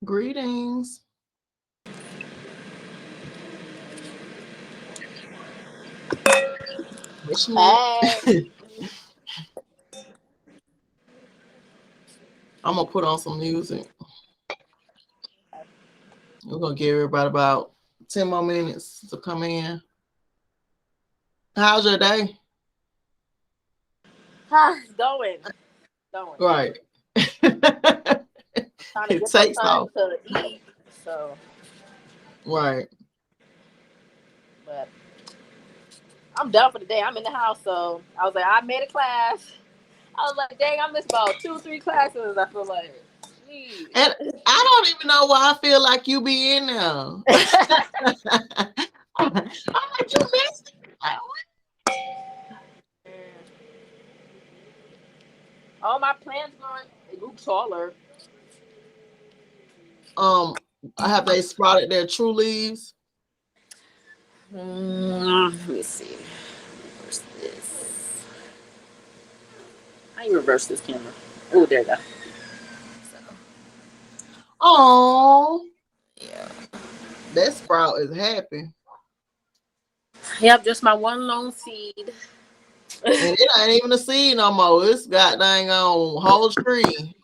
Greetings. Hey. I'm gonna put on some music. We're gonna give everybody about 10 more minutes to come in. How's your day? It's going. Right. Trying to It get some takes time off. to eat. So, Right. but I'm done for the day. I'm in the house, so I was like, I made a class. I was like, dang, I missed about 2-3 classes. I feel like, geez. And I don't even know why I feel like you be in there. I'm like, you missed it. Like, All my plants going. They grew taller. have they sprouted their true leaves? Let me see. Reverse this. How you reverse this camera? Oh, there you go. Oh, Yeah. that sprout is happy. Yep, just my one lone seed. And it ain't even a seed no more. It's got dang on whole tree.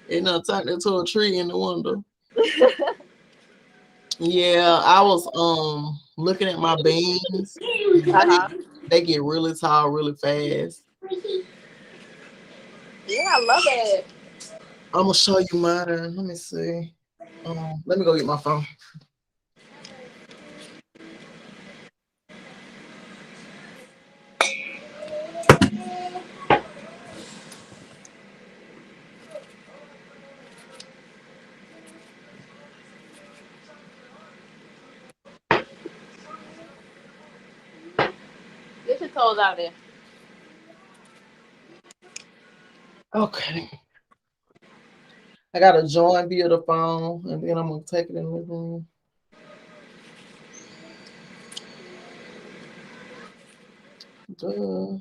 It done turned into a tree in the window. Yeah, I was looking at my beans. They get really tall really fast. Yeah, I love it. I'm gonna show you mine. Let me see. Let me go get my phone. Get your toes out of there. Okay. I gotta join via the phone, and then I'm gonna take it in the room. Duh.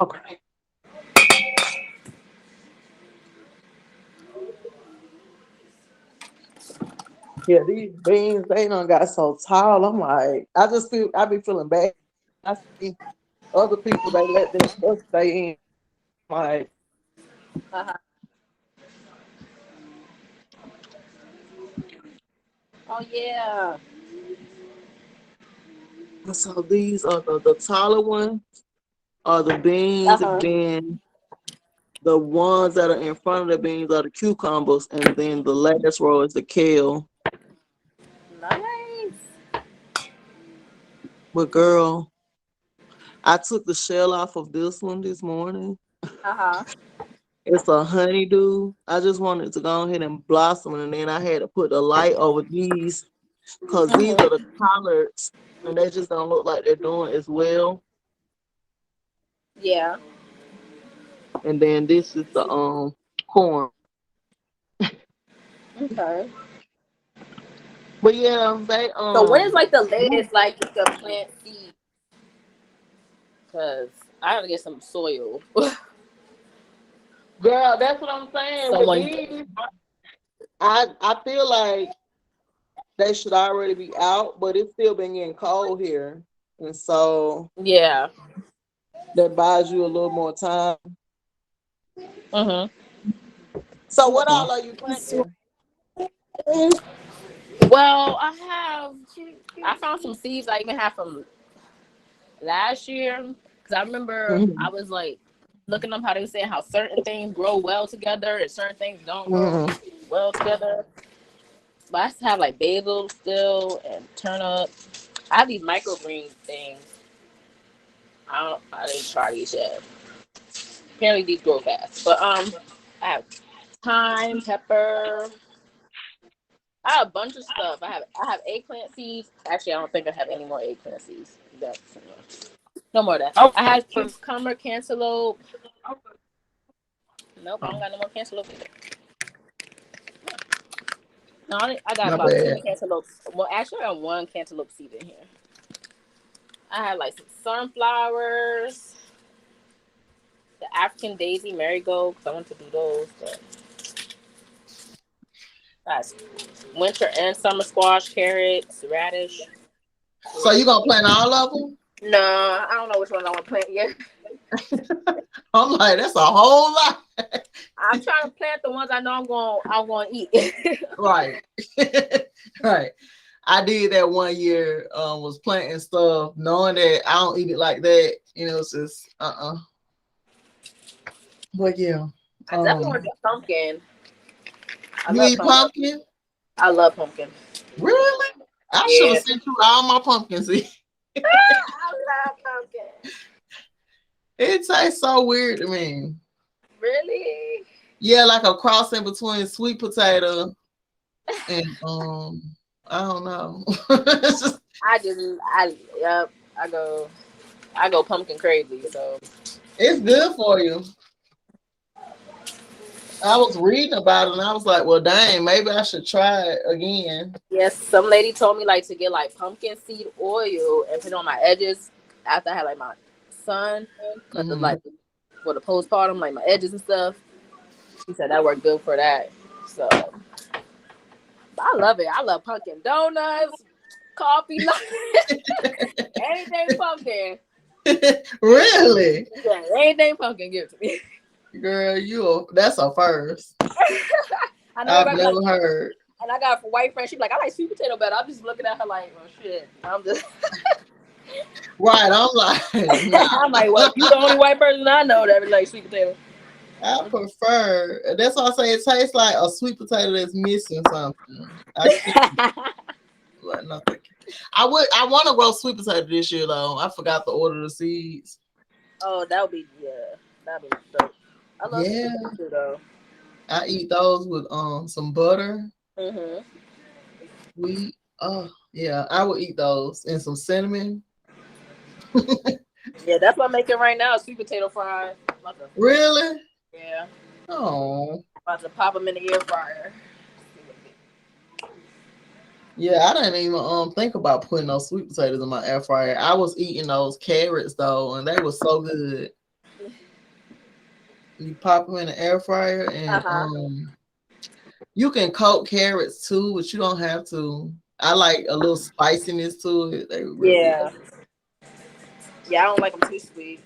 Okay. Yeah, these beans, they done got so tall. I'm like, I be feeling bad. I see other people, they let their stuff stay in. Like, Oh yeah. so these are the taller ones are the beans, and then the ones that are in front of the beans are the cucumbers, and then the last row is the kale. Nice. But girl, I took the shell off of this one this morning. It's a honeydew. I just wanted to go ahead and blossom, and then I had to put the light over these because these are the collards, and they just don't look like they're doing as well. Yeah. And then this is the corn. Okay. But yeah, they So when is like the latest like you can plant seeds? Cause I gotta get some soil. girl, that's what I'm saying. Someone. With these, I feel like they should already be out, but it's still been getting cold here, and so Yeah. that buys you a little more time. So what all are you planting? Well, I found some seeds I even have from last year because I remember I was like looking up how they say how certain things grow well together and certain things don't grow well together. But I still have like basil still and turnip. I have these microgreen things. I didn't try these yet. Apparently these grow fast. But I have thyme, pepper. I have a bunch of stuff. I have eggplant seeds. Actually, I don't think I have any more eggplant seeds. No more of that. I have cucumber, cantaloupe. Nope, I don't got no more cantaloupe either. No, I got about 2 cantaloupes. Well, actually, I got 1 cantaloupe seed in here. I have like some sunflowers, the African daisy, marigold, because I want to do those. But that's winter and summer squash, carrots, radish. So you gonna plant all of them? No, I don't know which one I want to plant yet. I'm like, that's a whole lot. I'm trying to plant the ones I know I'm gonna eat. Right. Right. I did that one year, was planting stuff, knowing that I don't eat it like that. You know, it's just But yeah. I definitely want to do pumpkin. You eat pumpkin? I love pumpkin. Really? I should have sent you all my pumpkins. I love pumpkin. It tastes so weird to me. Really? Yeah, like a cross in between sweet potato and I don't know. I go pumpkin crazy, so it's good for you. I was reading about it and I was like, well, dang, maybe I should try it again. Yes, some lady told me like to get like pumpkin seed oil and put it on my edges after I had like my son, because like for the postpartum, like my edges and stuff. She said that worked good for that. So I love it. I love pumpkin donuts, coffee, anything pumpkin. Really? Yeah, anything pumpkin, give it to me. Girl, that's a first. I know I've never heard. And I got a white friend. She's like, I like sweet potato better. I'm just looking at her like, well, shit. I'm just right. I'm like, nah. I'm like, well, you the only white person I know that like sweet potato. I prefer. That's why I say it tastes like a sweet potato that's missing something. Like nothing. I want to grow sweet potato this year though. I forgot to order the seeds. Oh, that'd be dope. I love sweet potato though. I eat those with some butter. Sweet. Oh yeah, I would eat those and some cinnamon. Yeah, that's what I'm making right now. Sweet potato fries. Really? Yeah. Oh. About to pop them in the air fryer. Yeah, I didn't even think about putting those sweet potatoes in my air fryer. I was eating those carrots though, and they were so good. You pop them in the air fryer, and you can coat carrots too, but you don't have to. I like a little spiciness to it. They really good. Yeah, I don't like them too sweet.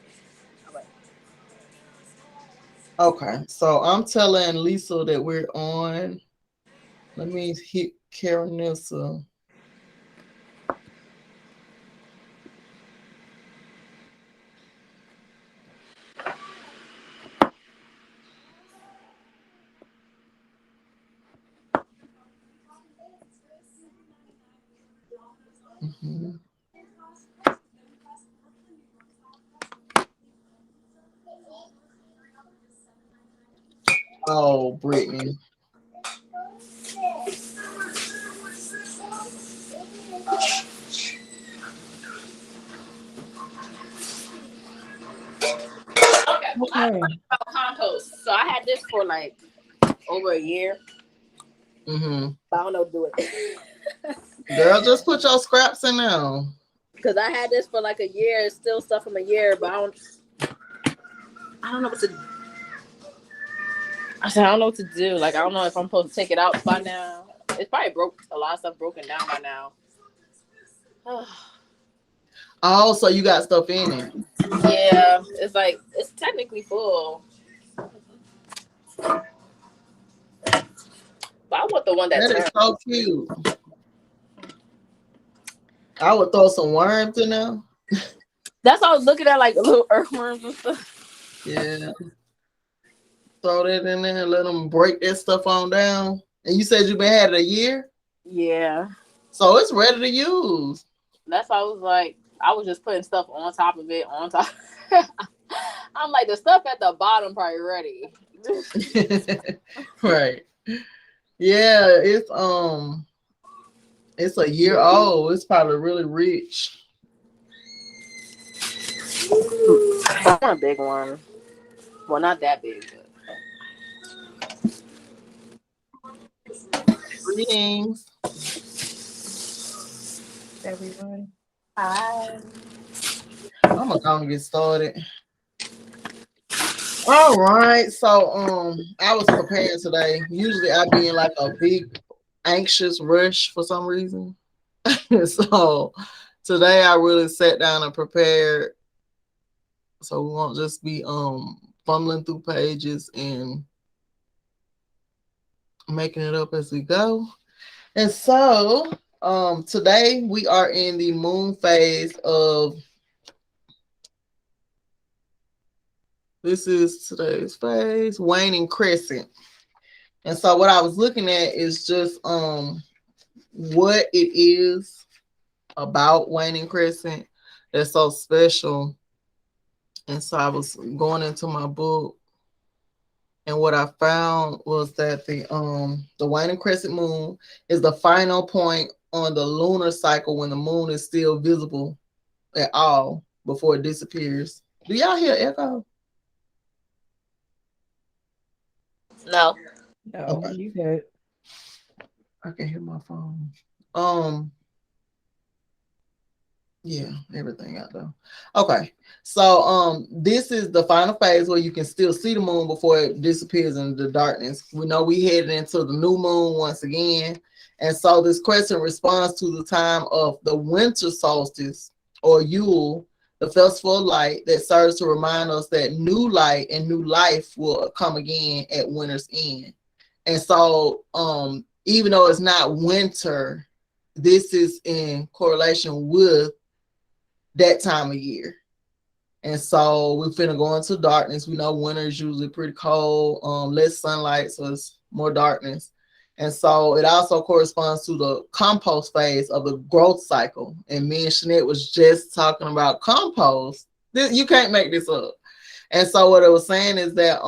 Okay, so I'm telling Lisa that we're on. Let me hit Karenissa. Oh, Brittany. Okay. About compost. So I had this for like over a year. But I don't know what to do with it. Girl, just put your scraps in there. Because I had this for like a year. It's still stuff from a year, but I don't know what to do. I said, I don't know what to do. Like, I don't know if I'm supposed to take it out by now. It's probably a lot of stuff broken down by now. Oh, so you got stuff in it. Yeah, it's like, it's technically full. But I want the one that is so cute. I would throw some worms in there. That's what I was looking at, like little earthworms and stuff. Yeah. Throw that in there and let them break that stuff on down. And you said you've been had it a year? Yeah. So it's ready to use. That's why I was like, I was just putting stuff on top of it, on top. I'm like, the stuff at the bottom probably ready. Right. Yeah, it's a year old. It's probably really rich. I want a big one. Well, not that big, but greetings, everyone. Hi. I'm gonna get started. All right. So I was preparing today. Usually I be in like a big anxious rush for some reason. So today I really sat down and prepared, so we won't just be fumbling through pages and making it up as we go. And so today we are in the moon phase of, this is today's phase, waning crescent. And so what I was looking at is just what it is about waning crescent that's so special. And so I was going into my book, and what I found was that the waning crescent moon is the final point on the lunar cycle when the moon is still visible at all before it disappears. Do y'all hear echo? No. No, Okay. you good. I can hear my phone. Yeah, everything out there. Okay. So this is the final phase where you can still see the moon before it disappears into the darkness. We know we headed into the new moon once again. And so this question responds to the time of the winter solstice or Yule, the festival of light that serves to remind us that new light and new life will come again at winter's end. And so even though it's not winter, this is in correlation with that time of year. And so we're finna go into darkness. We know winter is usually pretty cold, less sunlight, so it's more darkness. And so it also corresponds to the compost phase of the growth cycle. And me and Shanette was just talking about compost. You can't make this up. And so what it was saying is that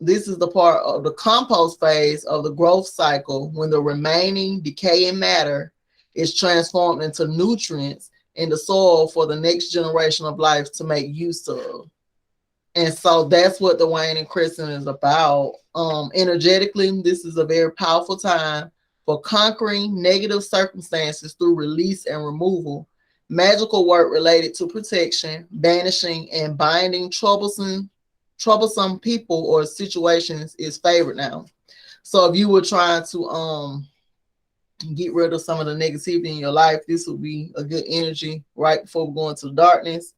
this is the part of the compost phase of the growth cycle when the remaining decaying matter is transformed into nutrients in the soil for the next generation of life to make use of. And so that's what the waning crescent is about. Energetically, this is a very powerful time for conquering negative circumstances through release and removal. Magical work related to protection, banishing, and binding troublesome people or situations is favored now. So if you were trying to get rid of some of the negativity in your life, this will be a good energy right before we go into darkness.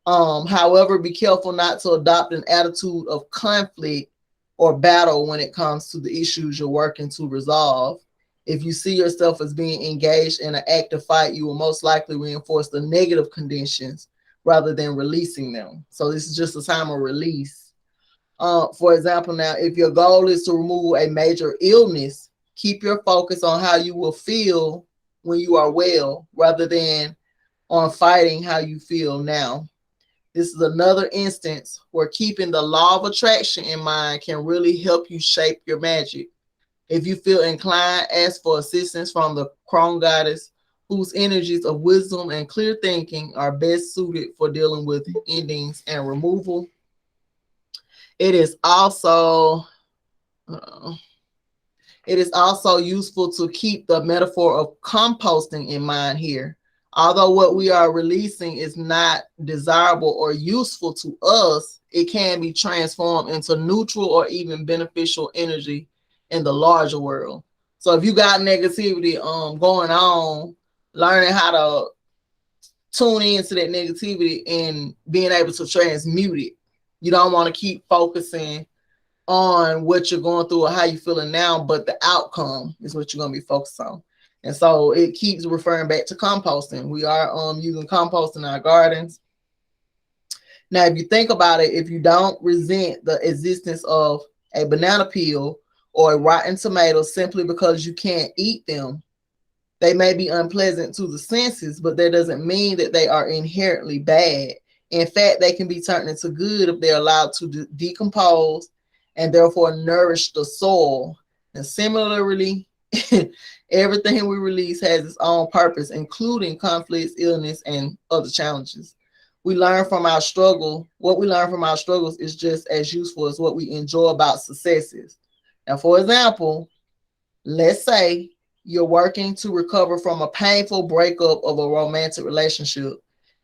However, be careful not to adopt an attitude of conflict or battle when it comes to the issues you're working to resolve. If you see yourself as being engaged in an active fight, you will most likely reinforce the negative conditions rather than releasing them. So this is just a time of release. For example, now, if your goal is to remove a major illness, keep your focus on how you will feel when you are well rather than on fighting how you feel now. This is another instance where keeping the law of attraction in mind can really help you shape your magic. If you feel inclined, ask for assistance from the Crone Goddess, whose energies of wisdom and clear thinking are best suited for dealing with endings and removal. It is also useful to keep the metaphor of composting in mind here. Although what we are releasing is not desirable or useful to us, it can be transformed into neutral or even beneficial energy in the larger world. So if you got negativity going on, learning how to tune into that negativity and being able to transmute it. You don't want to keep focusing on what you're going through or how you're feeling now, but the outcome is what you're going to be focused on. And so it keeps referring back to composting. We are using compost in our gardens. Now, if you think about it, if you don't resent the existence of a banana peel or a rotten tomato simply because you can't eat them, They may be unpleasant to the senses, but that doesn't mean that they are inherently bad. In fact, they can be turned into good if they're allowed to decompose and therefore nourish the soil. And similarly, everything we release has its own purpose, including conflicts, illness, and other challenges. We learn from our struggle. What we learn from our struggles is just as useful as what we enjoy about successes. Now, for example, let's say you're working to recover from a painful breakup of a romantic relationship.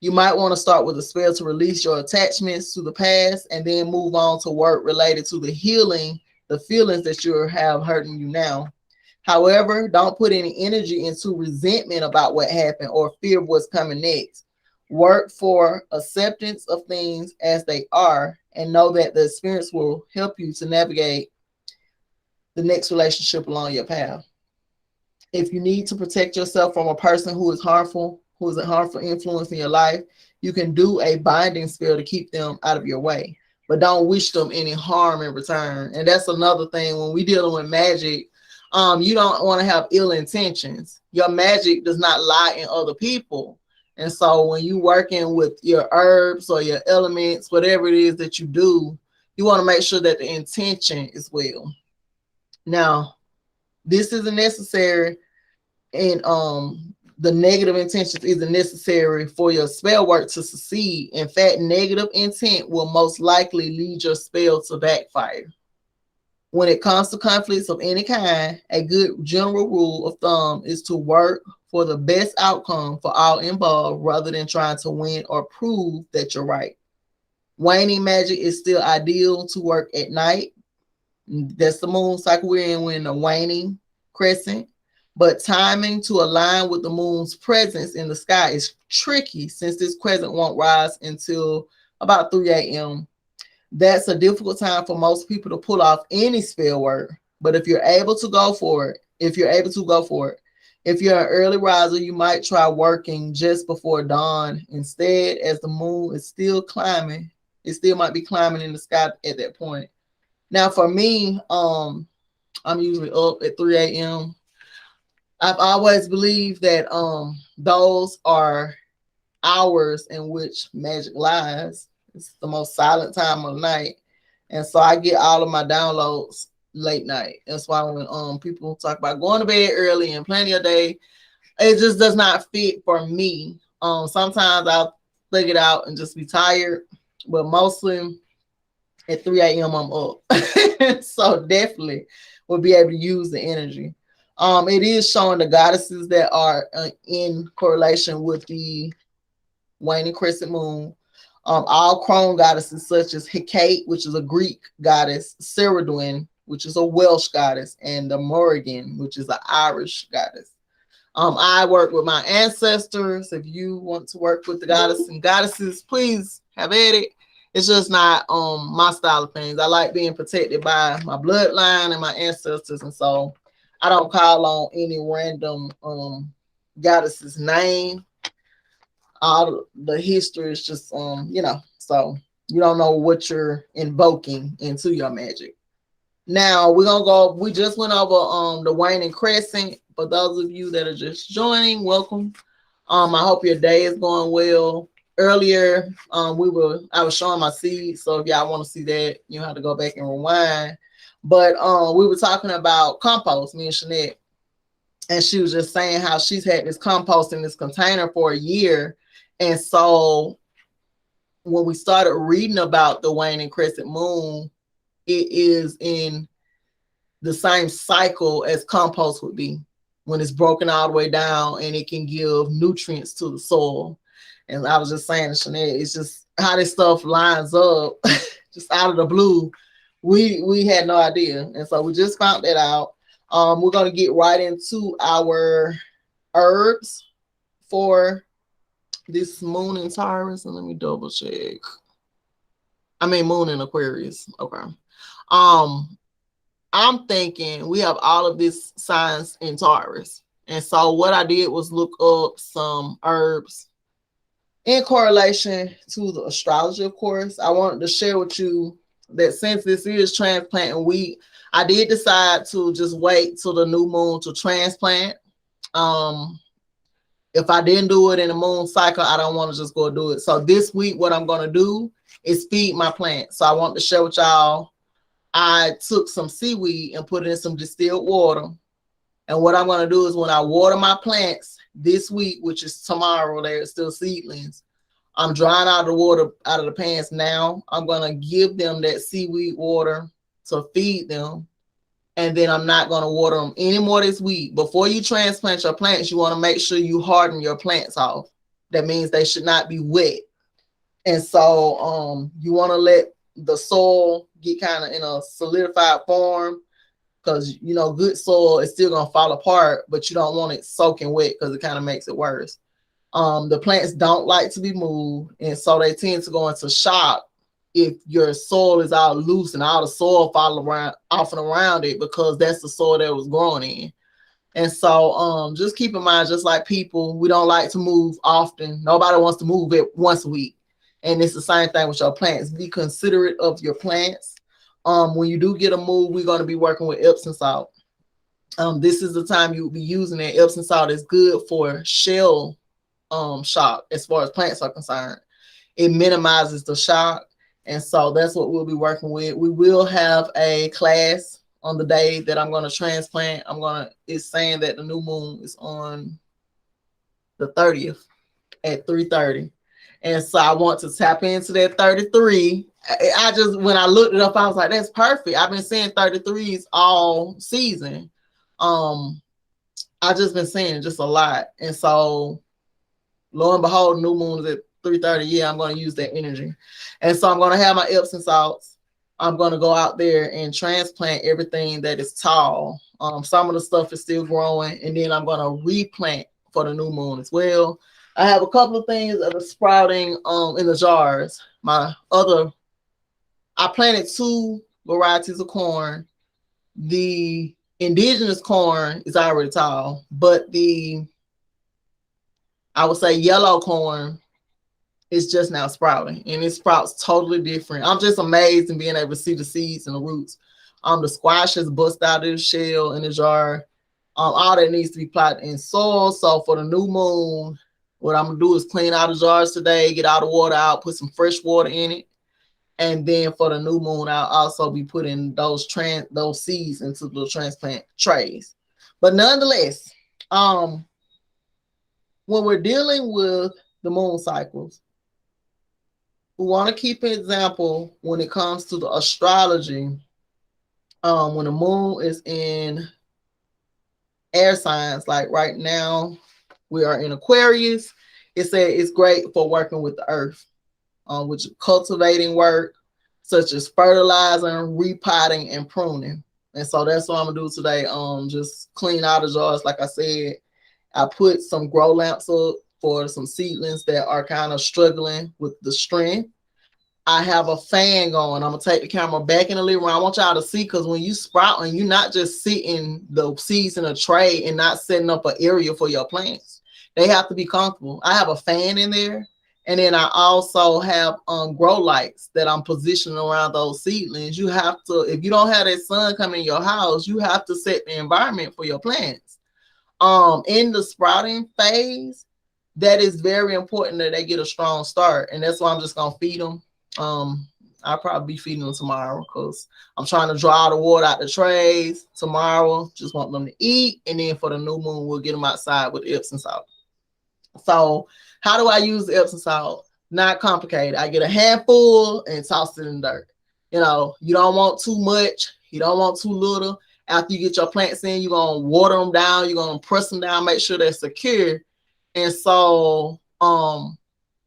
You might want to start with a spell to release your attachments to the past and then move on to work related to the healing, the feelings that you have hurting you now. However, don't put any energy into resentment about what happened or fear of what's coming next. Work for acceptance of things as they are and know that the experience will help you to navigate the next relationship along your path. If you need to protect yourself from a person who is a harmful influence in your life, you can do a binding spell to keep them out of your way. But don't wish them any harm in return. And that's another thing when we dealing with magic. You don't want to have ill intentions. Your magic does not lie in other people. And so when you working with your herbs or your elements, whatever it is that you do, you want to make sure that the intention is well. Now, this isn't necessary, and the negative intentions isn't necessary for your spell work to succeed. In fact, negative intent will most likely lead your spell to backfire. When it comes to conflicts of any kind, a good general rule of thumb is to work for the best outcome for all involved rather than trying to win or prove that you're right. Waning magic is still ideal to work at night. That's the moon cycle we're in. We're in the waning crescent. But timing to align with the moon's presence in the sky is tricky since this crescent won't rise until about 3 a.m. That's a difficult time for most people to pull off any spell work. But if you're able to go for it, if you're able to go for it, if you're an early riser, you might try working just before dawn instead, as the moon is still climbing. It still might be climbing in the sky at that point. Now, for me, I'm usually up at 3 a.m. I've always believed that those are hours in which magic lies. It's the most silent time of the night. And so I get all of my downloads late night. That's why when people talk about going to bed early and planning your day, it just does not fit for me. Sometimes I'll figure it out and just be tired, but mostly at 3 a.m. I'm up. So definitely will be able to use the energy. It is showing the goddesses that are in correlation with the waning crescent moon. All crone goddesses such as Hecate, which is a Greek goddess, Ceridwen, which is a Welsh goddess, and the Morrigan, which is an Irish goddess. I work with my ancestors. If you want to work with the goddess and goddesses, please have at it. It's just not my style of things. I like being protected by my bloodline and my ancestors, and so I don't call on any random goddess's name. All the history is just so you don't know what you're invoking into your magic. Now we're gonna go. We just went over the waning crescent. For those of you that are just joining, welcome. I hope your day is going well. Earlier, I was showing my seeds, so if y'all want to see that, you have to go back and rewind. But we were talking about compost, me and Shanette, and she was just saying how she's had this compost in this container for a year. And so when we started reading about the waning crescent moon, it is in the same cycle as compost would be when it's broken all the way down and it can give nutrients to the soil. And I was just saying to Shanae, it's just how this stuff lines up just out of the blue. We had no idea. And so we just found that out. We're going to get right into our herbs for this moon in Taurus. And let me double check. I mean, moon in Aquarius. Okay. I'm thinking we have all of these signs in Taurus. And so what I did was look up some herbs in correlation to the astrology, of course. I wanted to share with you that since this is transplanting week, I did decide to just wait till the new moon to transplant. If I didn't do it in the moon cycle, I don't want to just go do it. So this week, what I'm going to do is feed my plants. So I want to share with y'all, I took some seaweed and put it in some distilled water. And what I'm going to do is when I water my plants this week, which is tomorrow, they're still seedlings, I'm drying out the water out of the pans now. I'm going to give them that seaweed water to feed them. And then I'm not going to water them anymore this week. Before you transplant your plants, you want to make sure you harden your plants off. That means they should not be wet. And so you want to let the soil get kind of in a solidified form, because, you know, good soil is still going to fall apart, but you don't want it soaking wet because it kind of makes it worse. The plants don't like to be moved, and so they tend to go into shock if your soil is all loose and all the soil fall around off and around it, because that's the soil that was growing in. And so just keep in mind, just like people, we don't like to move often. Nobody wants to move it once a week. And it's the same thing with your plants. Be considerate of your plants. When you do get a move, we're going to be working with Epsom salt. This is the time you will be using it. Epsom salt is good for shell shock as far as plants are concerned. It minimizes the shock. And so that's what we'll be working with. We will have a class on the day that I'm going to transplant. It's saying that the new moon is on the 30th at 3:30. And so I want to tap into that 33. When I looked it up, I was like, that's perfect. I've been seeing 33s all season. I just been seeing just a lot. And so lo and behold, new moon is at 3:30. Yeah, I'm going to use that energy. And so I'm going to have my Epsom salts. I'm going to go out there and transplant everything that is tall. Some of the stuff is still growing, and then I'm going to replant for the new moon as well. I have a couple of things that are sprouting in the jars. I planted 2 varieties of corn. The indigenous corn is already tall, but I would say yellow corn is just now sprouting, and it sprouts totally different. I'm just amazed in being able to see the seeds and the roots. The squash has bust out of the shell in the jar. All that needs to be planted in soil. So for the new moon, what I'm gonna do is clean out the jars today, get all the water out, put some fresh water in it, and then for the new moon, I'll also be putting those seeds into the transplant trays. But nonetheless, when we're dealing with the moon cycles, we want to keep an example when it comes to the astrology. When the moon is in air signs, like right now we are in Aquarius, it said it's great for working with the earth, which cultivating work such as fertilizing, repotting, and pruning. And so that's what I'm gonna do today. Just clean out the jars. Like I said, I put some grow lamps up for some seedlings that are kind of struggling with the strength. I have a fan going. I'm gonna take the camera back in the living room. I want y'all to see, because when you sprout and you're not just sitting the seeds in a tray and not setting up an area for your plants, they have to be comfortable. I have a fan in there, and then I also have grow lights that I'm positioning around those seedlings. You have to, if you don't have that sun coming in your house, you have to set the environment for your plants. In the sprouting phase, that is very important that they get a strong start, and that's why I'm just gonna feed them. I'll probably be feeding them tomorrow, because I'm trying to draw the water out the trays tomorrow. Just want them to eat, and then for the new moon, we'll get them outside with the Epsom salt. So how do I use the Epsom salt? Not complicated. I get a handful and toss it in the dirt. You know, you don't want too much. You don't want too little. After you get your plants in, you're going to water them down. You're going to press them down, make sure they're secure. And so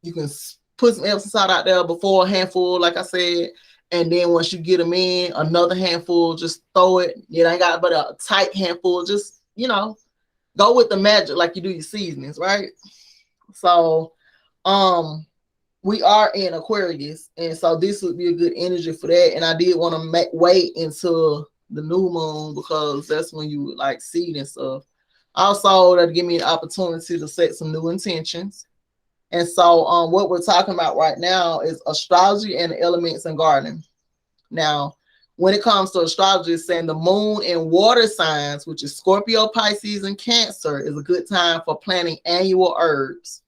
you can put some Epsom salt out there before a handful, like I said. And then once you get them in, another handful, just throw it. You ain't got but a tight handful. Just, you know, go with the magic like you do your seasonings, right? So we are in Aquarius, and so this would be a good energy for that. And I did want to wait until the new moon, because that's when you would like seed and stuff. Also, that'll give me an opportunity to set some new intentions. And so what we're talking about right now is astrology and the elements in gardening. Now, when it comes to astrology, it's saying the moon in water signs, which is Scorpio, Pisces, and Cancer, is a good time for planting annual herbs.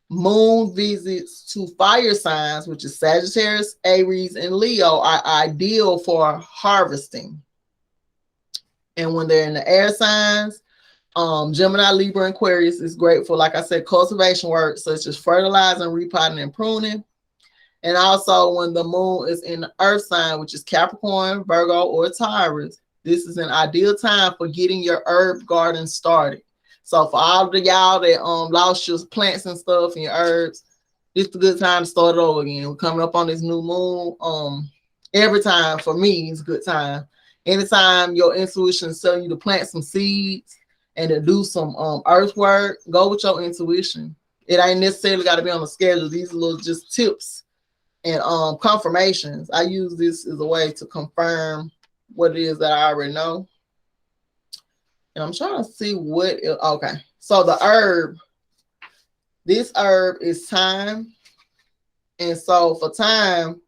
Moon visits to fire signs, which is Sagittarius, Aries, and Leo, are ideal for harvesting. And when they're in the air signs, Gemini, Libra, and Aquarius is great for, like I said, cultivation work such as fertilizing, repotting, and pruning. And also when the moon is in the earth sign, which is Capricorn, Virgo, or Taurus, this is an ideal time for getting your herb garden started. So for all of y'all that lost your plants and stuff and your herbs, this is a good time to start it over again. We're coming up on this new moon. Every time for me is a good time. Anytime your intuition is telling you to plant some seeds and to do some earth work, go with your intuition. It ain't necessarily got to be on the schedule. These are little just tips and confirmations. I use this as a way to confirm what it is that I already know. And I'm trying to see what okay. So the herb, this herb is thyme. And so for thyme,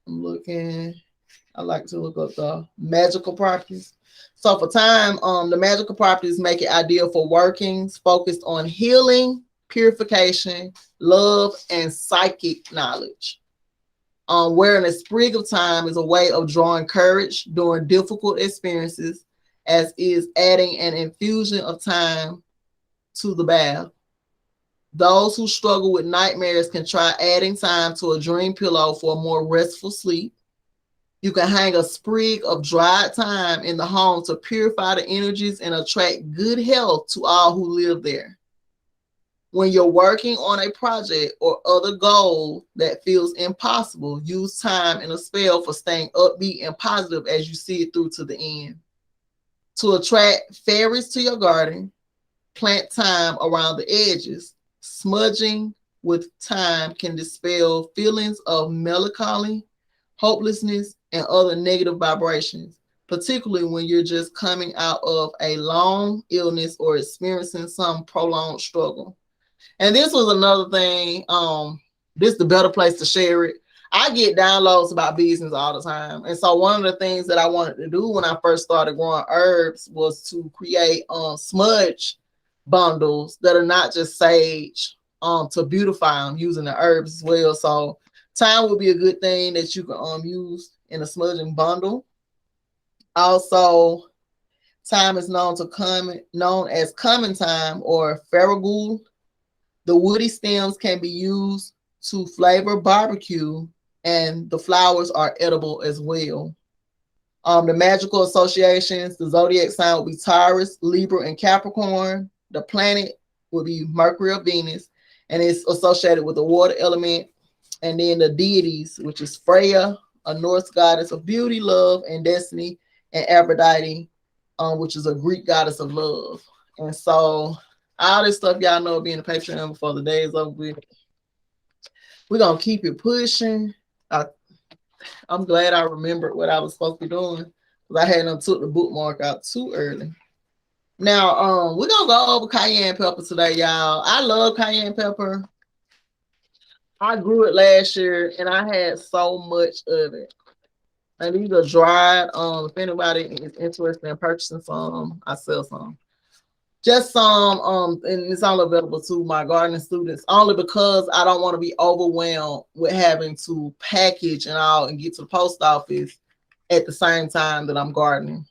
I'm looking, I like to look up the magical properties. So for thyme, the magical properties make it ideal for workings focused on healing, purification, love, and psychic knowledge. Wearing a sprig of thyme is a way of drawing courage during difficult experiences, as is adding an infusion of thyme to the bath. Those who struggle with nightmares can try adding thyme to a dream pillow for a more restful sleep. You can hang a sprig of dried thyme in the home to purify the energies and attract good health to all who live there. When you're working on a project or other goal that feels impossible, use thyme in a spell for staying upbeat and positive as you see it through to the end. To attract fairies to your garden, plant thyme around the edges. Smudging with thyme can dispel feelings of melancholy, hopelessness, and other negative vibrations, particularly when you're just coming out of a long illness or experiencing some prolonged struggle. And this was another thing, this is the better place to share it. I get downloads about business all the time. And so one of the things that I wanted to do when I first started growing herbs was to create smudge bundles that are not just sage, to beautify them using the herbs as well. So thyme would be a good thing that you can use in a smudging bundle. Also, thyme is known as common thyme or farragoul. The woody stems can be used to flavor barbecue, and the flowers are edible as well. The magical associations, the zodiac sign would be Taurus, Libra, and Capricorn. The planet would be Mercury or Venus, and it's associated with the water element. And then the deities, which is Freya, a Norse goddess of beauty, love, and destiny, and Aphrodite, which is a Greek goddess of love. And so all this stuff y'all know being a Patreon before the day is over with. We're going to keep it pushing. I'm glad I remembered what I was supposed to be doing, because I hadn't took the bookmark out too early. Now, we're going to go over cayenne pepper today, y'all. I love cayenne pepper. I grew it last year, and I had so much of it. And these are dried. If anybody is interested in purchasing some, I sell some. Just some, and it's all available to my gardening students, only because I don't want to be overwhelmed with having to package and all and get to the post office at the same time that I'm gardening.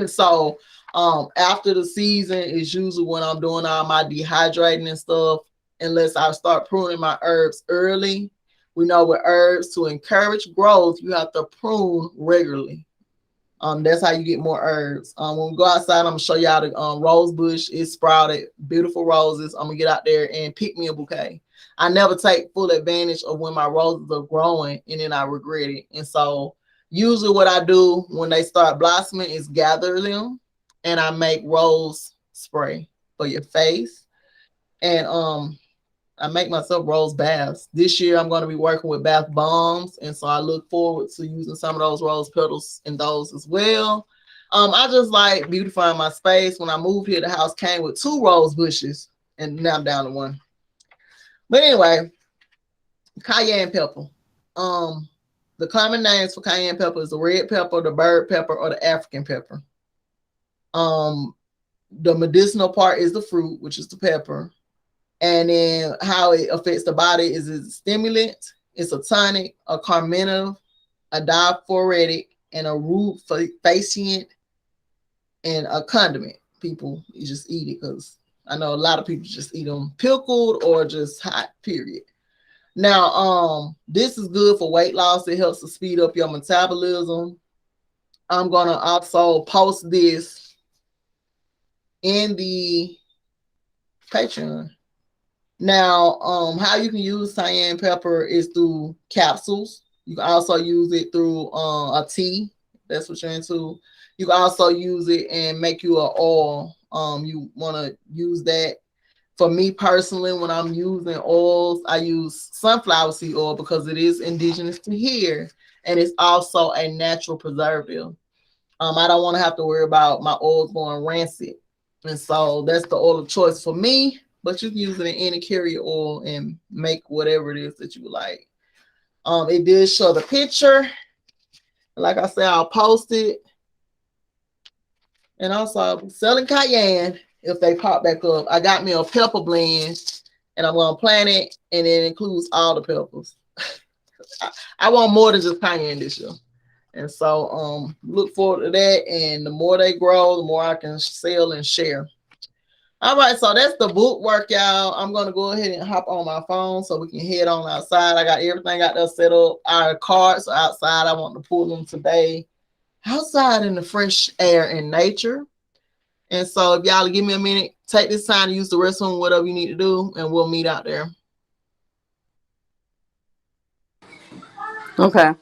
So after the season is usually when I'm doing all my dehydrating and stuff, unless I start pruning my herbs early. We know with herbs, to encourage growth, you have to prune regularly. That's how you get more herbs. When we go outside, I'm gonna show y'all the rose bush. It's sprouted, beautiful roses. I'm gonna get out there and pick me a bouquet. I never take full advantage of when my roses are growing, and then I regret it. And so usually what I do when they start blossoming is gather them, and I make rose spray for your face. And I make myself rose baths. This year I'm going to be working with bath bombs, and so I look forward to using some of those rose petals in those as well. I just like beautifying my space. When I moved here, the house came with 2 rose bushes, and now I'm down to 1. But anyway, cayenne pepper. The common names for cayenne pepper is the red pepper, the bird pepper, or the African pepper. Um, the medicinal part is the fruit, which is the pepper. And then how it affects the body is it's a stimulant, it's a tonic, a carminative, a diaphoretic, and a rubefacient, and a condiment. People, you just eat it because I know a lot of people just eat them pickled or just hot, period. Now, this is good for weight loss. It helps to speed up your metabolism. I'm gonna also post this in the Patreon. Now, how you can use cayenne pepper is through capsules. You can also use it through a tea. That's what you're into. You can also use it and make you an oil. You want to use that. For me personally, when I'm using oils, I use sunflower seed oil because it is indigenous to here, and it's also a natural preservative. I don't want to have to worry about my oils going rancid. And so that's the oil of choice for me. But you can use it in any carrier oil and make whatever it is that you like. It did show the picture. Like I said, I'll post it. And also, I'm selling cayenne if they pop back up. I got me a pepper blend, and I'm gonna plant it, and it includes all the peppers. I want more than just cayenne this year. And so look forward to that. And the more they grow, the more I can sell and share. All right, so that's the book work, y'all. I'm gonna go ahead and hop on my phone so we can head on outside. I got everything out there set up. Our carts are outside. I want to pull them today. Outside in the fresh air and nature. And so if y'all give me a minute, take this time to use the restroom, whatever you need to do, and we'll meet out there. Okay.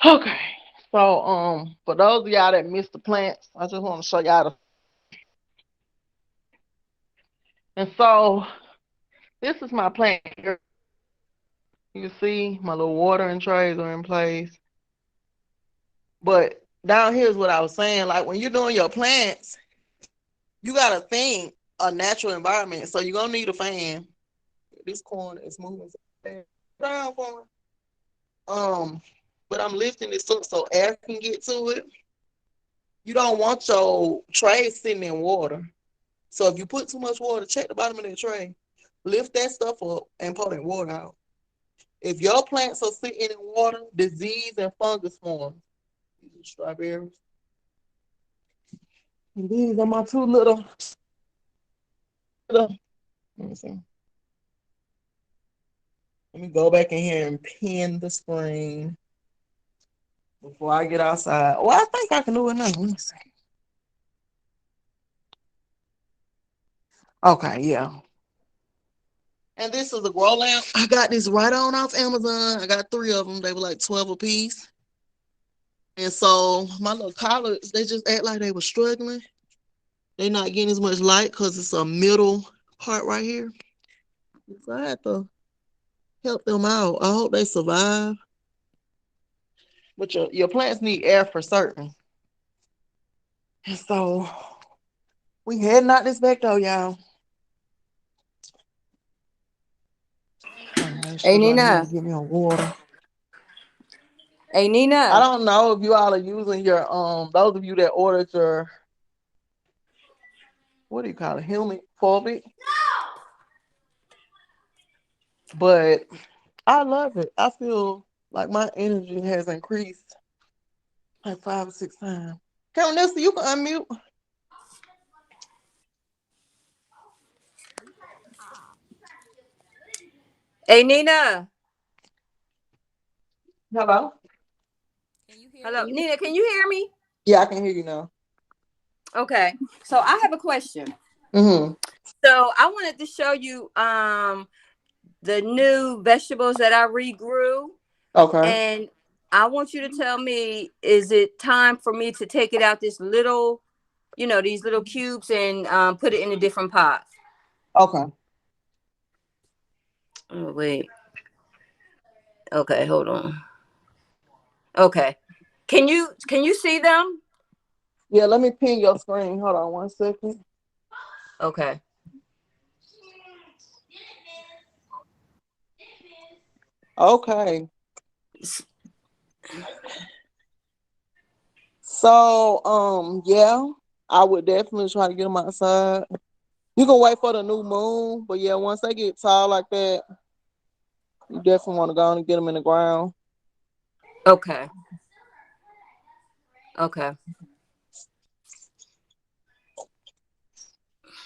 Okay. So for those of y'all that missed the plants, I just want to show y'all the and so this is my plant. You see my little watering trays are in place. But down here is what I was saying. Like when you're doing your plants, you gotta think a natural environment. So you're gonna need a fan. This corner is moving down for me. Um, but I'm lifting this up so air can get to it. You don't want your tray sitting in water. So if you put too much water, check the bottom of the tray. Lift that stuff up and pour that water out. If your plants are sitting in water, disease and fungus forms. These are strawberries. And these are my two little. Let me see. Let me go back in here and pin the screen before I get outside. Well, I think I can do it now. Let me see. Okay, yeah. And this is a grow lamp. I got this right on off Amazon. I got 3 of them. They were like 12 a piece. And so my little collards, they just act like they were struggling. They're not getting as much light because it's a middle part right here. So I had to help them out. I hope they survive. But your plants need air for certain. And so we heading out this back door, y'all. Hey I need Nina. to give me a water. Hey Nina. I don't know if you all are using your those of you that ordered your, what do you call it, humic fulvic? But I love it. I feel like my energy has increased like 5 or 6 times. Come, Nessa, you can unmute. Hey Nina. Hello? Hello. Nina, can you hear me? Yeah, I can hear you now. Okay. So I have a question. Mm-hmm. So I wanted to show you the new vegetables that I regrew. Okay. And I want you to tell me, is it time for me to take it out this little, these little cubes and put it in a different pot? Okay. Oh, wait. Okay, hold on. Okay. Can you see them? Yeah, let me pin your screen. Hold on 1 second. Okay. Okay. So, yeah, I would definitely try to get them outside. You can wait for the new moon, but yeah, once they get tall like that, you definitely want to go and get them in the ground. Okay. Okay.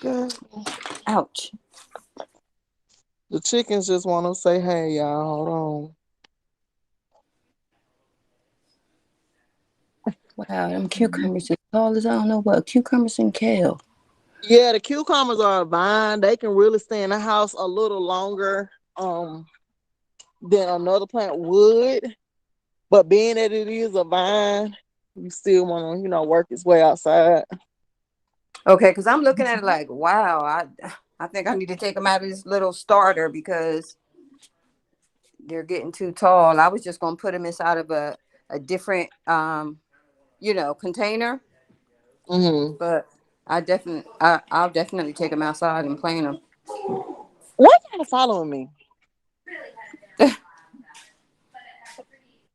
Good. Ouch. The chickens just want to say, hey, y'all, hold on. Wow, them cucumbers as tall as I don't know what. Cucumbers and kale. Yeah, the cucumbers are a vine. They can really stay in the house a little longer than another plant would. But being that it is a vine, you still want to, work its way outside. Okay, because I'm looking at it like, wow, I think I need to take them out of this little starter because they're getting too tall. I was just gonna put them inside of a different container. Mm-hmm. But I'll definitely take them outside and plant them. Why y'all following me?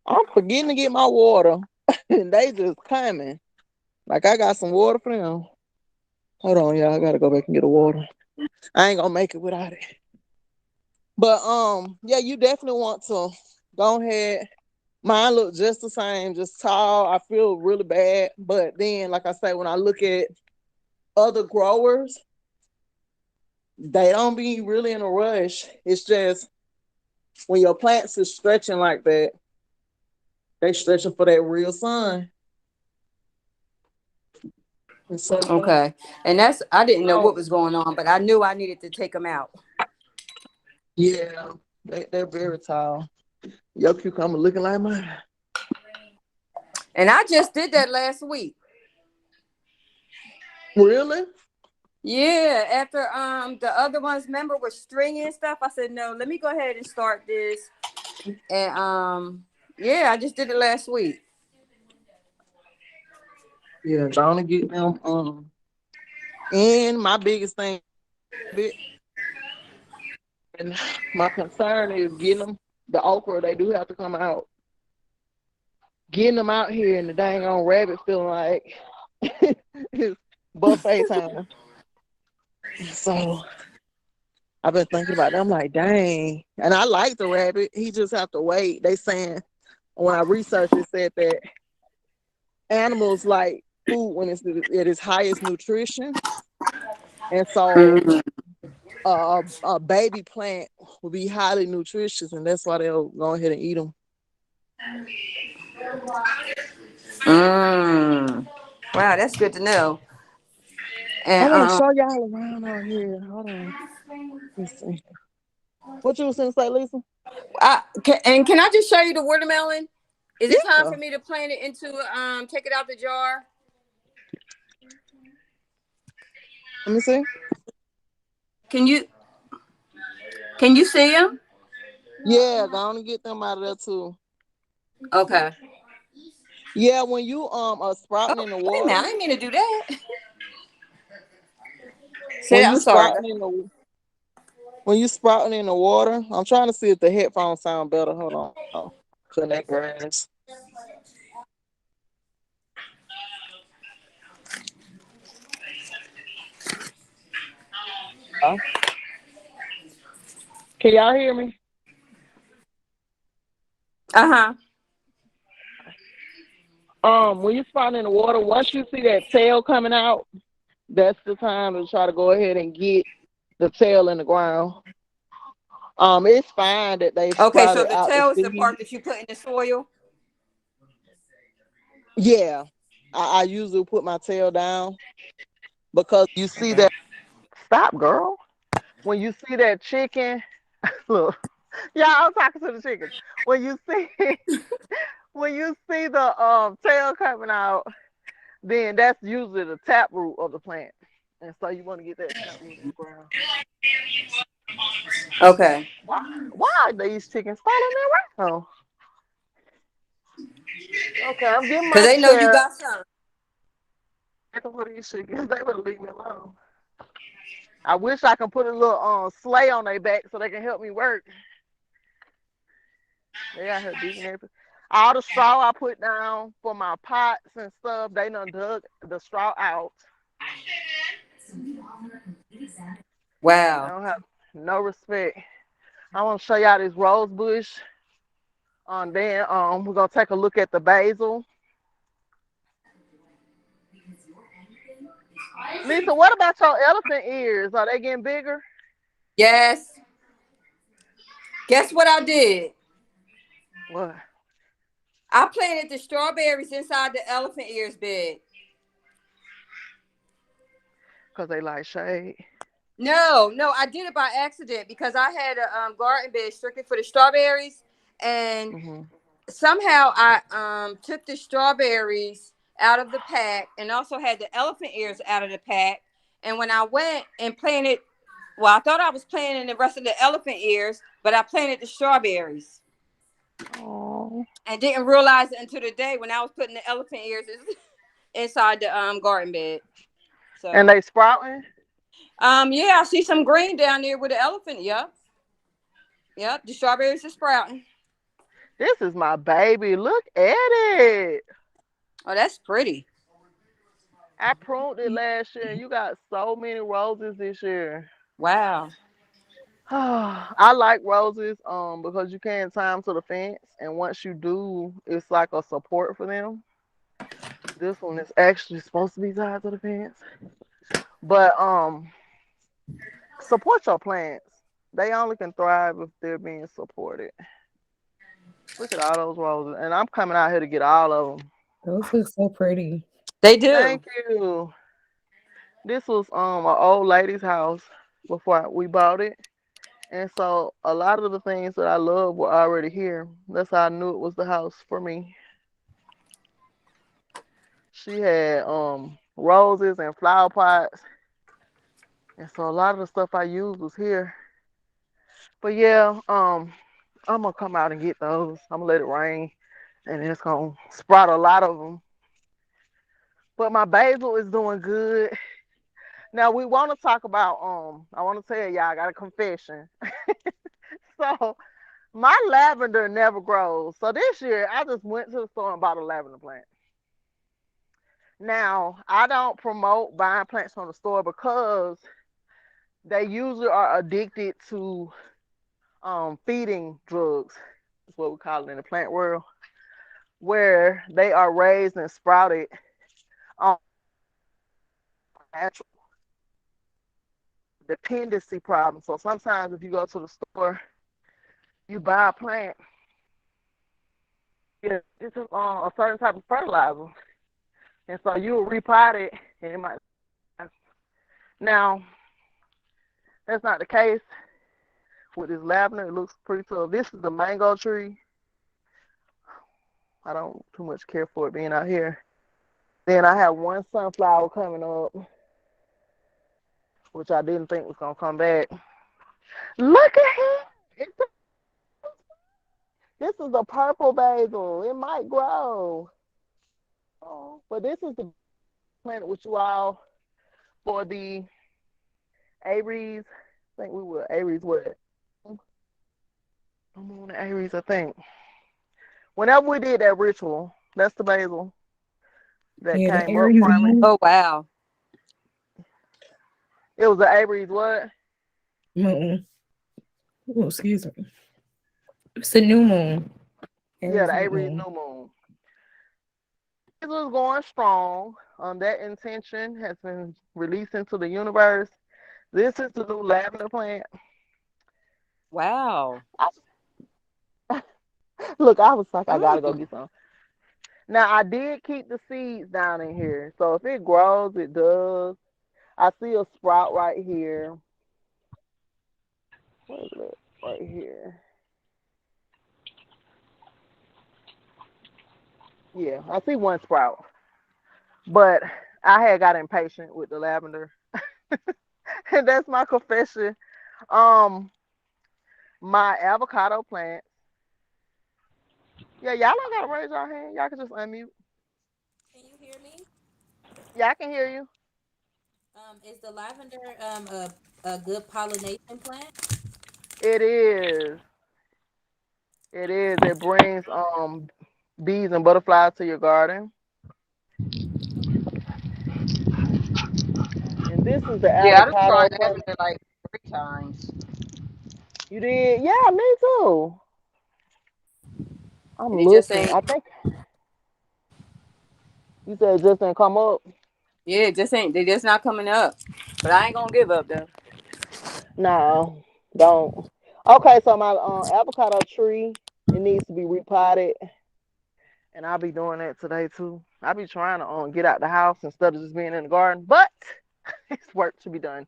I'm forgetting to get my water, and they just coming. Like I got some water for them. Hold on, y'all. I gotta go back and get a water. I ain't gonna make it without it. But yeah, you definitely want to go ahead. Mine look just the same, just tall. I feel really bad, but then, like I say, when I look at other growers, they don't be really in a rush. It's just when your plants is stretching like that, they stretching for that real sun. Okay, and I didn't know what was going on, but I knew I needed to take them out. Yeah, they're very tall. Your cucumber looking like mine. And I just did that last week. Really? Yeah, after the other ones, remember, were stringy and stuff. I said no, let me go ahead and start this. And yeah, I just did it last week. Yeah, gonna get them. And my biggest thing, and my concern is getting them the okra. They do have to come out. Getting them out here in the dang on rabbit feeling like it's buffet time. So I've been thinking about that. I'm like, dang. And I like the rabbit. He just have to wait. They saying when I researched it said that animals like food when it's at its highest nutrition. And so Mm. a baby plant will be highly nutritious, and that's why they'll go ahead and eat them. Mm. Wow, that's good to know. I And want to show y'all around out here. Hold on. Let's see. What you was going to say, Lisa? can I just show you the watermelon? Is it time Yeah. for me to plant it into take it out the jar? Let me see. Can you see them? Yeah, go on and get them out of there too. Okay. Yeah, when you are Oh, sprouting in the wait a minute. water, I didn't mean to do that. Say when that. you I'm sorry. sprouting in the when you sprouting in the water, I'm trying to see if the headphones sound better. Hold on. Connect grass. Can y'all hear me? Uh-huh. When you sprouting in the water, once you see that tail coming out, that's the time to try to go ahead and get the tail in the ground. It's fine that they've Okay, so sprouted the out the tail is the seed. part that you put in the soil. Yeah, I usually put my tail down because you see that. Stop, girl. When you see that chicken, look, yeah, I'm talking to the chickens. When you see when you see the tail coming out, then that's usually the tap root of the plant, and so you want to get that tap root in the ground. Okay. Why are these chickens following around? Okay, I'm getting Because my they know you chair. got some. For these chickens, they would leave me alone. I wish I could put a little sleigh on their back so they can help me work. They out here digging everything. All the straw I put down for my pots and stuff, they done dug the straw out. They Wow. don't have no respect. I want to show y'all this rose bush. Then we're gonna take a look at the basil. Lisa, what about your elephant ears? Are they getting bigger? Yes. Guess what I did? What? I planted the strawberries inside the elephant ears bed. Cause they like shade. No, I did it by accident because I had a garden bed strictly for the strawberries, and Hmm. somehow I took the strawberries out of the pack and also had the elephant ears out of the pack. And when I went and planted, well, I thought I was planting the rest of the elephant ears, but I planted the strawberries Oh. and didn't realize it until the day when I was putting the elephant ears inside the garden bed. And So they sprouting? yeah, I see some green down there with the elephant. Yep, the strawberries are sprouting. This is my baby. Look at it. Oh, that's pretty. I pruned it last year, and you got so many roses this year. Wow. I like roses because you can tie them to the fence, and once you do, it's like a support for them. This one is actually supposed to be tied to the fence, but support your plants. They only can thrive if they're being supported. Look at all those roses, and I'm coming out here to get all of them. Those look so pretty. They do. Thank you. This was an old lady's house before we bought it. And so a lot of the things that I love were already here. That's how I knew it was the house for me. She had roses and flower pots. And so a lot of the stuff I used was here. But yeah, I'm gonna come out and get those. I'm gonna let it rain and it's gonna sprout a lot of them. But my basil is doing good. Now we want to talk about I want to tell y'all I got a confession. So my lavender never grows. So this year I just went to the store and bought a lavender plant. Now I don't promote buying plants from the store because they usually are addicted to feeding drugs. That's what we call it in the plant world, where they are raised and sprouted um, natural dependency problem. So sometimes if you go to the store, you buy a plant, yeah, it's a certain type of fertilizer, and so you will repot it, and it might. Now that's not the case with this lavender. It looks pretty tough. This is the mango tree. I don't too much care for it being out here. Then I have one sunflower coming up, which I didn't think was gonna come back. Look at him! This is a purple basil. It might grow. Oh, but this is the plant with you all for the Aries. I think we were Aries what? I'm on the Aries, I think. Whenever we did that ritual, that's the basil that Yeah, the came up Aries from it. moon. Oh wow. It was the Aries what? Moon. Oh, excuse me. It's a new moon. Yeah, Aries the new Aries moon. new moon. This was going strong. That intention has been released into the universe. This is the new lavender plant. Wow. Look, I was like, I gotta go Mm. get some. Now I did keep the seeds down in here, so if it grows, it does. I see a sprout right here. What is it? Right here. Yeah, I see one sprout, but I had got impatient with the lavender, and that's my confession. Um, my avocado plant. Yeah, y'all don't gotta raise your hand. Y'all can just unmute. Can you hear me? Yeah, I can hear you. Is the lavender a good pollination plant? It is. It is. It brings bees and butterflies to your garden. And this is the Yeah, I done tried avocado plant. lavender like 3 times. You did? Yeah, me too. I'm And it just looking. ain't I think you said it just didn't come up. yeah, it just ain't they just not coming up. But I ain't gonna give up though. No, don't. Okay, so my avocado tree, it needs to be repotted, and I'll be doing that today too. I'll be trying to get out the house instead of just being in the garden, but it's work to be done.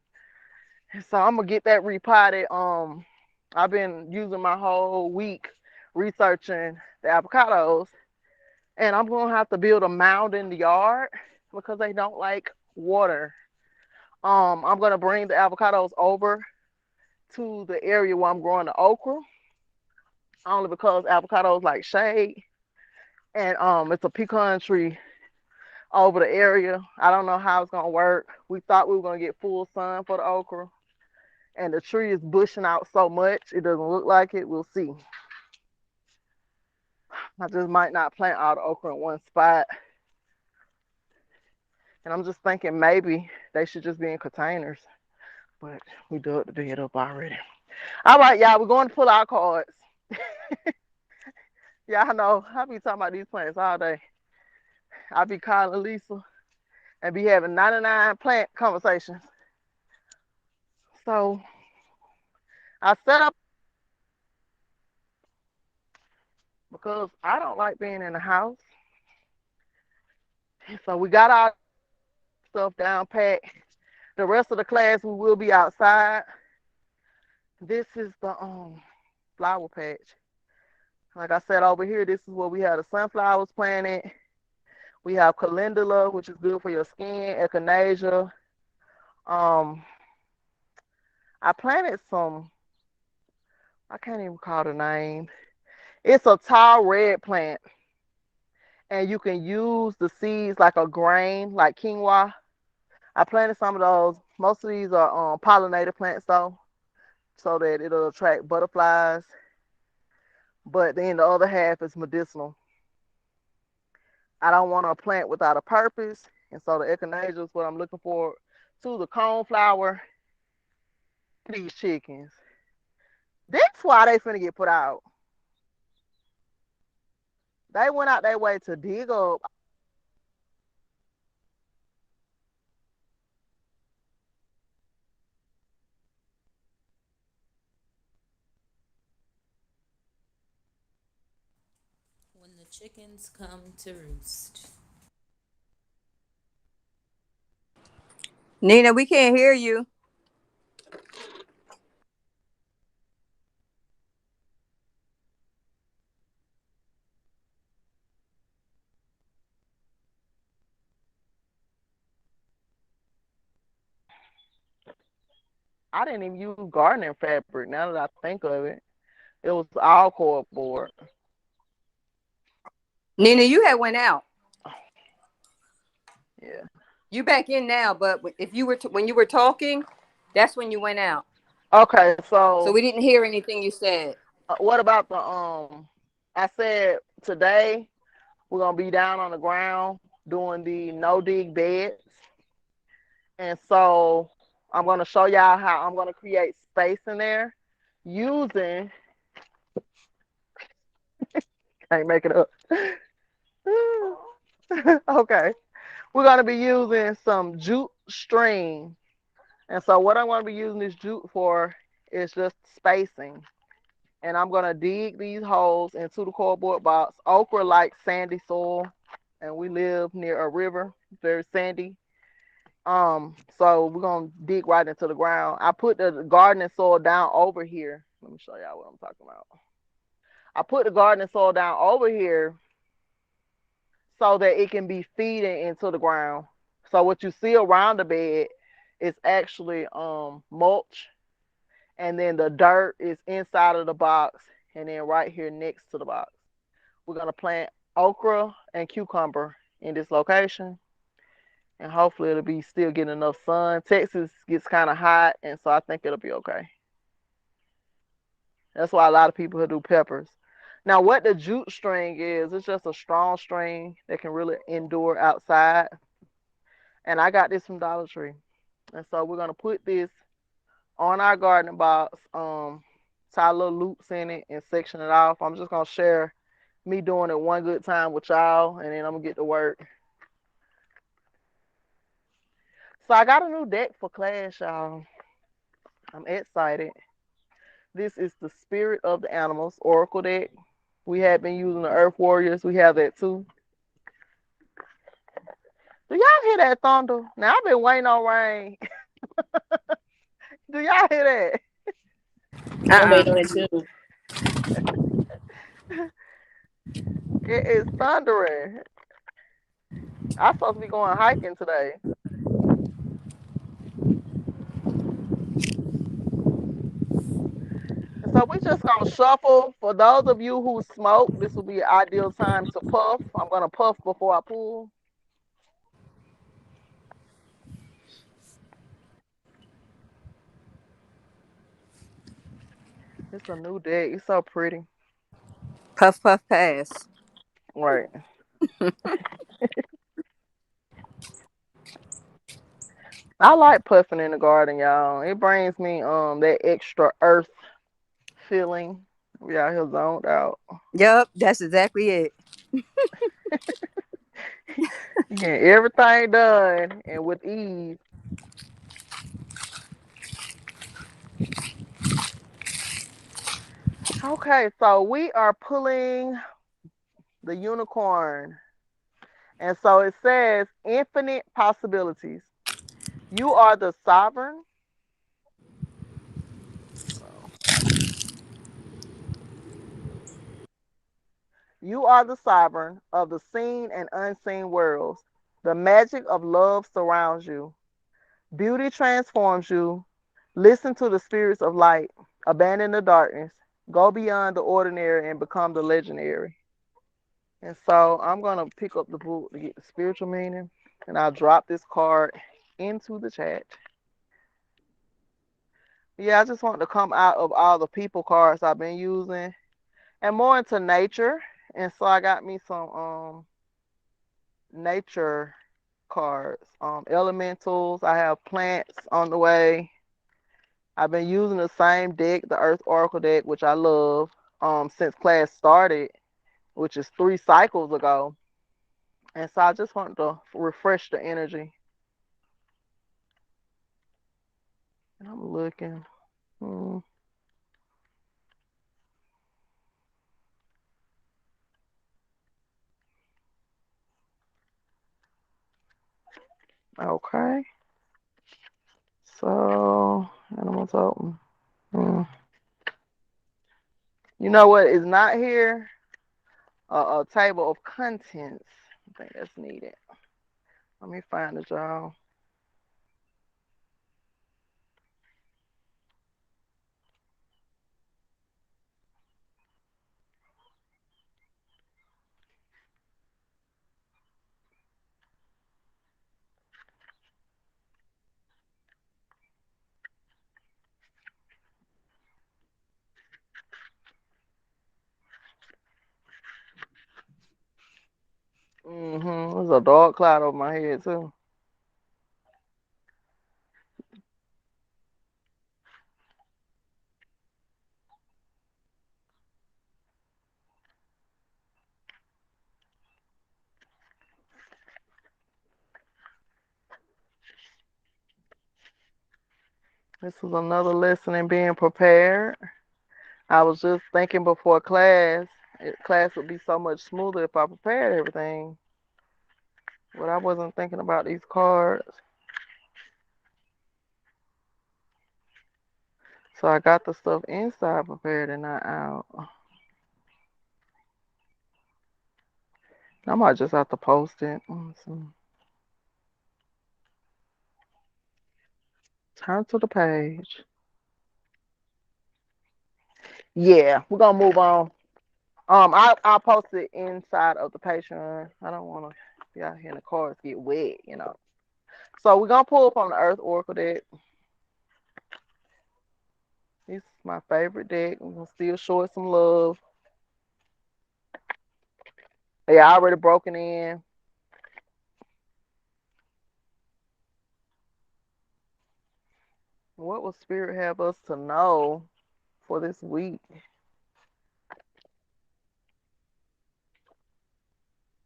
So I'm gonna get that repotted. I've been using my whole week researching the avocados, and I'm gonna have to build a mound in the yard because they don't like water. I'm gonna bring the avocados over to the area where I'm growing the okra, only because avocados like shade, and it's a pecan tree over the area. I don't know how it's gonna work. We thought we were gonna get full sun for the okra, and the tree is bushing out so much it doesn't look like it. We'll see. I just might not plant all the okra in one spot. And I'm just thinking maybe they should just be in containers. But we dug the bed up already. All right, y'all, we're going to pull our cards. Y'all know I be talking about these plants all day. I be calling Lisa and be having 99 plant conversations. So I set up because I don't like being in the house. So we got our stuff down packed. The rest of the class we will be outside. This is the flower patch. Like I said over here, this is where we have the sunflowers planted. We have calendula, which is good for your skin, echinacea. Um, I planted some, I can't even call the name. It's a tall red plant, and you can use the seeds like a grain, like quinoa. I planted some of those. Most of these are pollinated plants, though, so that it'll attract butterflies. But then the other half is medicinal. I don't want a plant without a purpose, and so the echinacea is what I'm looking for. To the coneflower, these chickens. That's why they finna get put out. They went out their way to dig up chickens come to roost. Nina, we can't hear you. I didn't even use gardening fabric. Now that I think of it, it was all cardboard. Nina, you had went out. Yeah. You back in now, but if you were when you were talking, that's when you went out. Okay, So so we didn't hear anything you said. what about the I said today we're gonna be down on the ground doing the no dig beds, and so I'm gonna show y'all how I'm gonna create space in there using. Can't make it up. Okay, we're gonna be using some jute string, and so what I'm gonna be using this jute for is just spacing. And I'm gonna dig these holes into the cardboard box. Okra like sandy soil, and we live near a river, very sandy. So we're gonna dig right into the ground. I put the gardening soil down over here. Let me show y'all what I'm talking about. I put the gardening soil down over here so that it can be feeding into the ground. So what you see around the bed is actually mulch, and then the dirt is inside of the box, and then right here next to the box we're gonna plant okra and cucumber in this location, and hopefully it'll be still getting enough sun. Texas gets kind of hot, and so I think it'll be okay. That's why a lot of people do peppers. Now, what the jute string is, it's just a strong string that can really endure outside. And I got this from Dollar Tree. And so we're gonna put this on our gardening box, tie little loops in it and section it off. I'm just gonna share me doing it one good time with y'all, and then I'm gonna get to work. So I got a new deck for class, y'all. I'm excited. This is the Spirit of the Animals Oracle deck. We have been using the Earth Warriors. We have that too. Do y'all hear that thunder? Now I've been waiting on rain. Do y'all hear that? I'm Uh-uh. waiting on it too. It is thundering. I'm supposed to be going hiking today. And so we just gonna shuffle. For those of you who smoke, this will be an ideal time to puff. I'm gonna puff before I pull. It's a new deck. It's so pretty. Puff puff pass. Right. I like puffing in the garden, y'all. It brings me that extra earth feeling. We out here zoned out. Yep, that's exactly it. You get everything done and with ease. Okay, so we are pulling the unicorn. And so it says infinite possibilities. You are the sovereign. Oh. You are the sovereign of the seen and unseen worlds. The magic of love surrounds you. Beauty transforms you. Listen to the spirits of light. Abandon the darkness. Go beyond the ordinary and become the legendary. And so I'm going to pick up the book to get the spiritual meaning. And I'll drop this card into the chat. Yeah, I just want to come out of all the people cards I've been using and more into nature. And so I got me some nature cards, elementals. I have plants on the way. I've been using the same deck, the Earth Oracle deck, which I love, since class started, which is 3 cycles ago. And so I just want to refresh the energy. And I'm looking. Hmm. Okay. So, animals open. Mm. You know what is not here? A table of contents. I think that's needed. Let me find it, y'all. There's a dark cloud over my head too. This is another lesson in being prepared. I was just thinking before class, class would be so much smoother if I prepared everything. But I wasn't thinking about these cards. So I got the stuff inside prepared and not out. I might just have to post it. Turn to the page. Yeah, we're gonna move on. I'll post it inside of the Patreon. I don't want to be out here and the cards get wet. So we're gonna pull from the Earth Oracle deck. This is my favorite deck. I'm gonna still show it some love. They already broken in. What will Spirit have us to know for this week?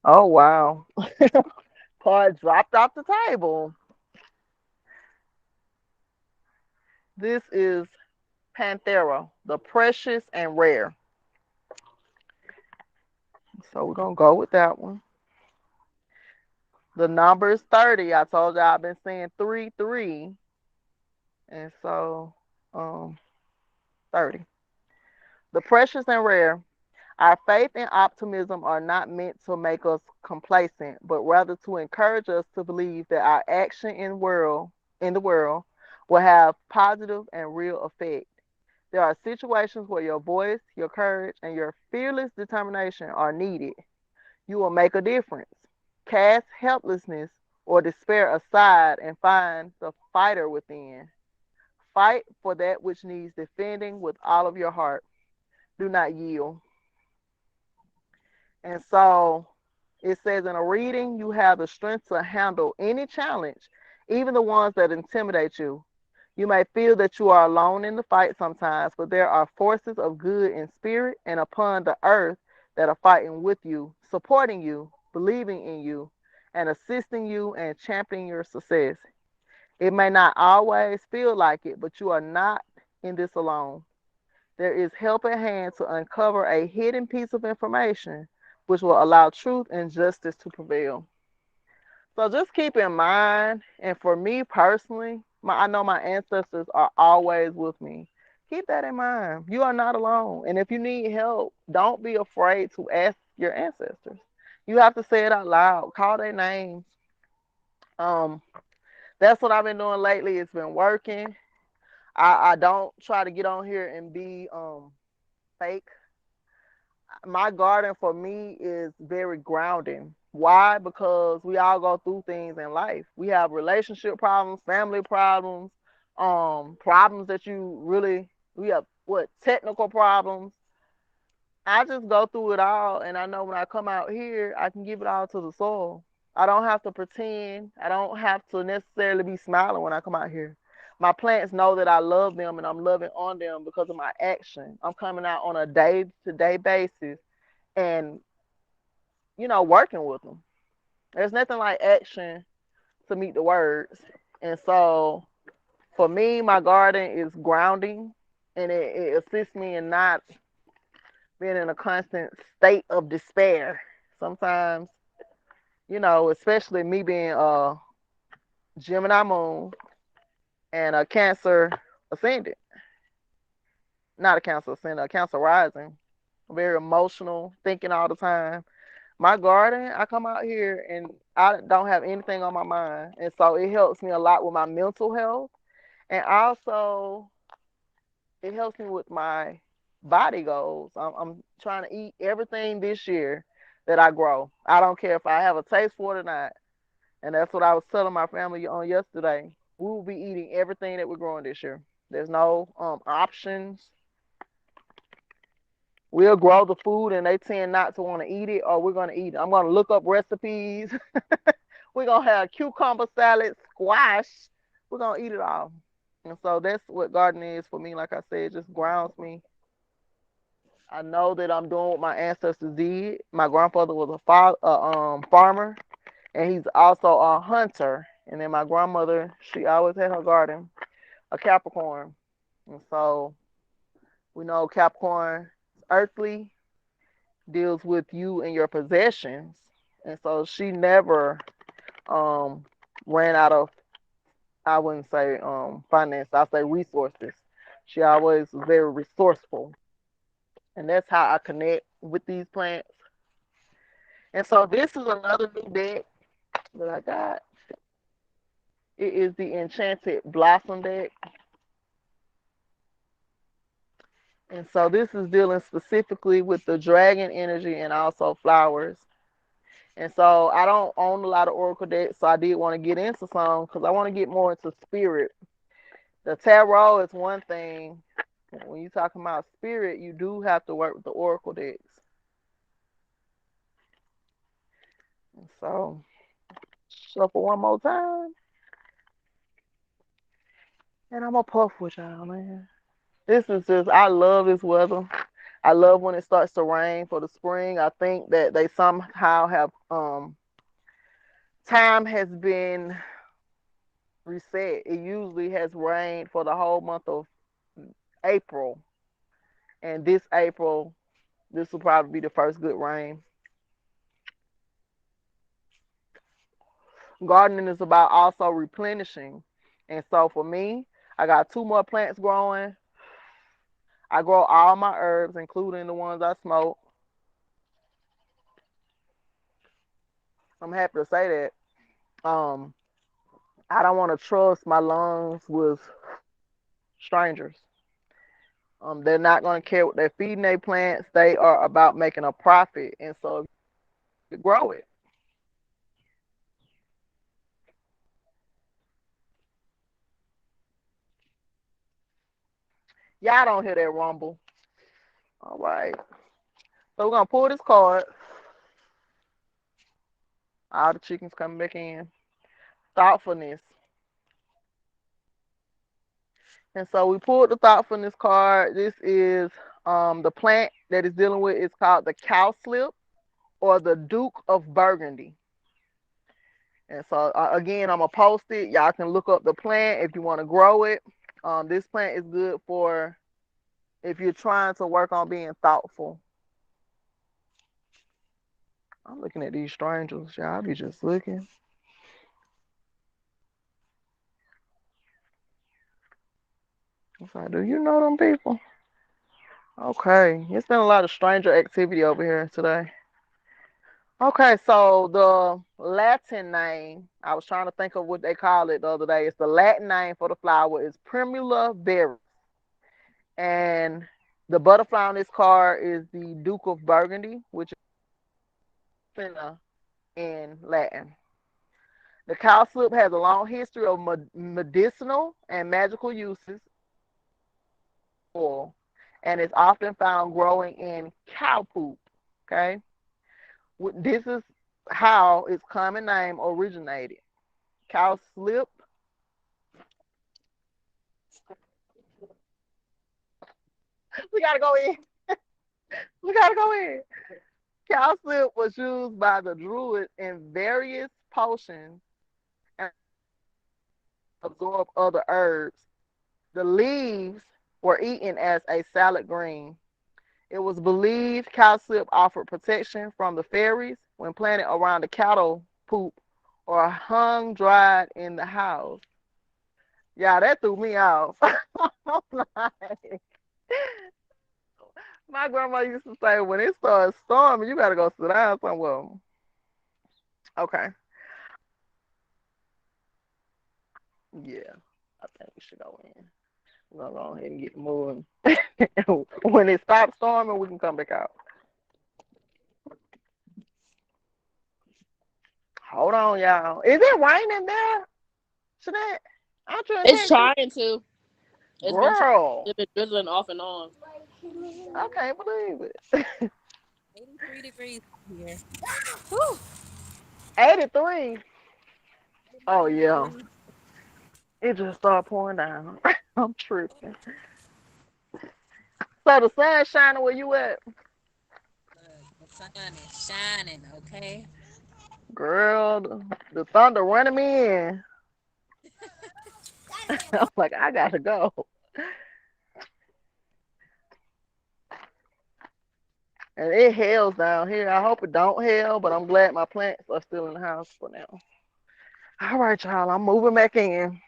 Oh wow. Card dropped off the table. This is Panthera, the precious and rare. So we're gonna go with that one. The number is 30. I told you I've been saying 3-3. And so 30. The precious and rare. Our faith and optimism are not meant to make us complacent, but rather to encourage us to believe that our action in the world will have positive and real effect. There are situations where your voice, your courage, and your fearless determination are needed. You will make a difference. Cast helplessness or despair aside and find the fighter within. Fight for that which needs defending with all of your heart. Do not yield. And so it says in a reading, you have the strength to handle any challenge, even the ones that intimidate you. You may feel that you are alone in the fight sometimes, but there are forces of good in spirit and upon the earth that are fighting with you, supporting you, believing in you, and assisting you and championing your success. It may not always feel like it, but you are not in this alone. There is help at hand to uncover a hidden piece of information which will allow truth and justice to prevail. So just keep in mind, and for me personally, I know my ancestors are always with me. Keep that in mind. You are not alone. And if you need help, don't be afraid to ask your ancestors. You have to say it out loud. Call their names. Um, that's what I've been doing lately. It's been working. I don't try to get on here and be fake. My garden for me is very grounding. Why? Because we all go through things in life. We have relationship problems, family problems, problems that you really we have what technical problems. I just go through it all and I know when I come out here I can give it all to the soil. I don't have to pretend. I don't have to necessarily be smiling when I come out here. My plants know that I love them and I'm loving on them because of my action. I'm coming out on a day to day basis and working with them. There's nothing like action to meet the words. And so for me, my garden is grounding and it assists me in not being in a constant state of despair. Sometimes, especially me being Gemini moon, and a Cancer ascendant. Not a Cancer ascendant, a Cancer rising. Very emotional, thinking all the time. My garden, I come out here and I don't have anything on my mind. And so it helps me a lot with my mental health. And also, it helps me with my body goals. I'm trying to eat everything this year that I grow. I don't care if I have a taste for it or not. And that's what I was telling my family on yesterday. We will be eating everything that we're growing this year. There's no options. We'll grow the food and they tend not to want to eat it, or we're going to eat it. I'm going to look up recipes. We're going to have cucumber salad, squash. We're going to eat it all. And so that's what gardening is for me. Like I said, it just grounds me. I know that I'm doing what my ancestors did. My grandfather was a farmer, and he's also a hunter. And then my grandmother, she always had her garden, a Capricorn. And so we know Capricorn earthly, deals with you and your possessions. And so she never um ran out of, I wouldn't say finance, I'll say resources. She always was very resourceful. And that's how I connect with these plants. And so this is another new deck that I got. It is the Enchanted Blossom deck. And so this is dealing specifically with the dragon energy and also flowers. And so I don't own a lot of oracle decks, so I did want to get into some because I want to get more into spirit. The tarot is one thing. When you're talking about spirit, you do have to work with the oracle decks. And so shuffle one more time, and I'm gonna puff with y'all, man. This is just, I love this weather. I love when it starts to rain for the spring. I think that they somehow have time has been reset. It usually has rained for the whole month of April, and this April, this will probably be the first good rain. Gardening is about also replenishing, and so for me, I got two more plants growing. I grow all my herbs, including the ones I smoke. I'm happy to say that. I don't want to trust my lungs with strangers. They're not going to care what they're feeding their plants. They are about making a profit, and so you grow it. Y'all don't hear that rumble. All right. So we're gonna pull this card. All the chickens coming back in. Thoughtfulness. And so we pulled the thoughtfulness card. This is the plant that is dealing with is called the cowslip or the Duke of Burgundy. And so again, I'm gonna post it. Y'all can look up the plant if you want to grow it. This plant is good for if you're trying to work on being thoughtful. I'm looking at these strangers, y'all. I be just looking. It's like, do you know them people? Okay, it's been a lot of stranger activity over here today. Okay, so the Latin name, I was trying to think of what they call it the other day. It's the Latin name for the flower is Primula veris. And the butterfly on this card is the Duke of Burgundy, which is in Latin. The cowslip has a long history of medicinal and magical uses, and is often found growing in cow poop. Okay, this is how its common name originated. Cowslip. We gotta go in. We gotta go in. Cowslip was used by the Druids in various potions and absorb other herbs. The leaves were eaten as a salad green. It was believed cowslip offered protection from the fairies when planted around the cattle poop or hung dried in the house. Yeah, that threw me off. I'm like, my grandma used to say, when it starts storming, you gotta go sit down somewhere. Okay. Yeah, I think we should go in. We're gonna go ahead and get moving. When it stops storming, we can come back out. Hold on, y'all. Is it raining there, Jeanette? Aren't you in It's Texas? trying to. Girl, It's been drizzling off and on. I can't believe it. 83 degrees here. 83. Oh, yeah. 83. It just started pouring down. I'm tripping. So the sun's shining where you at? Look, the sun is shining, okay? Girl, the thunder running me in. I'm like, I gotta go. And it hails down here. I hope it don't hail, but I'm glad my plants are still in the house for now. All right, y'all, I'm moving back in.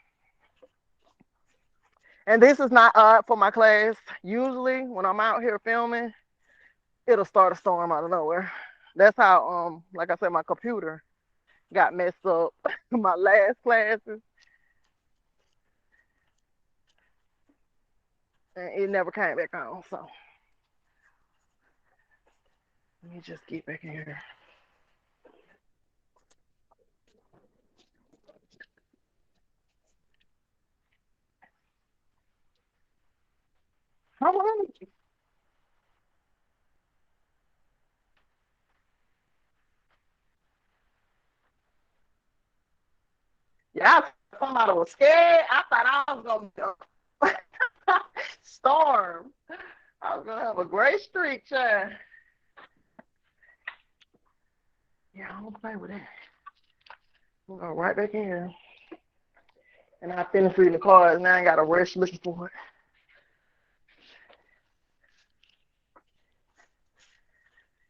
And this is not odd for my class. Usually when I'm out here filming, it'll start a storm out of nowhere. That's how like I said, my computer got messed up my last classes. And it never came back on. So let me just get back in here. How long? Yeah, somebody was scared. I thought I was gonna be a storm. I was gonna have a great streak, child. Yeah, I don't play with that. I'm going right back in here. And I finished reading the cards. Now I got to rush looking for it.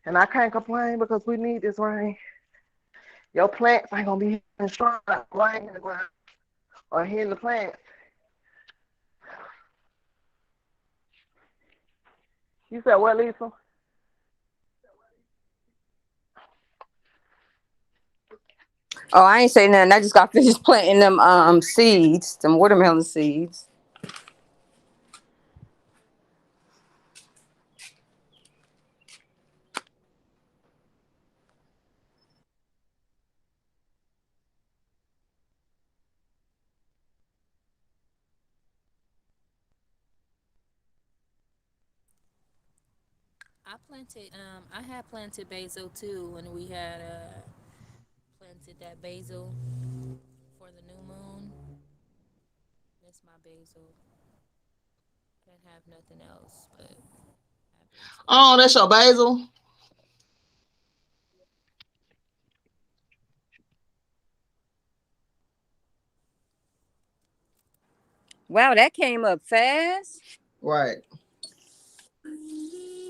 And I can't complain because we need this rain. Your plants ain't gonna be strong like rain in the ground or hitting the plants. You said what, Lisa? Oh, I ain't say nothing. I just got finished planting them seeds, them watermelon seeds. I had planted basil too when we had planted that basil for the new moon. That's my basil. I didn't have nothing else, but I have basil. Oh, that's your basil. Wow, that came up fast. Right.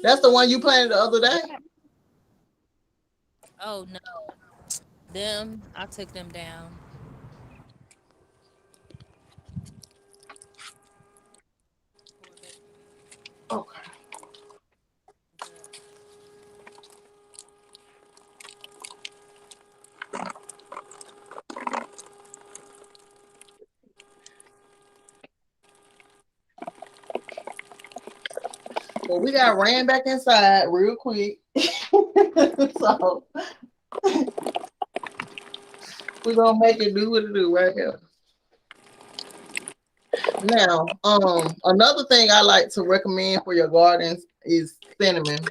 That's the one you planted the other day. Oh no, them I took them down. Pour back Okay. up. Well, we got ran back inside real quick. So we're gonna make it do what it do right here. Now, another thing I like to recommend for your gardens is cinnamon.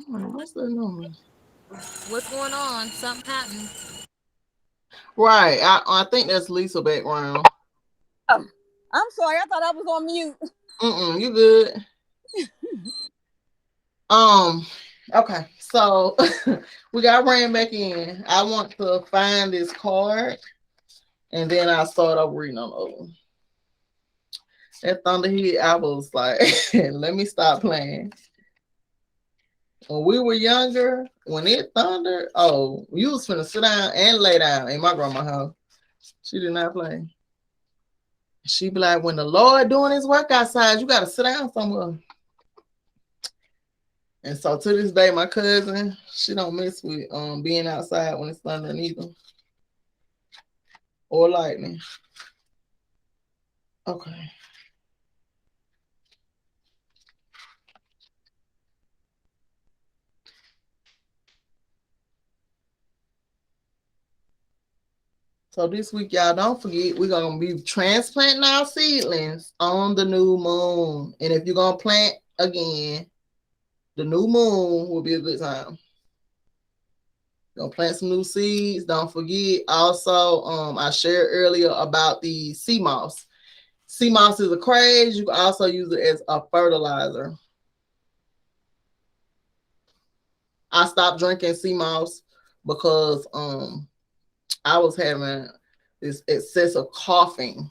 What's the number? What's going on? Something happened. Right. I think that's Lisa background. Oh, I'm sorry. I thought I was on mute. You good. Um, okay, so we got ran back in. I want to find this card and then I'll start up reading on over. That thunder hit, I was like, let me stop playing. When we were younger, when it thundered, oh, you was finna sit down and lay down in my grandma's house. She did not play. She be like, when the Lord doing his work outside, you gotta sit down somewhere. And so to this day, my cousin, she don't mess with being outside when it's thundering either. Or lightning. Okay. So this week, y'all, don't forget, we're going to be transplanting our seedlings on the new moon. And if you're going to plant again, the new moon will be a good time. Gonna plant some new seeds. Don't forget. Also, I shared earlier about the sea moss. Sea moss is a craze. You can also use it as a fertilizer. I stopped drinking sea moss because I was having this excessive coughing.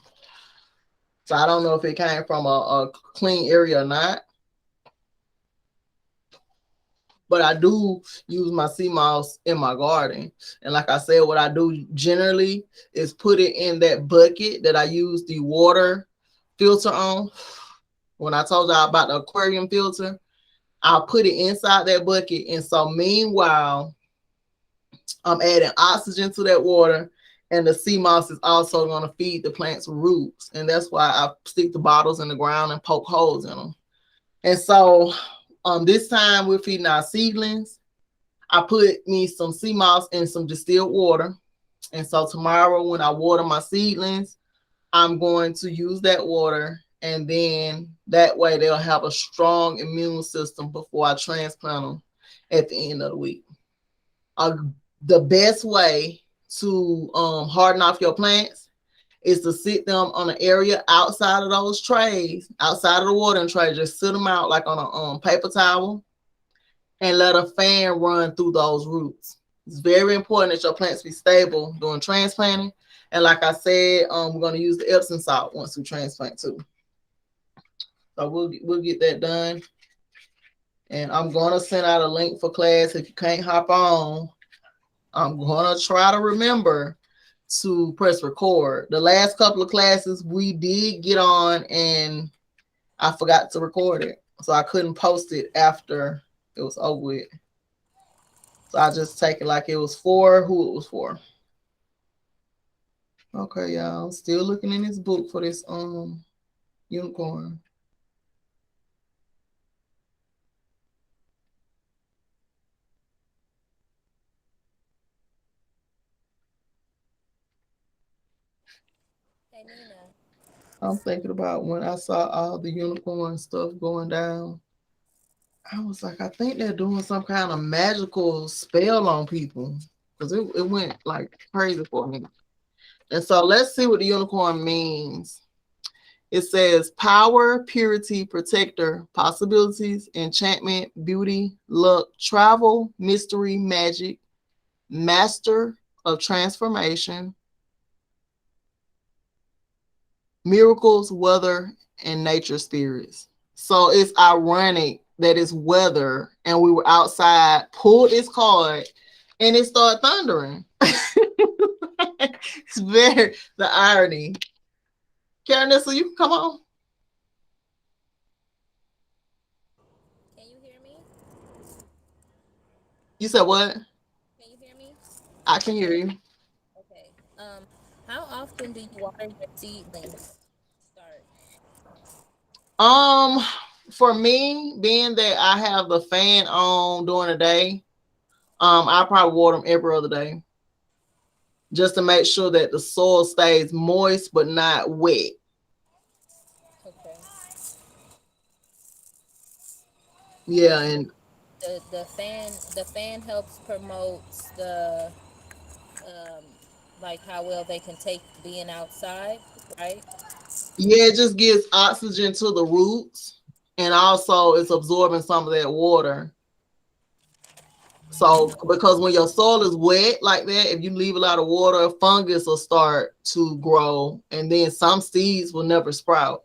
So I don't know if it came from a clean area or not. But I do use my sea moss in my garden. And like I said, what I do generally is put it in that bucket that I use the water filter on. When I told y'all about the aquarium filter, I'll put it inside that bucket. And so meanwhile, I'm adding oxygen to that water. And the sea moss is also going to feed the plant's roots. And that's why I stick the bottles in the ground and poke holes in them. And so this time we're feeding our seedlings. I put me some sea moss in some distilled water. And so tomorrow when I water my seedlings, I'm going to use that water. And then that way they'll have a strong immune system before I transplant them at the end of the week. The best way to harden off your plants is to sit them on an area outside of those trays, outside of the watering tray. Just sit them out like on a paper towel and let a fan run through those roots. It's very important that your plants be stable during transplanting. And like I said, we're going to use the Epsom salt once we transplant too. So we'll get that done. And I'm going to send out a link for class. If you can't hop on, I'm going to try to remember to press record. The last couple of classes we did get on and I forgot to record it. So I couldn't post it after it was over with. So I just take it like it was for who it was for. Okay, y'all. Still looking in this book for this unicorn. Hey, Nina. I'm thinking about when I saw all the unicorn stuff going down. I was like, I think they're doing some kind of magical spell on people. Because it went like crazy for me. And so let's see what the unicorn means. It says power, purity, protector, possibilities, enchantment, beauty, luck, travel, mystery, magic, master of transformation, miracles, weather, and nature spirits. So it's ironic that it's weather and we were outside, pulled this card, and it started thundering. It's very the irony. Karen, so you can come on. Can you hear me? You said what? Can you hear me? I can hear you. Okay. How often do you water your seedlings? Start. For me, being that I have the fan on during the day, I probably water them every other day. Just to make sure that the soil stays moist but not wet. Okay. Yeah, and The fan helps promote the um like how well they can take being outside, right? yeah, it just gives oxygen to the roots, and also it's absorbing some of that water. So because when your soil is wet like that, if you leave a lot of water, fungus will start to grow, and then some seeds will never sprout.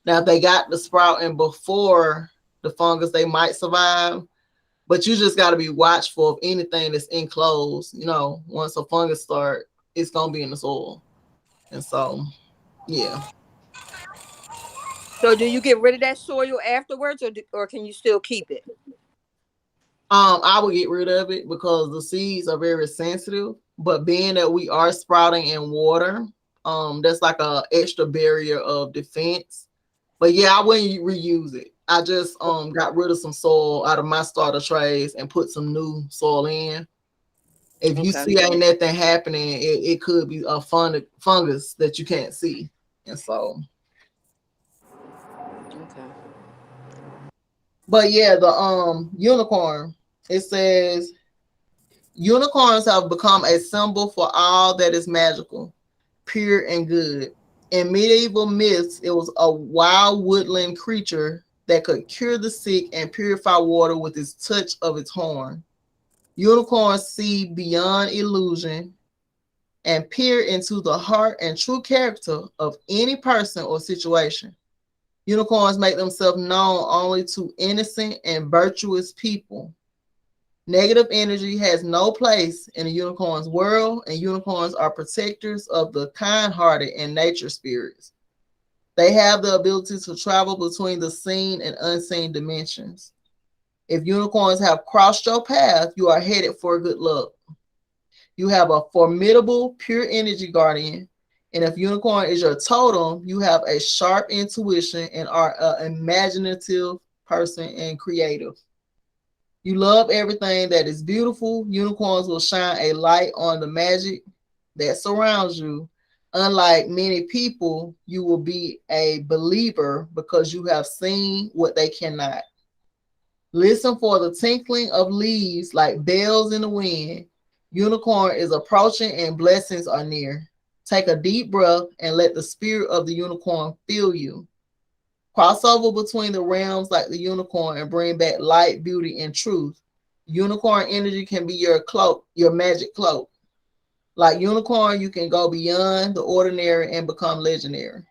Now, if they got the sprouting before the fungus, they might survive. But you just got to be watchful of anything that's enclosed. You know, once a fungus start, it's going to be in the soil. And so, yeah. So do you get rid of that soil afterwards, or can you still keep it? I would get rid of it because the seeds are very sensitive. But being that we are sprouting in water, that's like a extra barrier of defense. But yeah, I wouldn't reuse it. I just got rid of some soil out of my starter trays and put some new soil in. If you see ain't nothing happening, it could be a fungus that you can't see. And so, Okay. but yeah, the unicorn, it says unicorns have become a symbol for all that is magical, pure, and good. In medieval myths, it was a wild woodland creature that could cure the sick and purify water with its touch of its horn. Unicorns see beyond illusion and peer into the heart and true character of any person or situation. Unicorns make themselves known only to innocent and virtuous people. Negative energy has no place in a unicorn's world, and unicorns are protectors of the kind-hearted and nature spirits. They have the ability to travel between the seen and unseen dimensions. If unicorns have crossed your path, you are headed for good luck. You have a formidable, pure energy guardian. And if unicorn is your totem, you have a sharp intuition and are an imaginative person and creative. You love everything that is beautiful. Unicorns will shine a light on the magic that surrounds you. Unlike many people, you will be a believer because you have seen what they cannot. Listen for the tinkling of leaves like bells in the wind. Unicorn is approaching and blessings are near. Take a deep breath and let the spirit of the unicorn fill you. Cross over between the realms like the unicorn and bring back light, beauty, and truth. Unicorn energy can be your cloak, your magic cloak. Like unicorn, you can go beyond the ordinary and become legendary.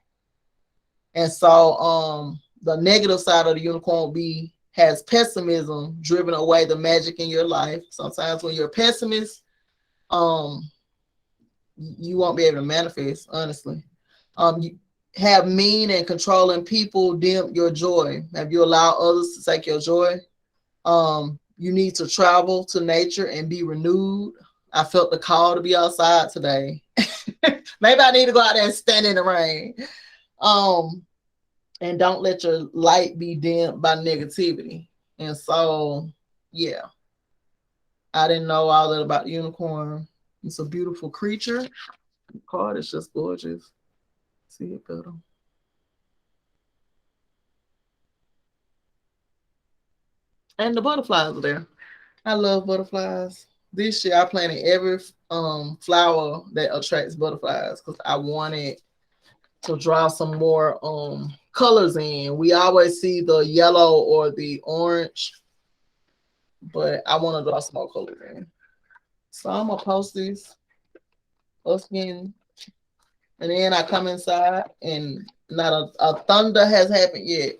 And so the negative side of the unicorn has pessimism driven away the magic in your life. Sometimes when you're a pessimist, you won't be able to manifest, honestly. You have mean and controlling people dim your joy. Have you allowed others to take your joy? You need to travel to nature and be renewed. I felt the call to be outside today. Maybe I need to go out there and stand in the rain. And don't let your light be dimmed by negativity. And so, yeah, I didn't know all that about the unicorn. It's a beautiful creature. The card is just gorgeous. See it better. And the butterflies are there. I love butterflies. This year I planted every flower that attracts butterflies because I wanted to draw some more colors in. We always see the yellow or the orange, but I want to draw some more colors in. So I'm gonna post this again, and then I come inside and not a thunder has happened yet.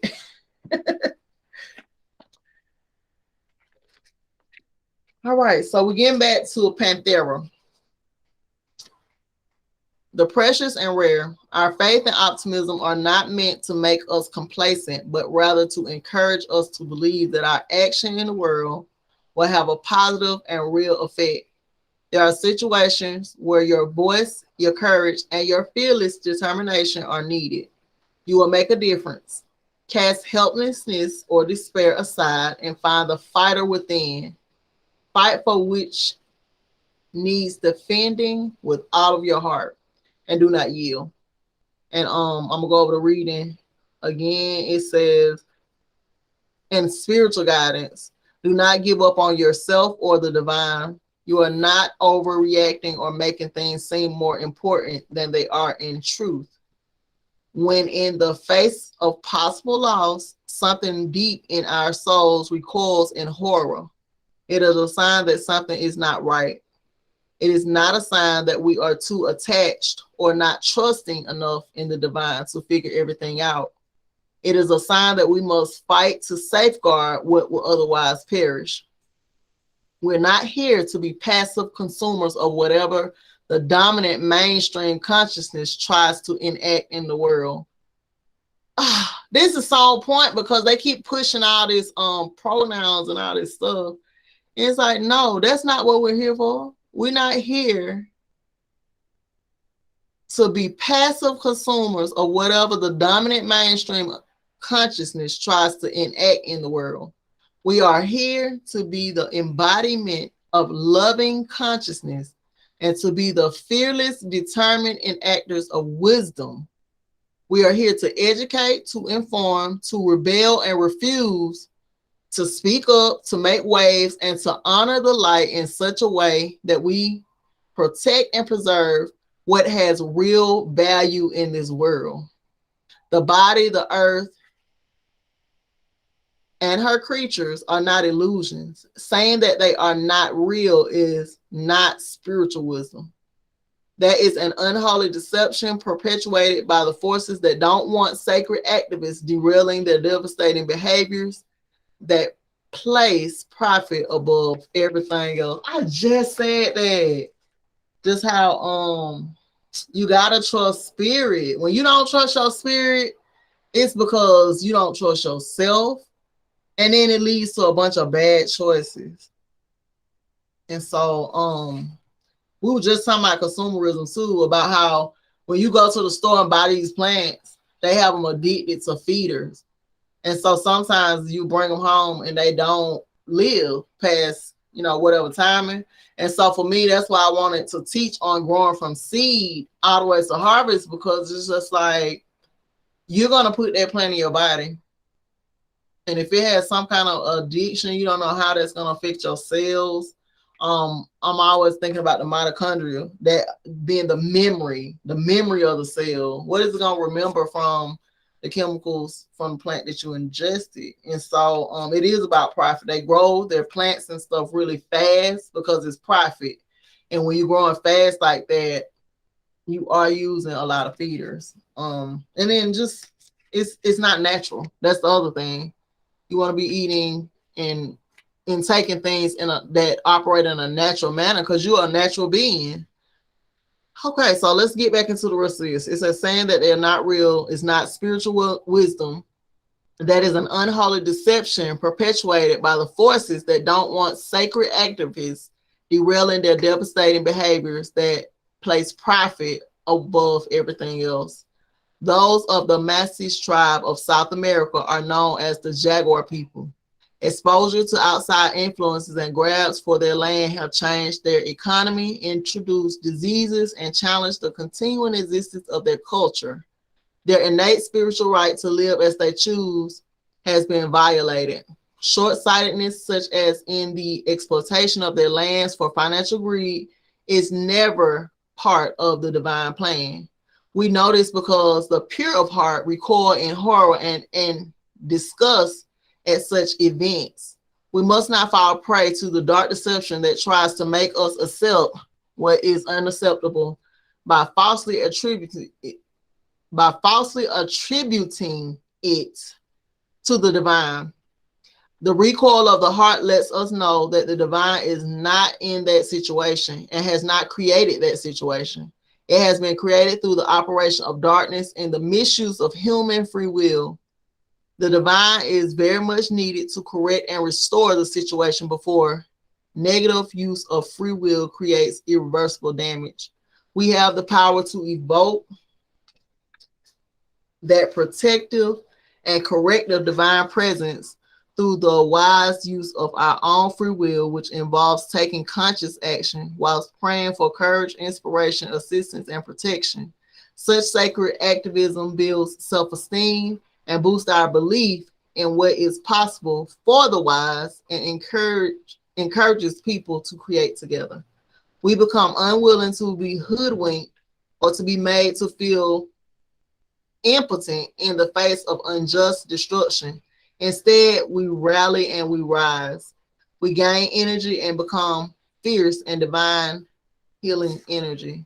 All right, so we're getting back to Panthera. The precious and rare, our faith and optimism are not meant to make us complacent, but rather to encourage us to believe that our action in the world will have a positive and real effect. There are situations where your voice, your courage, and your fearless determination are needed. You will make a difference. Cast helplessness or despair aside and find the fighter within. Fight for which needs defending with all of your heart and do not yield. And I'm gonna go over the reading again. It says, in spiritual guidance, do not give up on yourself or the divine. You are not overreacting or making things seem more important than they are in truth. When in the face of possible loss, something deep in our souls recoils in horror. It is a sign that something is not right. It is not a sign that we are too attached or not trusting enough in the divine to figure everything out. It is a sign that we must fight to safeguard what will otherwise perish. We're not here to be passive consumers of whatever the dominant mainstream consciousness tries to enact in the world. This is so on point because they keep pushing all these pronouns and all this stuff. And it's like, no, that's not what we're here for. We're not here to be passive consumers of whatever the dominant mainstream consciousness tries to enact in the world. We are here to be the embodiment of loving consciousness and to be the fearless, determined enactors of wisdom. We are here to educate, to inform, to rebel and refuse, to speak up, to make waves, and to honor the light in such a way that we protect and preserve what has real value in this world. The body, the earth, and her creatures are not illusions. Saying that they are not real is not spiritual wisdom. That is an unholy deception perpetuated by the forces that don't want sacred activists derailing their devastating behaviors that place profit above everything else. I just said that. Just how you gotta trust spirit. When you don't trust your spirit, it's because you don't trust yourself. And then it leads to a bunch of bad choices. And so we were just talking about consumerism too, about how when you go to the store and buy these plants, they have them addicted to feeders. And so sometimes you bring them home and they don't live past, whatever timing. And so for me, that's why I wanted to teach on growing from seed all the way to harvest, because it's just like, you're going to put that plant in your body. And if it has some kind of addiction, you don't know how that's going to affect your cells. I'm always thinking about the mitochondria, that being the memory of the cell. What is it going to remember from the chemicals from the plant that you ingested? And so it is about profit. They grow their plants and stuff really fast because it's profit. And when you're growing fast like that, you are using a lot of feeders. And then just it's not natural. That's the other thing. You want to be eating and taking things that operate in a natural manner because you're a natural being. Okay, so let's get back into the rest of this. It's a saying that they're not real. It's not spiritual wisdom. That is an unholy deception perpetuated by the forces that don't want sacred activists derailing their devastating behaviors that place profit above everything else. Those of the Masis tribe of South America are known as the Jaguar people. Exposure to outside influences and grabs for their land have changed their economy, introduced diseases, and challenged the continuing existence of their culture. Their innate spiritual right to live as they choose has been violated. Short-sightedness, such as in the exploitation of their lands for financial greed, is never part of the divine plan. We know this because the pure of heart recoil in horror and disgust at such events. We must not fall prey to the dark deception that tries to make us accept what is unacceptable by falsely attributing it to the divine. The recoil of the heart lets us know that the divine is not in that situation and has not created that situation. It has been created through the operation of darkness and the misuse of human free will. The divine is very much needed to correct and restore the situation before negative use of free will creates irreversible damage. We have the power to evoke that protective and corrective divine presence through the wise use of our own free will, which involves taking conscious action whilst praying for courage, inspiration, assistance, and protection. Such sacred activism builds self-esteem and boosts our belief in what is possible for the wise and encourages people to create together. We become unwilling to be hoodwinked or to be made to feel impotent in the face of unjust destruction. Instead, we rally and we rise. We gain energy and become fierce and divine healing energy.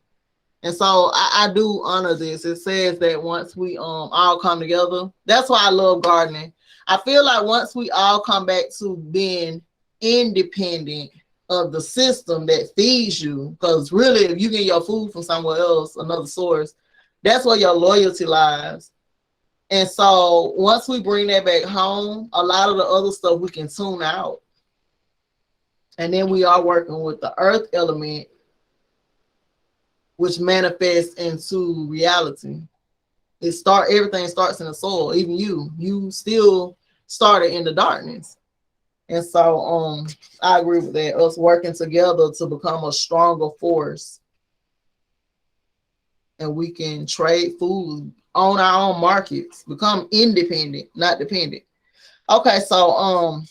And so I do honor this. It says that once we all come together, that's why I love gardening. I feel like once we all come back to being independent of the system that feeds you, because really, if you get your food from somewhere else, another source, that's where your loyalty lies. And so once we bring that back home, a lot of the other stuff we can tune out. And then we are working with the earth element, which manifests into reality. Everything starts in the soil. Even you still started in the darkness. And so I agree with that. Us working together to become a stronger force, and we can trade food on our own markets, become independent, not dependent. Okay, so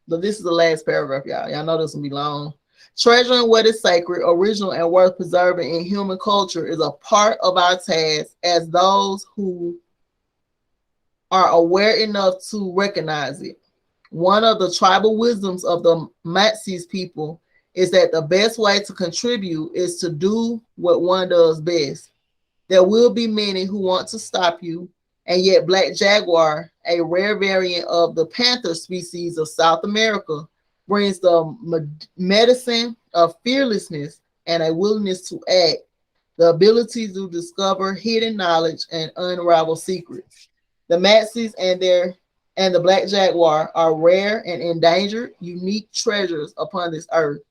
but this is the last paragraph, y'all. Y'all know this will be long. Treasuring what is sacred, original, and worth preserving in human culture is a part of our task as those who are aware enough to recognize it. One of the tribal wisdoms of the Matsis people is that the best way to contribute is to do what one does best. There will be many who want to stop you, and yet black jaguar, a rare variant of the panther species of South America, brings the medicine of fearlessness and a willingness to act, the ability to discover hidden knowledge and unravel secrets. The Matsis and the black jaguar are rare and endangered, unique treasures upon this earth.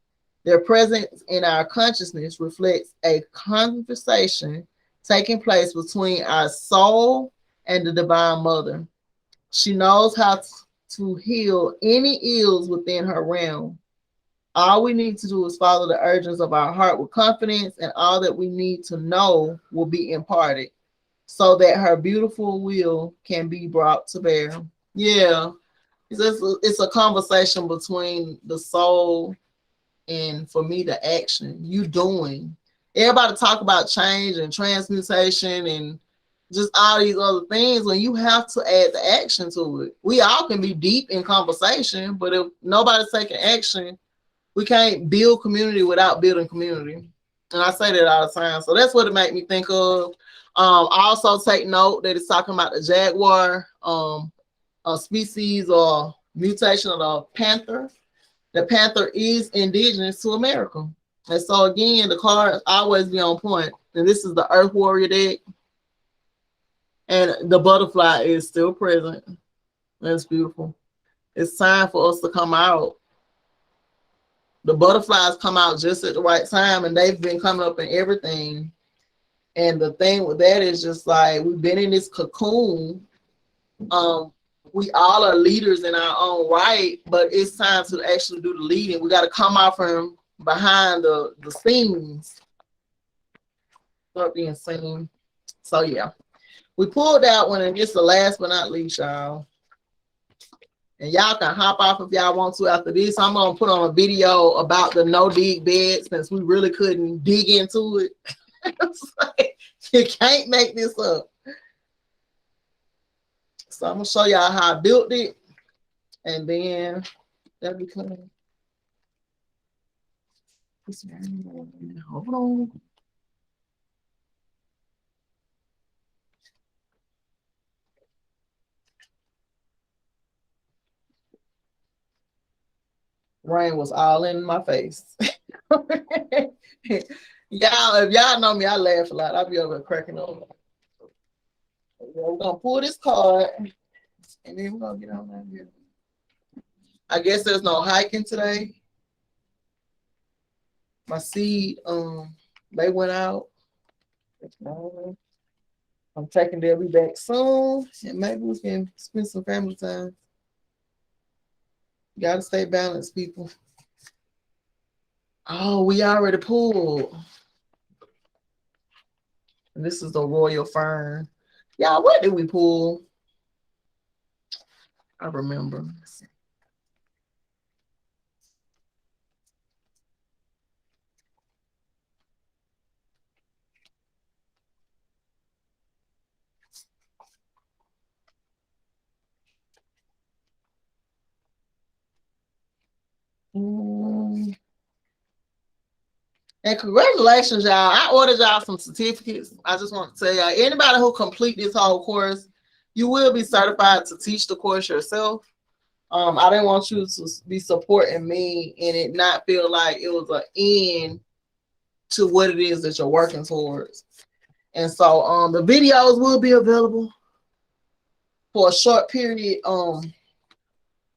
Their presence in our consciousness reflects a conversation taking place between our soul and the Divine Mother. She knows how to heal any ills within her realm. All we need to do is follow the urgings of our heart with confidence, and all that we need to know will be imparted so that her beautiful will can be brought to bear. Yeah, it's a conversation between the soul and, for me, the action. You doing. Everybody talk about change and transmutation and just all these other things when you have to add the action to it. We all can be deep in conversation, but if nobody's taking action, we can't build community without building community. And I say that all the time. So that's what it made me think of. Also take note that it's talking about the jaguar, a species or mutation of the panther. The panther is indigenous to America. And so again, the cards always be on point. And this is the Earth Warrior deck. And the butterfly is still present. That's beautiful. It's time for us to come out. The butterflies come out just at the right time, and they've been coming up in everything. And the thing with that is just like we've been in this cocoon. We all are leaders in our own right, but it's time to actually do the leading. We got to come out from behind the scenes, start being seen. So yeah, we pulled that one, and it's the last but not least, y'all. And y'all can hop off if y'all want to after this. I'm gonna put on a video about the no dig bed since we really couldn't dig into it. Like, you can't make this up. So I'm gonna show y'all how I built it, and then that'll be coming. Hold on. Rain was all in my face. Y'all, if y'all know me, I laugh a lot. I'll be over cracking over. We're gonna pull this card, and then we're gonna get on that here. I guess there's no hiking today. My seed, they went out. I'm taking they'll be back soon, and maybe we can spend some family time. Gotta stay balanced, people. Oh, we already pulled. And this is the royal fern. Y'all, what did we pull? I remember. And congratulations, y'all. I ordered y'all some certificates. I just want to tell y'all, anybody who complete this whole course, you will be certified to teach the course yourself. I didn't want you to be supporting me and it not feel like it was an end to what it is that you're working towards. And so the videos will be available for a short period. And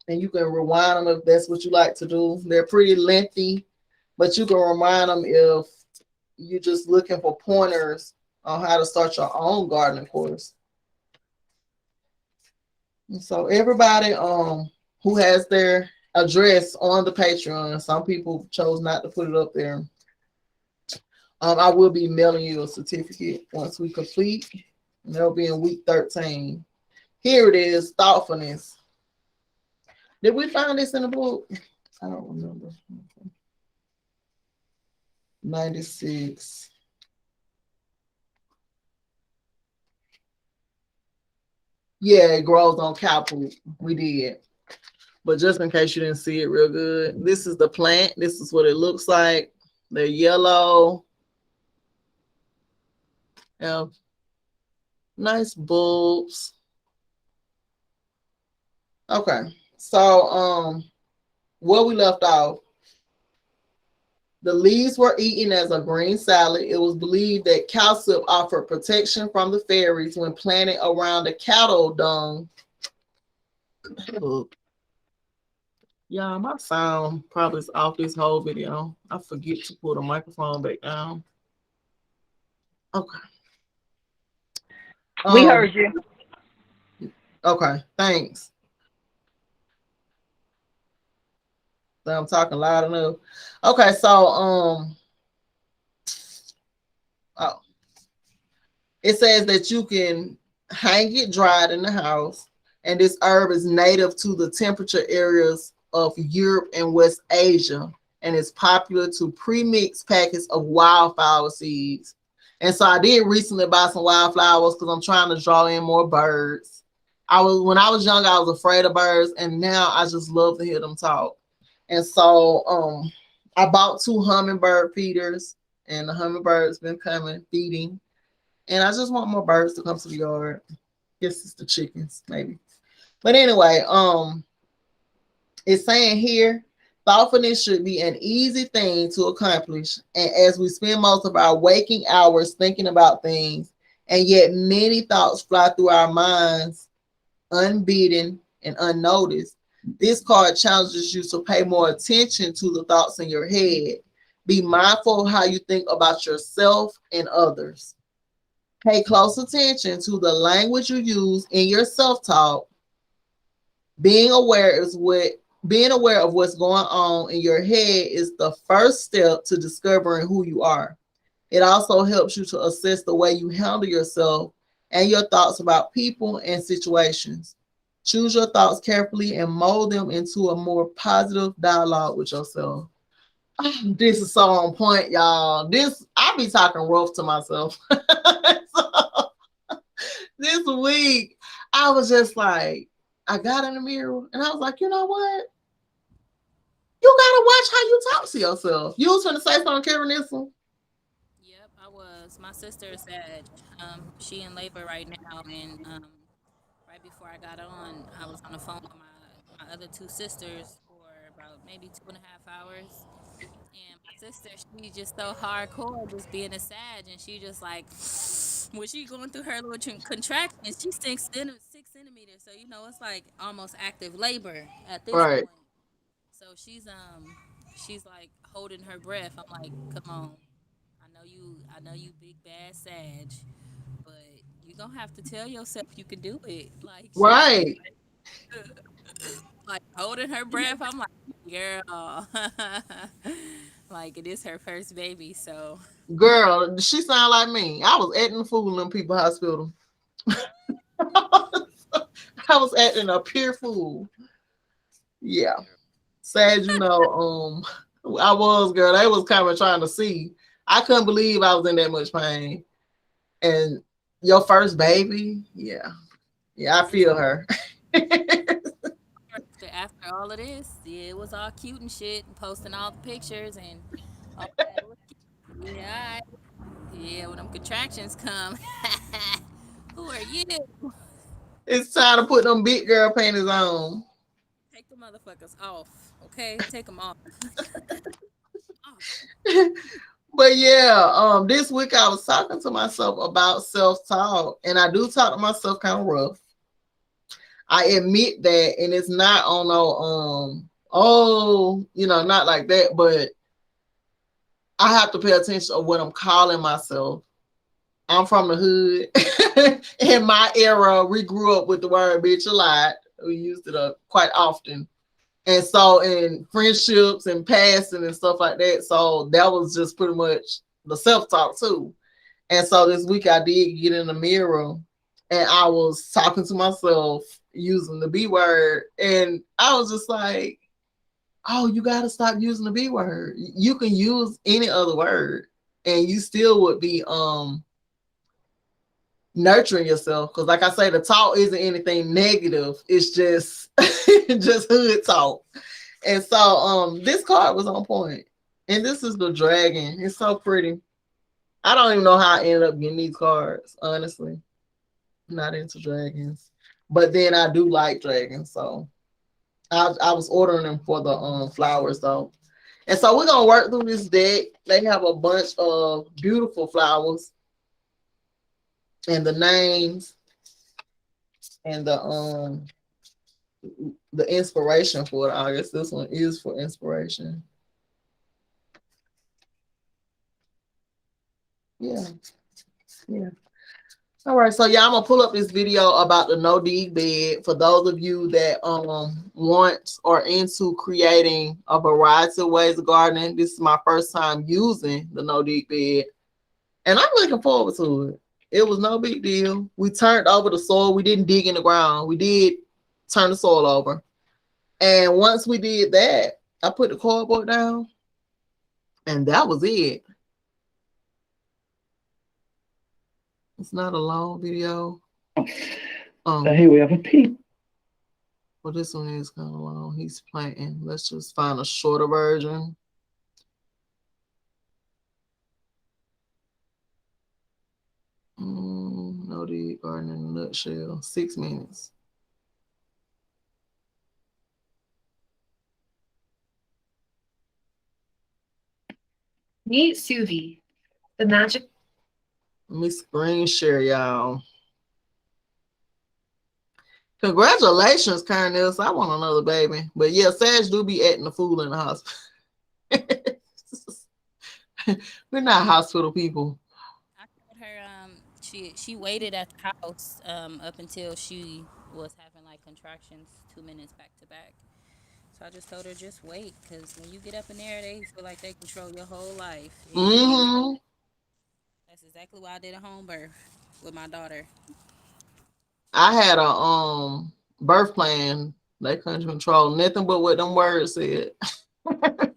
you can rewind them if that's what you like to do. They're pretty lengthy, but you can rewind them if you're just looking for pointers on how to start your own gardening course. And so everybody who has their address on the Patreon, some people chose not to put it up there. I will be mailing you a certificate once we complete. And that'll be in week 13. Here it is, thoughtfulness. Did we find this in the book? I don't remember. 96. Yeah, it grows on cow poop. We did. But just in case you didn't see it real good, this is the plant. This is what it looks like. They're yellow. Have nice bulbs. Okay. So where we left off, the leaves were eaten as a green salad. It was believed that cowslip offered protection from the fairies when planted around the cattle dung. Yeah, my sound probably is off this whole video. I forget to put the microphone back down. Okay. We heard you. Okay, thanks. So I'm talking loud enough. Okay, so oh, it says that you can hang it dried in the house, and this herb is native to the temperature areas of Europe and West Asia, and it's popular to pre-mix packets of wildflower seeds. And so I did recently buy some wildflowers because I'm trying to draw in more birds. When I was young, I was afraid of birds, and now I just love to hear them talk. And so I bought 2 hummingbird feeders, and the hummingbirds been coming feeding. And I just want more birds to come to the yard. Guess it's the chickens, maybe. But anyway, it's saying here, thoughtfulness should be an easy thing to accomplish. And as we spend most of our waking hours thinking about things, and yet many thoughts fly through our minds unbidden and unnoticed, this card challenges you to pay more attention to the thoughts in your head. Be mindful of how you think about yourself and others. Pay close attention to the language you use in your self-talk. Being aware of what's going on in your head is the first step to discovering who you are. It also helps you to assess the way you handle yourself and your thoughts about people and situations. Choose your thoughts carefully and mold them into a more positive dialogue with yourself. This is so on point, y'all. I be talking rough to myself. So, this week, I was just like, I got in the mirror and I was like, you know what? You gotta watch how you talk to yourself. You was gonna say something, Karen Nissel? Yep, I was. My sister is sad. She in labor right now, and right before I got on, I was on the phone with my other two sisters for about maybe 2.5 hours. And my sister, she just so hardcore, just being a Sag, and she just like, when she going through her little contractions, she's 6 centimeters, so it's like almost active labor at this Right. point. So she's like holding her breath. I'm like, come on, I know you big bad Sag, but you gonna have to tell yourself you can do it. Like she's Right. like holding her breath. I'm like, girl, like it is her first baby, so Girl, she sound like me. I was acting a fool in them people hospital. I was acting a pure fool. Yeah. Sad, I was, girl. They was kind of trying to see. I couldn't believe I was in that much pain. And your first baby, yeah. Yeah, I feel her. after all of this, yeah, it was all cute and shit, and posting all the pictures and all that. Yeah, yeah. When them contractions come, who are you? It's time to put them big girl panties on. Take the motherfuckers off, okay? Take them off. Off. But yeah, this week I was talking to myself about self-talk, and I do talk to myself kind of rough. I admit that, and it's not on no not like that, but I have to pay attention to what I'm calling myself. I'm from the hood. In my era, we grew up with the word bitch a lot. We used it up quite often. And so in friendships and passing and stuff like that. So that was just pretty much the self-talk too. And so this week I did get in the mirror and I was talking to myself using the B word. And I was just like, oh, you got to stop using the B word. You can use any other word and you still would be nurturing yourself. Because like I say, the talk isn't anything negative. It's just just hood talk. And so this card was on point. And this is the dragon. It's so pretty. I don't even know how I ended up getting these cards, honestly. I'm not into dragons. But then I do like dragons, so I was ordering them for the flowers though. And so we're gonna work through this deck. They have a bunch of beautiful flowers and the names and the inspiration for it. I guess this one is for inspiration. Yeah, yeah. All right, so yeah, I'm gonna pull up this video about the no dig bed for those of you that want or into creating a variety of ways of gardening. This is my first time using the no dig bed, and I'm looking forward to it. It was no big deal. We turned over the soil. We didn't dig in the ground. We did turn the soil over, and once we did that, I put the cardboard down, and that was it. It's not a long video. Here we have a peep. Well, this one is kind of long. He's planting. Let's just find a shorter version. No, the garden in a nutshell. 6 minutes. Meet Suvi, the magic. Let me screen share, y'all. Congratulations, Carnels. I want another baby. But yeah, Sag do be acting the fool in the hospital. We're not hospital people. I told her she waited at the house up until she was having like contractions 2 minutes back to back. So I just told her just wait, because when you get up in there, they feel like they control your whole life. And Mm-hmm. that's exactly why I did a home birth with my daughter. I had a birth plan. They couldn't control nothing but what them words said. I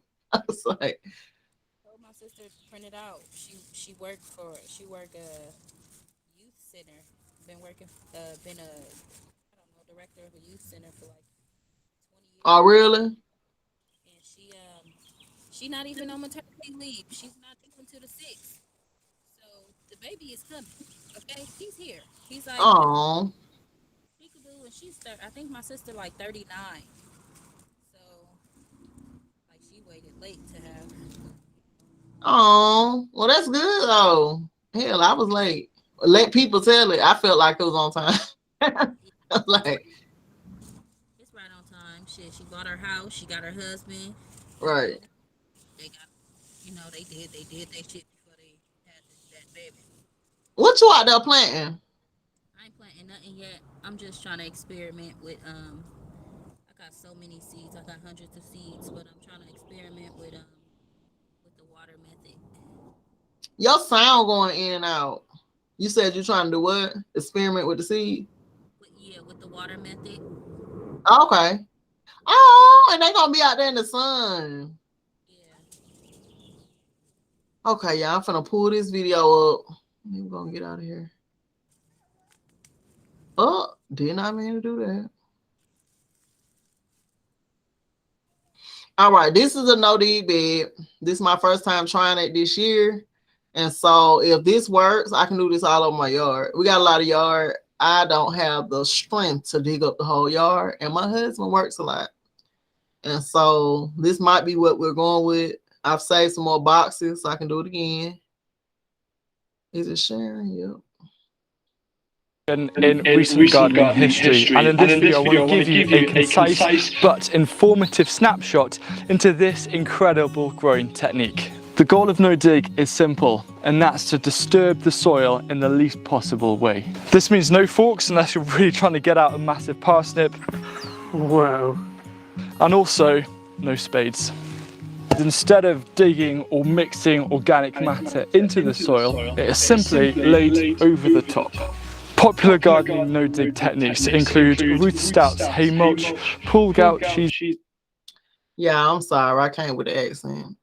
was like, I told my sister to print it out. She work a youth center. Been a I don't know, director of a youth center for like 20 years. oh really? And she not even on maternity leave. She's not due until the 6th. So the baby is coming. Okay, he's here. He's like Oh, peekaboo, and I think my sister like 39. So like she waited late to have. oh. Well, that's good though. Hell, I was late. Let people tell it. I felt like it was on time. I was like, It's right on time. Shit, she bought her house. She got her husband. You right. know, they got. They did their shit before they had that baby. What you out there planting? I ain't planting nothing yet. I'm just trying to experiment with. I got so many seeds. I got hundreds of seeds, but I'm trying to experiment with the water method. Your sound going in and out. You said you're trying to do what? Experiment with the seed? With the water method. Okay. Oh, and they gonna be out there in the sun. Yeah. Okay, yeah, I'm finna pull this video up. We're gonna get out of here. Oh, did not mean to do that. All right, this is a no dig bed. This is my first time trying it this year. And so if this works, I can do this all over my yard. We got a lot of yard. I don't have the strength to dig up the whole yard, and my husband works a lot. And so this might be what we're going with. I've saved some more boxes so I can do it again. Is it sharing? Yep. In recent gardening history, and in this video I want to give you a concise but informative snapshot into this incredible growing technique. The goal of no dig is simple, and that's to disturb the soil in the least possible way. This means no forks unless you're really trying to get out a massive parsnip. Whoa. And also no spades. Instead of digging or mixing organic matter into the soil, it is simply laid over the top. Popular gardening no-dig techniques include root stouts, hay mulch, pool gout, cheese. Yeah, I'm sorry, I came with the accent.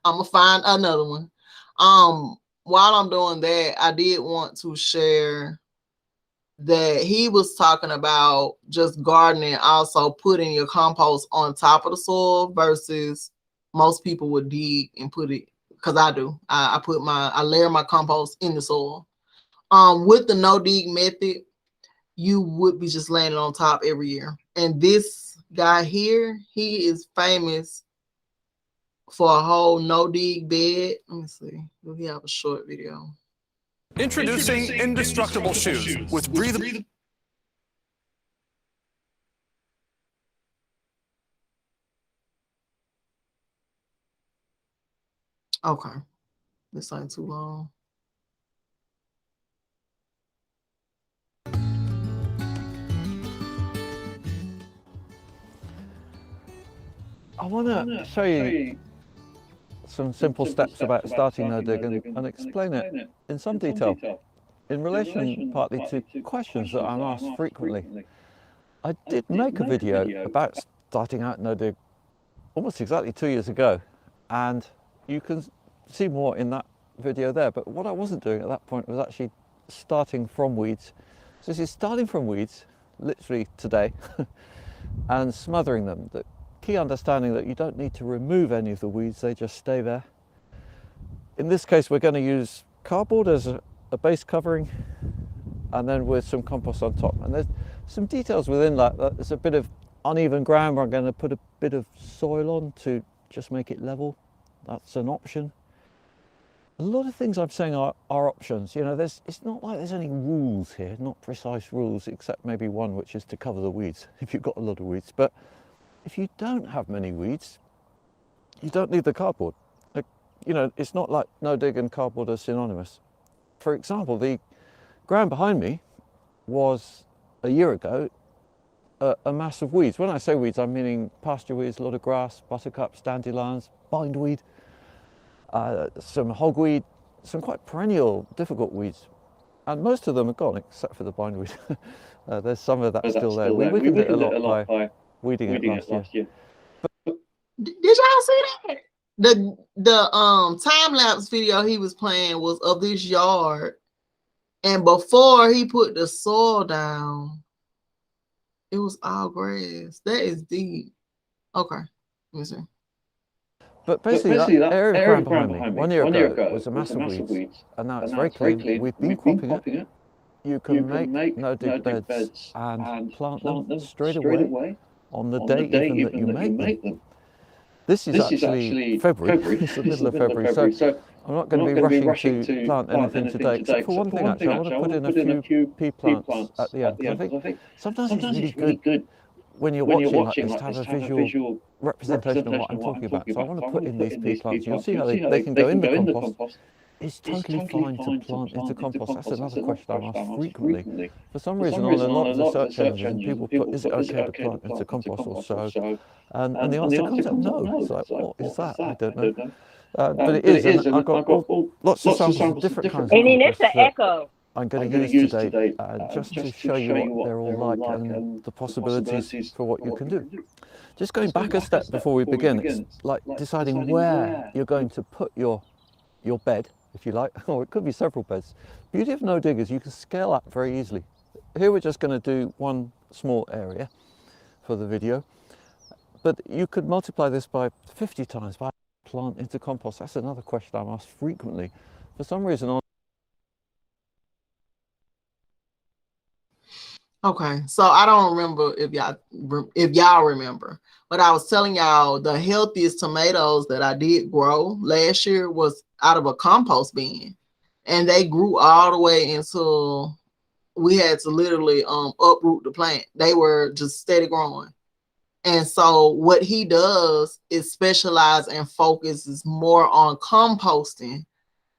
I'm gonna find another one. While I'm doing that, I did want to share that he was talking about just gardening, also putting your compost on top of the soil versus most people would dig and put it, because I do. I layer my compost in the soil. With the no dig method, you would be just laying it on top every year. And this guy here, he is famous for a whole no dig bed. Let me see. We have a short video. Introducing indestructible shoes with breathable. Okay, this ain't too long. I want to show you some simple steps about starting no dig and explain it in some detail in relation partly to questions that I'm asked frequently. I did make a video about starting out no dig almost exactly 2 years ago, and you can see more in that video there. But what I wasn't doing at that point was actually starting from weeds. So this is starting from weeds, literally today, and smothering them. The key understanding that you don't need to remove any of the weeds, they just stay there. In this case, we're going to use cardboard as a base covering, and then with some compost on top. And there's some details within that. There's a bit of uneven ground where I'm going to put a bit of soil on to just make it level. That's an option. A lot of things I'm saying are options. You know, it's not like there's any rules here, not precise rules, except maybe one, which is to cover the weeds if you've got a lot of weeds. But if you don't have many weeds, you don't need the cardboard. Like, you know, it's not like no dig and cardboard are synonymous. For example, the ground behind me was, a year ago, a mass of weeds. When I say weeds, I'm meaning pasture weeds, a lot of grass, buttercups, dandelions, bindweed, some hogweed, some quite perennial, difficult weeds. And most of them are gone, except for the bindweed. There's some of that still there. We weakened it a lot by weeding it last year. Did y'all see that? The time-lapse video he was playing was of this yard. And before he put the soil down, it was all grass. That is deep. Okay, let me see. But basically that area of ground behind me, 1 year ago, was a mass of weeds, and now it's very clean. We've been cropping it. You can make no-dig beds and plant them straight away on the day even that you make them. This is actually February. It's the middle of February, so I'm not going to be rushing to plant anything today, except for one thing actually. I want to put in a few pea plants at the end. I think sometimes it's really good when you're watching like this to have a visual representation of what I'm talking about. So I want to put in these pea plants. You'll see how they can go in the compost. It's totally fine to plant into compost. That's another question I'm asked frequently. For some reason, on a lot of the search engines, people put, is it okay to plant into compost or so? And the answer comes out no. It's like, what is that? I don't know. But it is, and I've got lots of samples of different kinds of compost that I'm going to use today just to show you what they're all like and the possibilities for what you can do. Just going back a step before we begin, it's like deciding where you're going to put your bed, if you like, or it could be several beds. Beauty of no dig is you can scale up very easily. Here we're just going to do one small area for the video, but you could multiply this by 50 times, by plant into compost? That's another question I'm asked frequently. For some reason, Okay, so I don't remember if y'all remember, but I was telling y'all the healthiest tomatoes that I did grow last year was out of a compost bin, and they grew all the way until we had to literally uproot the plant. They were just steady growing. And so what he does is specialize and focuses more on composting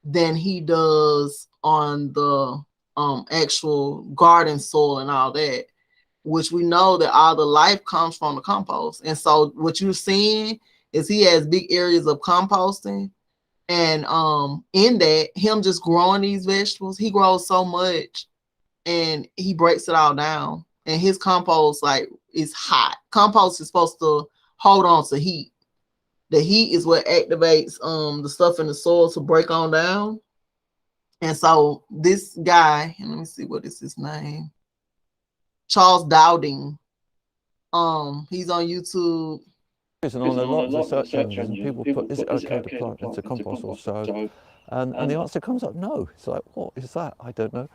than he does on the actual garden soil and all that, which we know that all the life comes from the compost. And so what you're seeing is he has big areas of composting, and in that, him just growing these vegetables, he grows so much and he breaks it all down. And his compost like is hot. Compost is supposed to hold on to heat. The heat is what activates the stuff in the soil to break on down. And so this guy, and let me see what is his name. Charles Dowding. He's on YouTube. On a lot of the search engines, people put, is it okay to plant into compost or so? And the answer comes up, no. It's like, what is that? I don't know.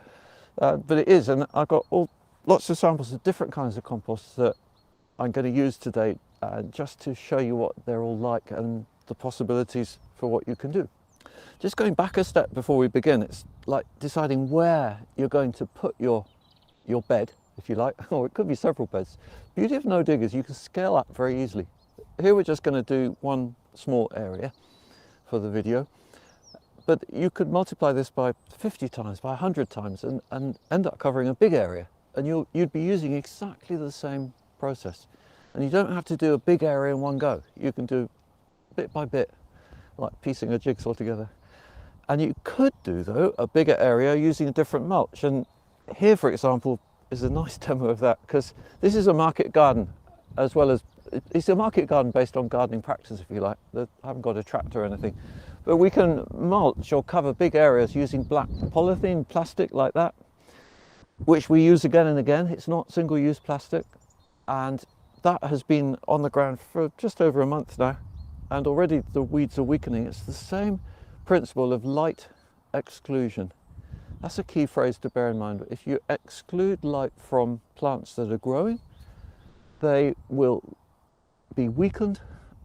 But it is, and I've got lots of samples of different kinds of composts that I'm going to use today just to show you what they're all like and the possibilities for what you can do. Just going back a step before we begin, it's like deciding where you're going to put your bed, if you like, or it could be several beds. Beauty of no dig is you can scale up very easily. Here we're just going to do one small area for the video, but you could multiply this by 50 times, by 100 times, and end up covering a big area, and you'd be using exactly the same process. And you don't have to do a big area in one go. You can do bit by bit, like piecing a jigsaw together. And you could do, though, a bigger area using a different mulch. And here, for example, is a nice demo of that, because this is a market garden, as well as, it's a market garden based on gardening practice, if you like. I haven't got a tractor or anything. But we can mulch or cover big areas using black polythene plastic like that, which we use again and again. It's not single-use plastic. And that has been on the ground for just over a month now. And already the weeds are weakening. It's the same principle of light exclusion. That's a key phrase to bear in mind. If you exclude light from plants that are growing, they will be weakened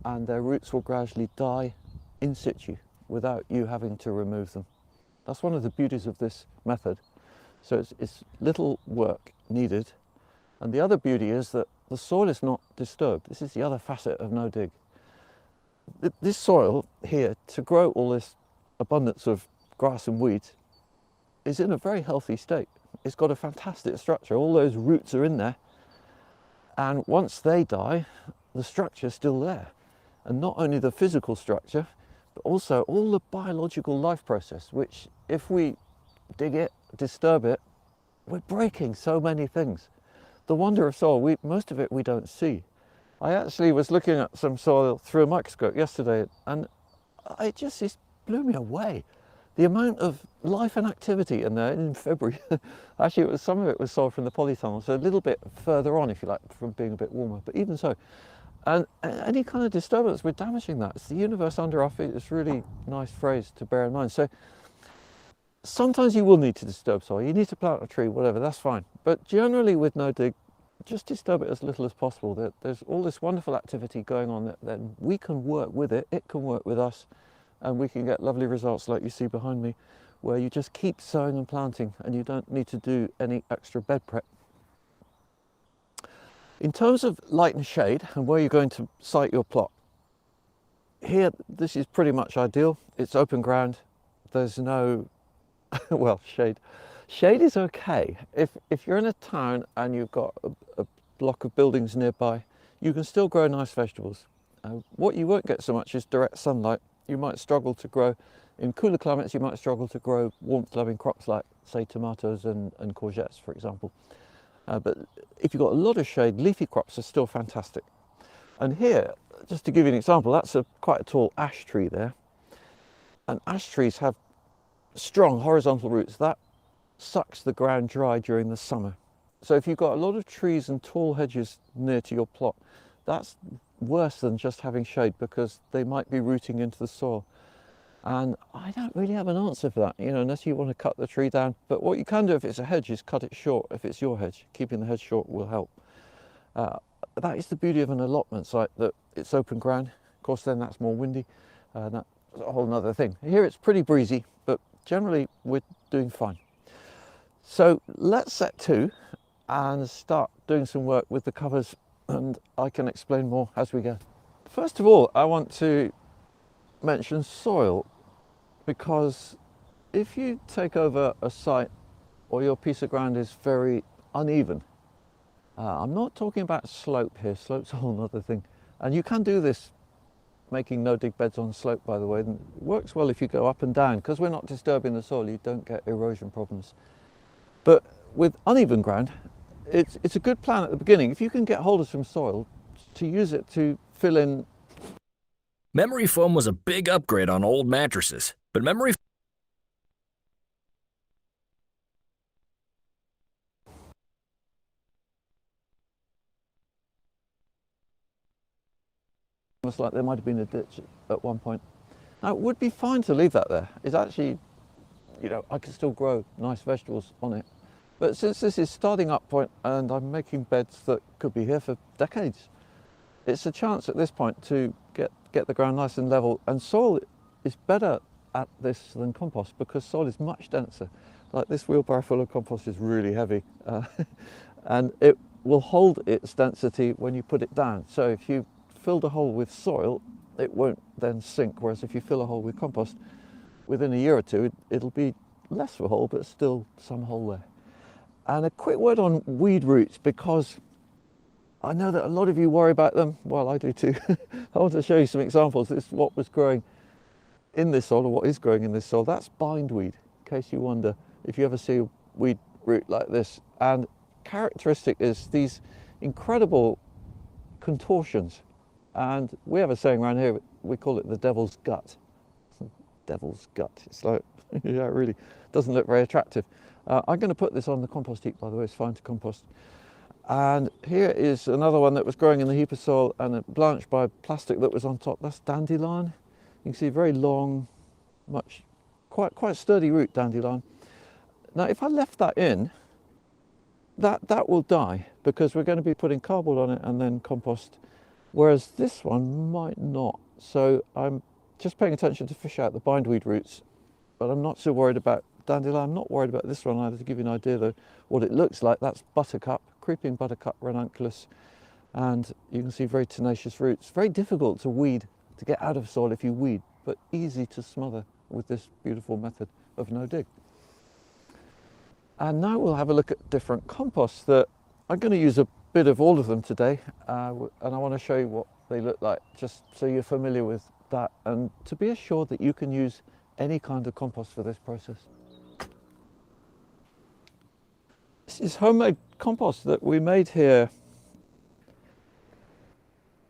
and their roots will gradually die in situ without you having to remove them. That's one of the beauties of this method. So it's little work needed. And the other beauty is that the soil is not disturbed. This is the other facet of no dig. This soil here, to grow all this abundance of grass and weeds, is in a very healthy state. It's got a fantastic structure. All those roots are in there. And once they die, the structure is still there. And not only the physical structure, but also all the biological life process, which if we dig it, disturb it, we're breaking so many things. The wonder of soil, most of it we don't see. I actually was looking at some soil through a microscope yesterday, and it blew me away. The amount of life and activity in there in February. Actually, some of it was soil from the polytunnel, so a little bit further on, if you like, from being a bit warmer, but even so. And any kind of disturbance, we're damaging that. It's the universe under our feet. It's a really nice phrase to bear in mind. So sometimes you will need to disturb soil. You need to plant a tree, whatever, that's fine. But generally with no dig, just disturb it as little as possible. There's all this wonderful activity going on that then we can work with it can work with us, and we can get lovely results like you see behind me, where you just keep sowing and planting and you don't need to do any extra bed prep. In terms of light and shade and where you're going to site your plot, here this is pretty much ideal. It's open ground. There's no well, shade. Shade is okay. If you're in a town and you've got a block of buildings nearby, you can still grow nice vegetables. What you won't get so much is direct sunlight. You might struggle to grow, in cooler climates, you might struggle to grow warmth-loving crops like, say, tomatoes and courgettes, for example. But if you've got a lot of shade, leafy crops are still fantastic. And here, just to give you an example, that's quite a tall ash tree there. And ash trees have strong horizontal roots. That sucks the ground dry during the summer. So if you've got a lot of trees and tall hedges near to your plot, that's worse than just having shade, because they might be rooting into the soil. And I don't really have an answer for that, you know, unless you want to cut the tree down. But what you can do if it's a hedge is cut it short. If it's your hedge, keeping the hedge short will help. That is the beauty of an allotment site, that it's open ground. Of course, then that's more windy. That's a whole nother thing. Here it's pretty breezy, but generally we're doing fine. So let's set to and start doing some work with the covers, and I can explain more as we go. First of all, I want to mention soil, because if you take over a site or your piece of ground is very uneven, I'm not talking about slope here, slope's a whole other thing, and you can do this making no dig beds on slope, by the way, and it works well if you go up and down, because we're not disturbing the soil, you don't get erosion problems. But with uneven ground, it's a good plan at the beginning, if you can get hold of some soil, to use it to fill in. Memory foam was a big upgrade on old mattresses, but memory almost like there might have been a ditch at one point. Now, it would be fine to leave that there. It's actually, you know, I can still grow nice vegetables on it. But since this is starting up point and I'm making beds that could be here for decades, it's a chance at this point to get the ground nice and level. And soil is better at this than compost, because soil is much denser. Like this wheelbarrow full of compost is really heavy, and it will hold its density when you put it down. So if you filled a hole with soil, it won't then sink, whereas if you fill a hole with compost, within a year or two it'll be less of a hole, but still some hole there. And a quick word on weed roots, because I know that a lot of you worry about them. Well, I do too. I want to show you some examples. This is what was growing in this soil, or what is growing in this soil. That's bindweed, in case you wonder if you ever see a weed root like this. And characteristic is these incredible contortions. And we have a saying around here, we call it the devil's gut. Devil's gut. It's like, yeah, it really doesn't look very attractive. I'm going to put this on the compost heap, by the way, it's fine to compost. And here is another one that was growing in the heap of soil and it blanched by plastic that was on top. That's dandelion. You can see very long, quite sturdy root, dandelion. Now, if I left that in, that will die, because we're going to be putting cardboard on it and then compost, whereas this one might not. So I'm just paying attention to fish out the bindweed roots, but I'm not so worried about dandelion. I'm not worried about this one either. To give you an idea though what it looks like, that's buttercup, creeping buttercup ranunculus, and you can see very tenacious roots. Very difficult to weed, to get out of soil if you weed, but easy to smother with this beautiful method of no dig. And now we'll have a look at different composts. That I'm going to use a bit of all of them today, and I want to show you what they look like, just so you're familiar with that, and to be assured that you can use any kind of compost for this process. This is homemade compost that we made here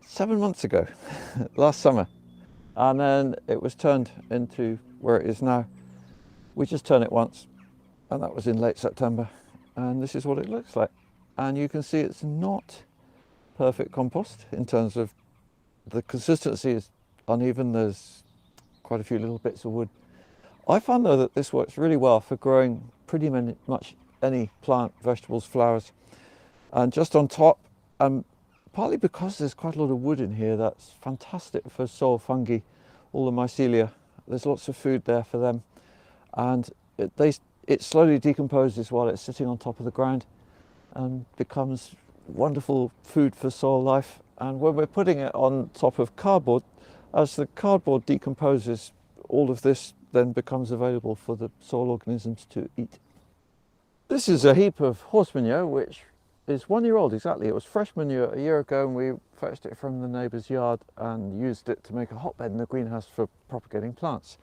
7 months ago, last summer, and then it was turned into where it is now. We just turn it once, and that was in late September, and this is what it looks like. And you can see it's not perfect compost in terms of the consistency is uneven. There's quite a few little bits of wood. I found though that this works really well for growing pretty much any plant, vegetables, flowers. And just on top, partly because there's quite a lot of wood in here, that's fantastic for soil fungi, all the mycelia. There's lots of food there for them, and it slowly decomposes while it's sitting on top of the ground and becomes wonderful food for soil life. And when we're putting it on top of cardboard, as the cardboard decomposes, all of this then becomes available for the soil organisms to eat. This is a heap of horse manure, which is 1 year old exactly. It was fresh manure a year ago, and we fetched it from the neighbour's yard and used it to make a hotbed in the greenhouse for propagating plants.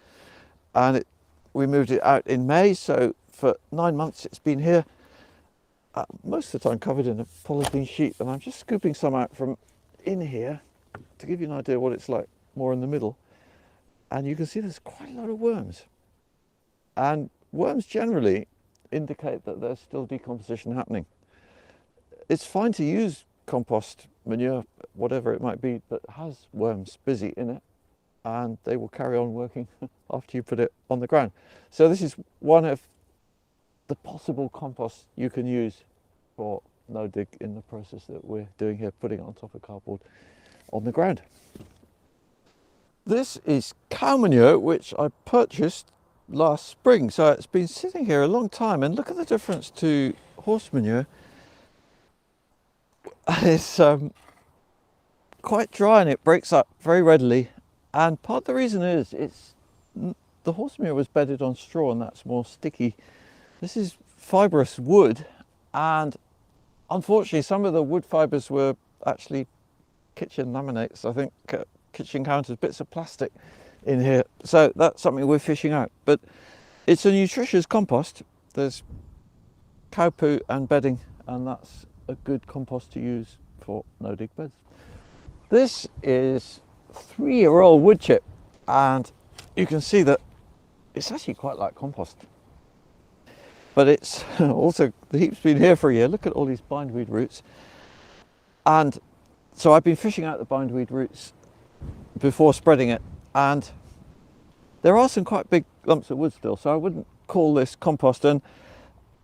And we moved it out in May, so for 9 months it's been here, most of the time covered in a polythene sheet. And I'm just scooping some out from in here to give you an idea what it's like more in the middle. And you can see there's quite a lot of worms. And worms generally indicate that there's still decomposition happening. It's fine to use compost manure, whatever it might be, that has worms busy in it, and they will carry on working after you put it on the ground. So this is one of the possible compost you can use for no dig in the process that we're doing here, putting it on top of cardboard on the ground. This is cow manure, which I purchased last spring, so it's been sitting here a long time, and look at the difference to horse manure. It's quite dry and it breaks up very readily, and part of the reason is the horse manure was bedded on straw and that's more sticky. This is fibrous wood, and unfortunately some of the wood fibres were actually kitchen laminates, I think, kitchen counters, bits of plastic in here, so that's something we're fishing out. But it's a nutritious compost. There's cow poo and bedding, and that's a good compost to use for no dig beds. This is 3-year-old wood chip, and you can see that it's actually quite like compost, but it's also, the heap's been here for a year. Look at all these bindweed roots, and so I've been fishing out the bindweed roots before spreading it, and there are some quite big lumps of wood still, so I wouldn't call this compost, and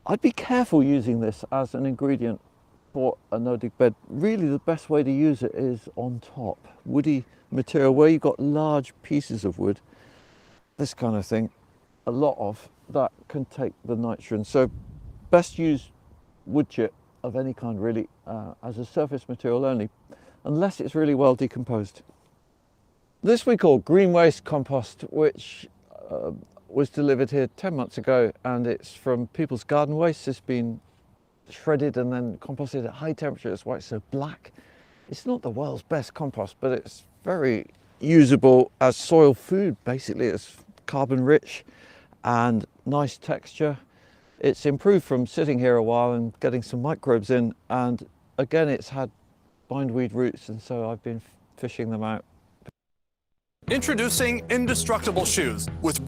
I'd be careful using this as an ingredient for a no dig bed. Really the best way to use it is on top, woody material where you've got large pieces of wood, this kind of thing, a lot of that can take the nitrogen. So best use wood chip of any kind really as a surface material only, unless it's really well decomposed. This we call green waste compost, which was delivered here 10 months ago, and it's from people's garden waste. It's been shredded and then composted at high temperature. That's why it's so black. It's not the world's best compost, but it's very usable as soil food. Basically, it's carbon rich and nice texture. It's improved from sitting here a while and getting some microbes in, and again it's had bindweed roots, and so I've been fishing them out. Introducing indestructible shoes with...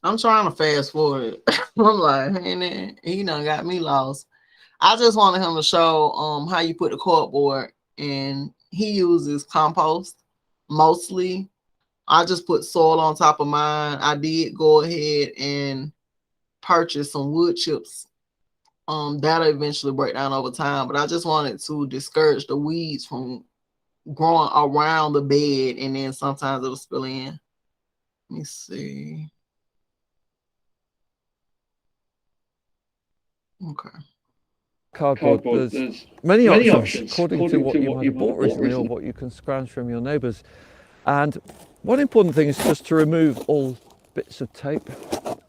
I'm trying to fast forward. I'm like, hey, he done got me lost. I just wanted him to show how you put the cardboard, and he uses compost mostly. I just put soil on top of mine. I did go ahead and purchase some wood chips. That'll eventually break down over time, but I just wanted to discourage the weeds from growing around the bed, and then sometimes it'll spill in. Let me see. Okay. Cardboard, there's many options according to what you might have bought recently or what you can scrounge from your neighbours. And one important thing is just to remove all bits of tape,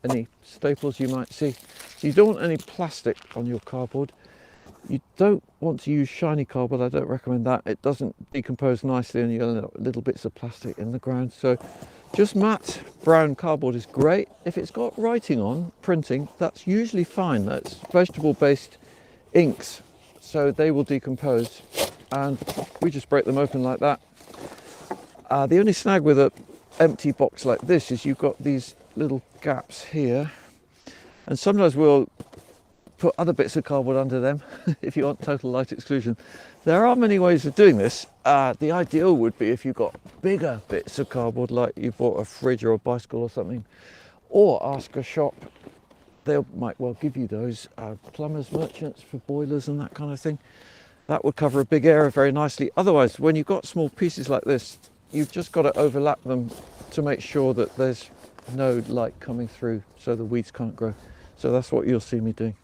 any staples you might see. You don't want any plastic on your cardboard. You don't want to use shiny cardboard. I don't recommend that. It doesn't decompose nicely and you end up with little bits of plastic in the ground. So just matte brown cardboard is great. If it's got writing on, printing, that's usually fine. That's vegetable-based inks, so they will decompose, and we just break them open like that. The only snag with an empty box like this is you've got these little gaps here, and sometimes we'll put other bits of cardboard under them if you want total light exclusion. There are many ways of doing this. The ideal would be if you've got bigger bits of cardboard, like you bought a fridge or a bicycle or something, or ask a shop. They might well give you those plumbers, merchants for boilers and that kind of thing. That would cover a big area very nicely. Otherwise, when you've got small pieces like this, you've just got to overlap them to make sure that there's no light coming through so the weeds can't grow. So that's what you'll see me doing.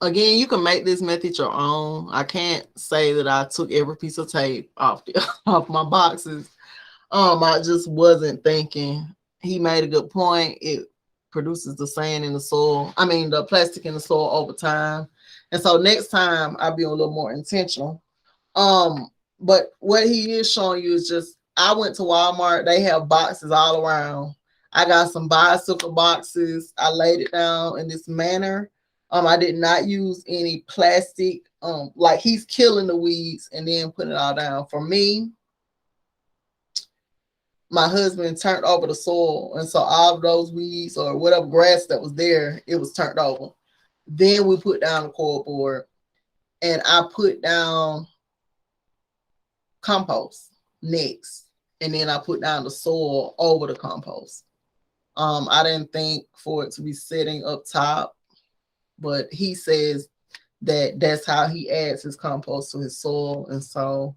Again, you can make this method your own. I can't say that I took every piece of tape off my boxes. I just wasn't thinking. He made a good point. produces the sand in the soil. I mean, the plastic in the soil over time. And so next time I'll be a little more intentional. But what he is showing you is just, I went to Walmart. They have boxes all around. I got some bicycle boxes. I laid it down in this manner. I did not use any plastic. Like he's killing the weeds and then putting it all down. For me, my husband turned over the soil, and so all of those weeds or whatever grass that was there, it was turned over. Then we put down the cardboard, and I put down compost next, and then I put down the soil over the compost. I didn't think for it to be sitting up top, but he says that that's how he adds his compost to his soil. And so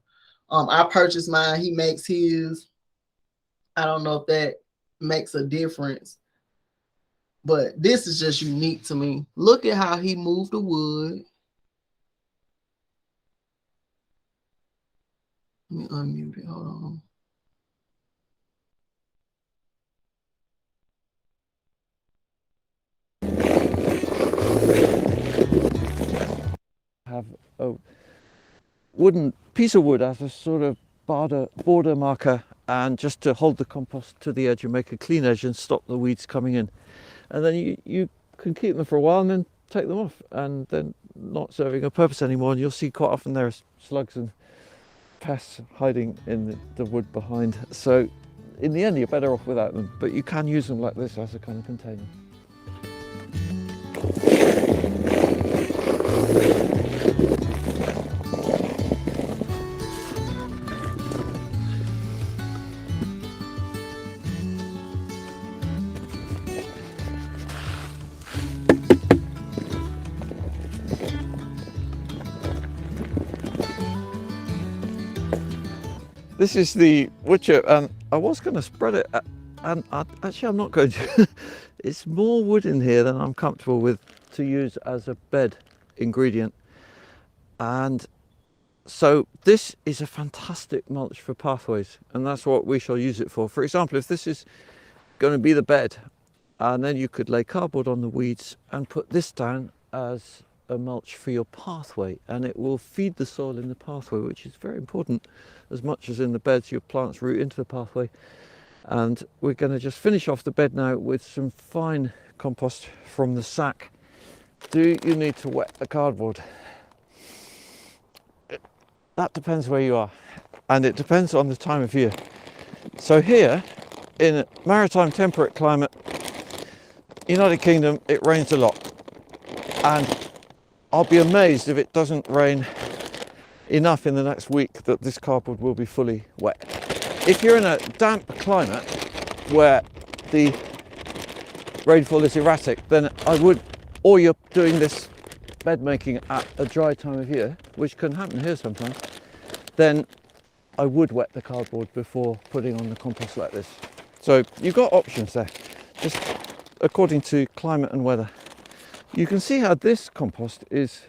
I purchased mine. He makes his. I don't know if that makes a difference, but this is just unique to me. Look at how he moved the wood. Let me unmute it. Hold on. Have a wooden piece of wood as a sort of border marker, and just to hold the compost to the edge and make a clean edge and stop the weeds coming in. And then you can keep them for a while and then take them off, and then not serving a purpose anymore. And you'll see quite often there are slugs and pests hiding in the wood behind. So in the end, you're better off without them, but you can use them like this as a kind of container. This is the wood chip, and I was going to spread it, and actually I'm not going to. It's more wood in here than I'm comfortable with to use as a bed ingredient. And so this is a fantastic mulch for pathways, and that's what we shall use it for. For example, if this is going to be the bed, and then you could lay cardboard on the weeds and put this down as a mulch for your pathway, and it will feed the soil in the pathway, which is very important as much as in the beds. Your plants root into the pathway. And we're going to just finish off the bed now with some fine compost from the sack. Do you need to wet the cardboard? That depends where you are, and it depends on the time of year. So here in a maritime temperate climate, United Kingdom, it rains a lot, and I'll be amazed if it doesn't rain enough in the next week that this cardboard will be fully wet. If you're in a damp climate where the rainfall is erratic, then I would, or you're doing this bed making at a dry time of year, which can happen here sometimes, then I would wet the cardboard before putting on the compost like this. So you've got options there, just according to climate and weather. You can see how this compost is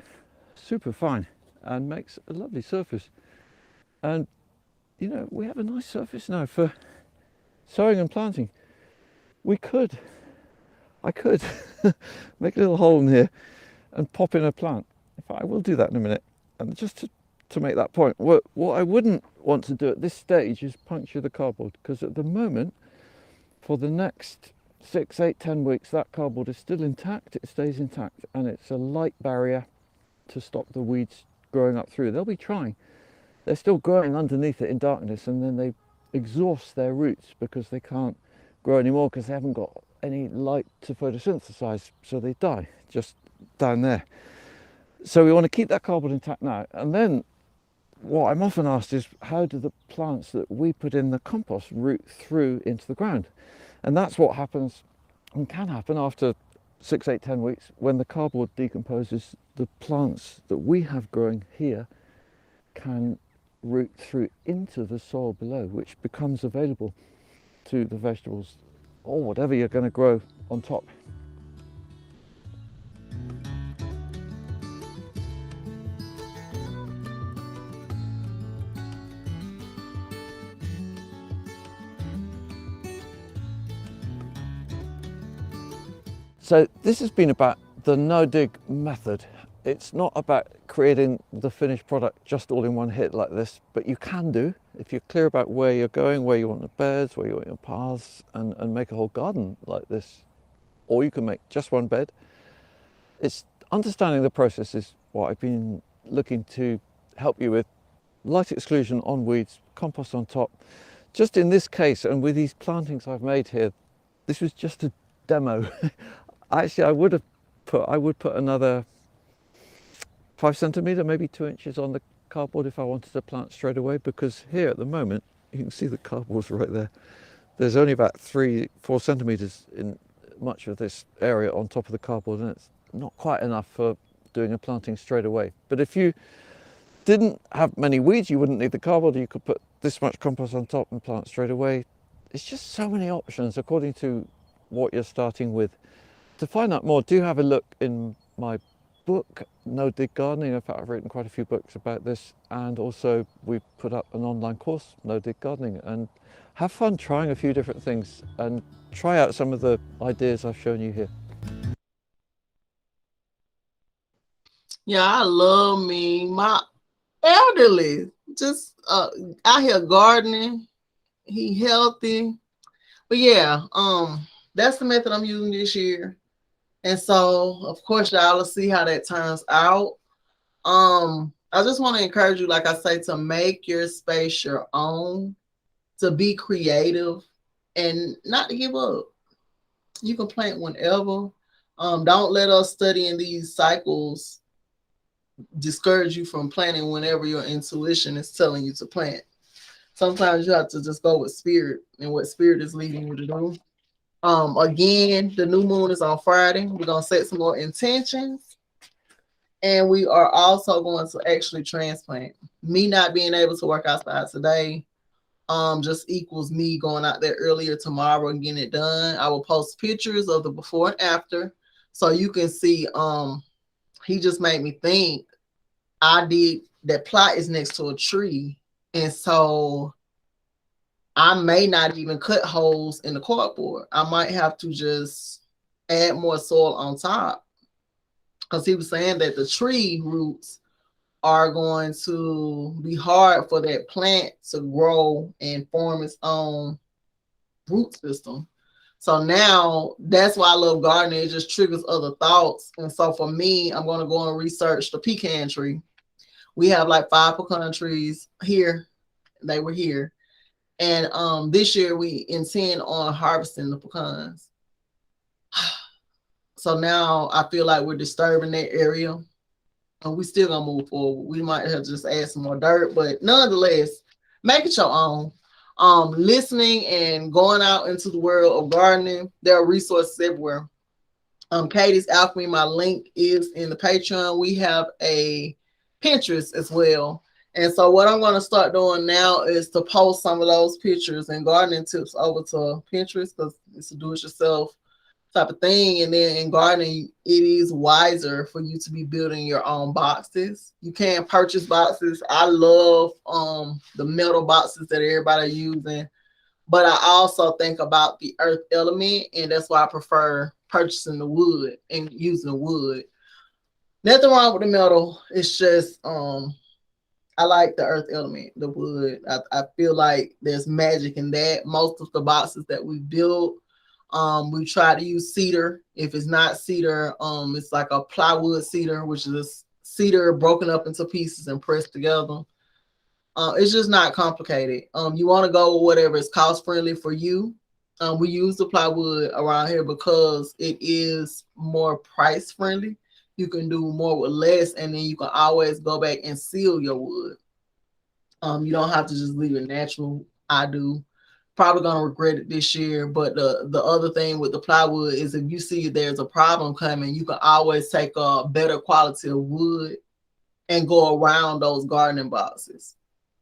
super fine and makes a lovely surface. And you know, we have a nice surface now for sowing and planting. I could make a little hole in here and pop in a plant. In fact, I will do that in a minute. And just to make that point, what I wouldn't want to do at this stage is puncture the cardboard, because at the moment, for the next 6, 8, 10 weeks, that cardboard is still intact, it stays intact, and it's a light barrier to stop the weeds growing up through. They'll be trying. They're still growing underneath it in darkness, and then they exhaust their roots because they can't grow anymore because they haven't got any light to photosynthesize, so they die just down there. So we want to keep that cardboard intact now. And then what I'm often asked is, how do the plants that we put in the compost root through into the ground? And that's what happens and can happen after 6, 8, 10 weeks. When the cardboard decomposes, the plants that we have growing here can root through into the soil below, which becomes available to the vegetables or whatever you're going to grow on top. So this has been about the no-dig method. It's not about creating the finished product just all in one hit like this, but you can do if you're clear about where you're going, where you want the beds, where you want your paths, and make a whole garden like this. Or you can make just one bed. It's understanding the process is what I've been looking to help you with. Light exclusion on weeds, compost on top. Just in this case, and with these plantings I've made here, this was just a demo. Actually, I would put another 5 centimeter, maybe 2 inches on the cardboard if I wanted to plant straight away, because here at the moment, you can see the cardboard's right there. There's only about 3-4 centimeters in much of this area on top of the cardboard, and it's not quite enough for doing a planting straight away. But if you didn't have many weeds, you wouldn't need the cardboard. You could put this much compost on top and plant straight away. It's just so many options according to what you're starting with. To find out more, do have a look in my book, No Dig Gardening. In fact, I've written quite a few books about this, and also we've put up an online course, No Dig Gardening, and have fun trying a few different things and try out some of the ideas I've shown you here. Yeah, I love me. My elderly just out here gardening. He healthy. But yeah, that's the method I'm using this year. And so, of course, y'all will see how that turns out. I just want to encourage you, like I say, to make your space your own, to be creative, and not to give up. You can plant whenever. Don't let us studying these cycles discourage you from planting whenever your intuition is telling you to plant. Sometimes you have to just go with spirit and what spirit is leading you to do. Again, the new moon is on Friday. We're going to set some more intentions. And we are also going to actually transplant. Me not being able to work outside today just equals me going out there earlier tomorrow and getting it done. I will post pictures of the before and after so you can see. He just made me think. I did that plot is next to a tree, and so I may not even cut holes in the cardboard. I might have to just add more soil on top, because he was saying that the tree roots are going to be hard for that plant to grow and form its own root system. So now that's why I love gardening. It just triggers other thoughts. And so for me, I'm going to go and research the pecan tree. We have like 5 pecan trees here. They were here. And this year we intend on harvesting the pecans. So now I feel like we're disturbing that area. And we still gonna move forward. We might have to just add some more dirt, but nonetheless, make it your own. Listening and going out into the world of gardening, there are resources everywhere. KTsAlchmy, my link is in the Patreon. We have a Pinterest as well. And so what I'm going to start doing now is to post some of those pictures and gardening tips over to Pinterest, because it's a do-it-yourself type of thing. And then in gardening, it is wiser for you to be building your own boxes. You can purchase boxes. I love the metal boxes that everybody using, but I also think about the earth element, and that's why I prefer purchasing the wood and using the wood. Nothing wrong with the metal. It's just I like the earth element, the wood. I feel like there's magic in that. Most of the boxes that we built, we try to use cedar. If it's not cedar, it's like a plywood cedar, which is cedar broken up into pieces and pressed together. It's just not complicated. You want to go with whatever is cost friendly for you. We use the plywood around here because it is more price friendly. You can do more with less, and then you can always go back and seal your wood. You don't have to just leave it natural. I do. Probably gonna regret it this year, but the other thing with the plywood is if you see there's a problem coming, you can always take a better quality of wood and go around those gardening boxes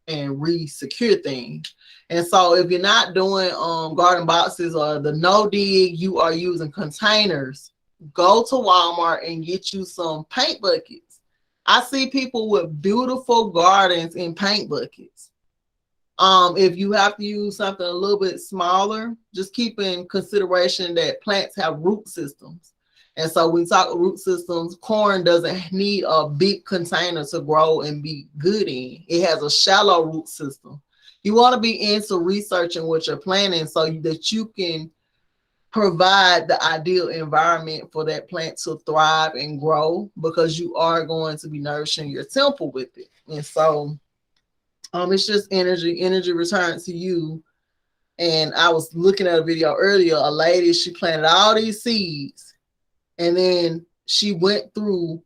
and re-secure things. And so if you're not doing garden boxes or the no dig, you are using containers, go to Walmart and get you some paint buckets. I see people with beautiful gardens in paint buckets. If you have to use something a little bit smaller, just keep in consideration that plants have root systems. And so we talk root systems. Corn doesn't need a big container to grow and be good in. It has a shallow root system. You want to be into researching what you're planting so that you can provide the ideal environment for that plant to thrive and grow, because you are going to be nourishing your temple with it. And so it's just energy returned to you. And I was looking at a video earlier, a lady, she planted all these seeds, and then she went through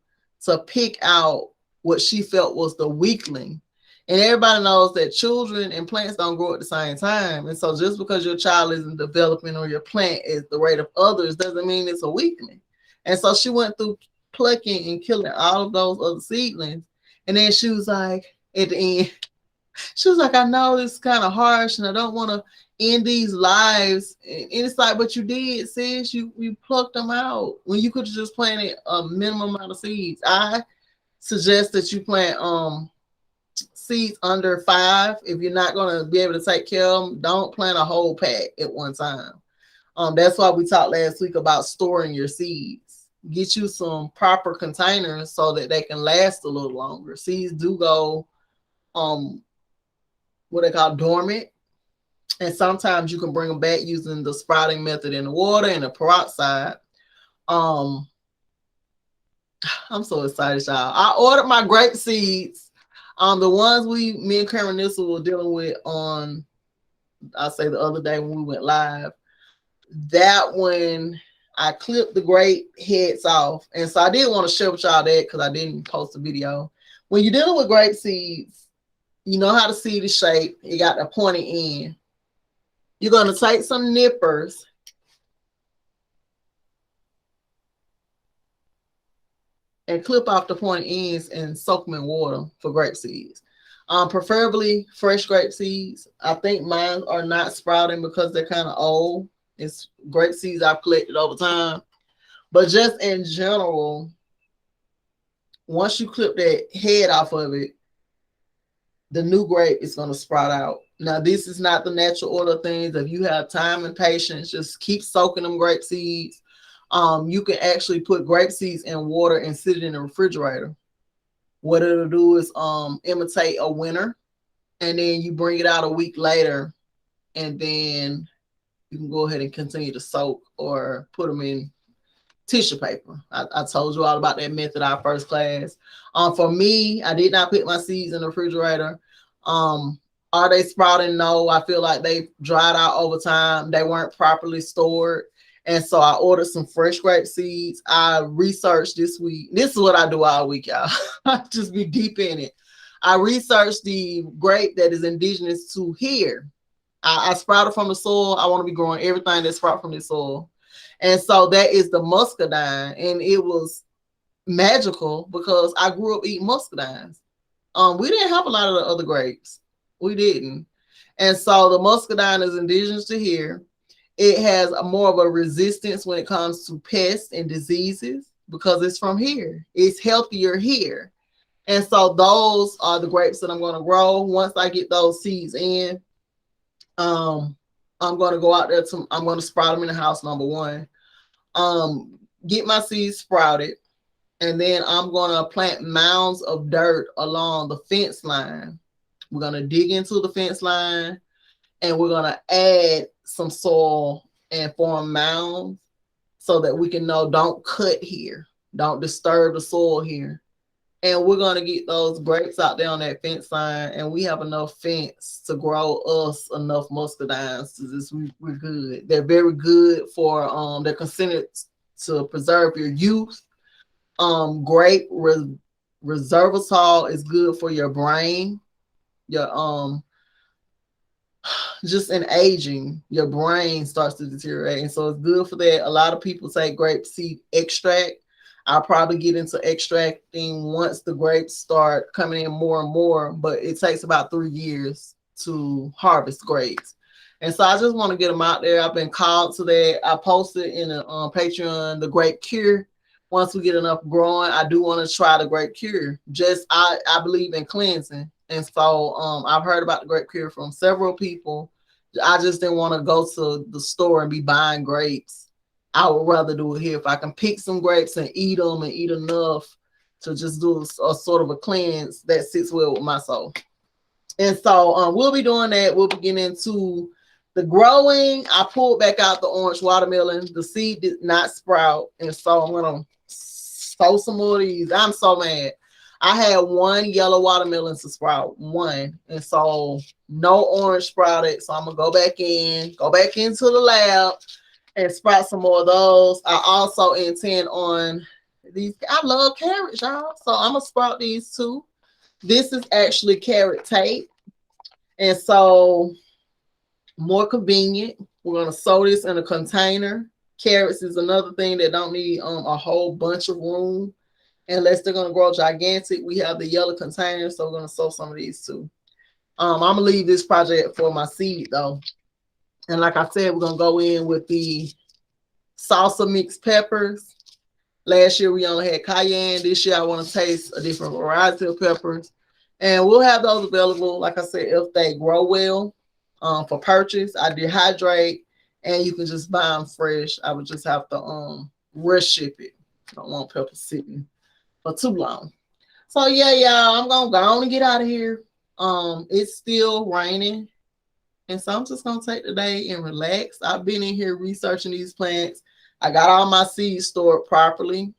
to pick out what she felt was the weakling. And everybody knows that children and plants don't grow at the same time. And so just because your child isn't developing or your plant is the rate of others doesn't mean it's a weakling. And so she went through plucking and killing all of those other seedlings. And then she was like, at the end, she was like, I know it's kind of harsh and I don't want to end these lives. And it's like, but you did, sis. You plucked them out when you could have just planted a minimum amount of seeds. I suggest that you plant seeds under 5. If you're not going to be able to take care of them, don't plant a whole pack at one time. That's why we talked last week about storing your seeds. Get you some proper containers so that they can last a little longer. Seeds do go what they call dormant, and sometimes you can bring them back using the sprouting method in the water and the peroxide. I'm so excited, y'all. I ordered my grape seeds. The ones me and Cameron Nissel were dealing with on, I'll say the other day when we went live. That one, I clipped the grape heads off. And so I did want to share with y'all that because I didn't post a video. When you're dealing with grape seeds, you know how the seed is shaped. You got the pointy end. You're going to take some nippers and clip off the pointy ends and soak them in water for grape seeds. Preferably fresh grape seeds. I think mine are not sprouting because they're kind of old. It's grape seeds I've collected over time. But just in general, once you clip that head off of it, the new grape is going to sprout out. Now, this is not the natural order of things. If you have time and patience, just keep soaking them grape seeds. You can actually put grape seeds in water and sit it in the refrigerator. What it'll do is imitate a winter, and then you bring it out a week later, and then you can go ahead and continue to soak or put them in tissue paper. I told you all about that method our first class. For me, I did not put my seeds in the refrigerator. Are they sprouting? No, I feel like they dried out over time. They weren't properly stored. And so I ordered some fresh grape seeds. I researched this week. This is what I do all week, y'all. I just be deep in it. I researched the grape that is indigenous to here. I sprouted from the soil. I want to be growing everything that sprouts from the soil. And so that is the muscadine. And it was magical because I grew up eating muscadines. We didn't have a lot of the other grapes. We didn't. And so the muscadine is indigenous to here. It has more of a resistance when it comes to pests and diseases because it's from here. It's healthier here. And so those are the grapes that I'm going to grow. Once I get those seeds in, I'm going to go out there I'm going to sprout them in the house, number one. Get my seeds sprouted. And then I'm going to plant mounds of dirt along the fence line. We're going to dig into the fence line, and we're going to add some soil and form mounds so that we can know don't cut here. Don't disturb the soil here. And we're going to get those grapes out there on that fence line, and we have enough fence to grow us enough muscadines. We're good. They're very good for, they're considered to preserve your youth. Grape resveratrol is good for your brain. Your just in aging, your brain starts to deteriorate, and so it's good for that. A lot of people take grape seed extract. I'll probably get into extracting once the grapes start coming in more and more, but it takes about 3 years to harvest grapes. And so I just want to get them out there. I've been called to that. I posted in a Patreon the grape cure. Once we get enough growing, I do want to try the grape cure. I believe in cleansing. And so I've heard about the grape cure from several people. I just didn't want to go to the store and be buying grapes I would rather do it here. If I can pick some grapes and eat them and eat enough to just do a sort of a cleanse that sits well with my soul. And so we'll be doing that. We'll be getting into the growing. I pulled back out the orange watermelon. The seed did not sprout. And so I'm going to sow some more of these. I'm so mad. I had one yellow watermelon to sprout, one. And so no orange sprouted. So I'm going to go back into the lab and sprout some more of those. I also intend on these. I love carrots, y'all. So I'm going to sprout these too. This is actually carrot tape. And so more convenient. We're going to sow this in a container. Carrots is another thing that don't need a whole bunch of room unless they're going to grow gigantic. We have the yellow container, so we're going to sow some of these too. I'm going to leave this project for my seed though. And like I said, we're going to go in with the salsa mixed peppers. Last year we only had cayenne. This year I want to taste a different variety of peppers. And we'll have those available, like I said, if they grow well for purchase. I dehydrate, and you can just buy them fresh. I would just have to rush ship it. I don't want pepper sitting for too long. So yeah, y'all, I'm going to go on and get out of here. It's still raining. And so I'm just going to take the day and relax. I've been in here researching these plants. I got all my seeds stored properly.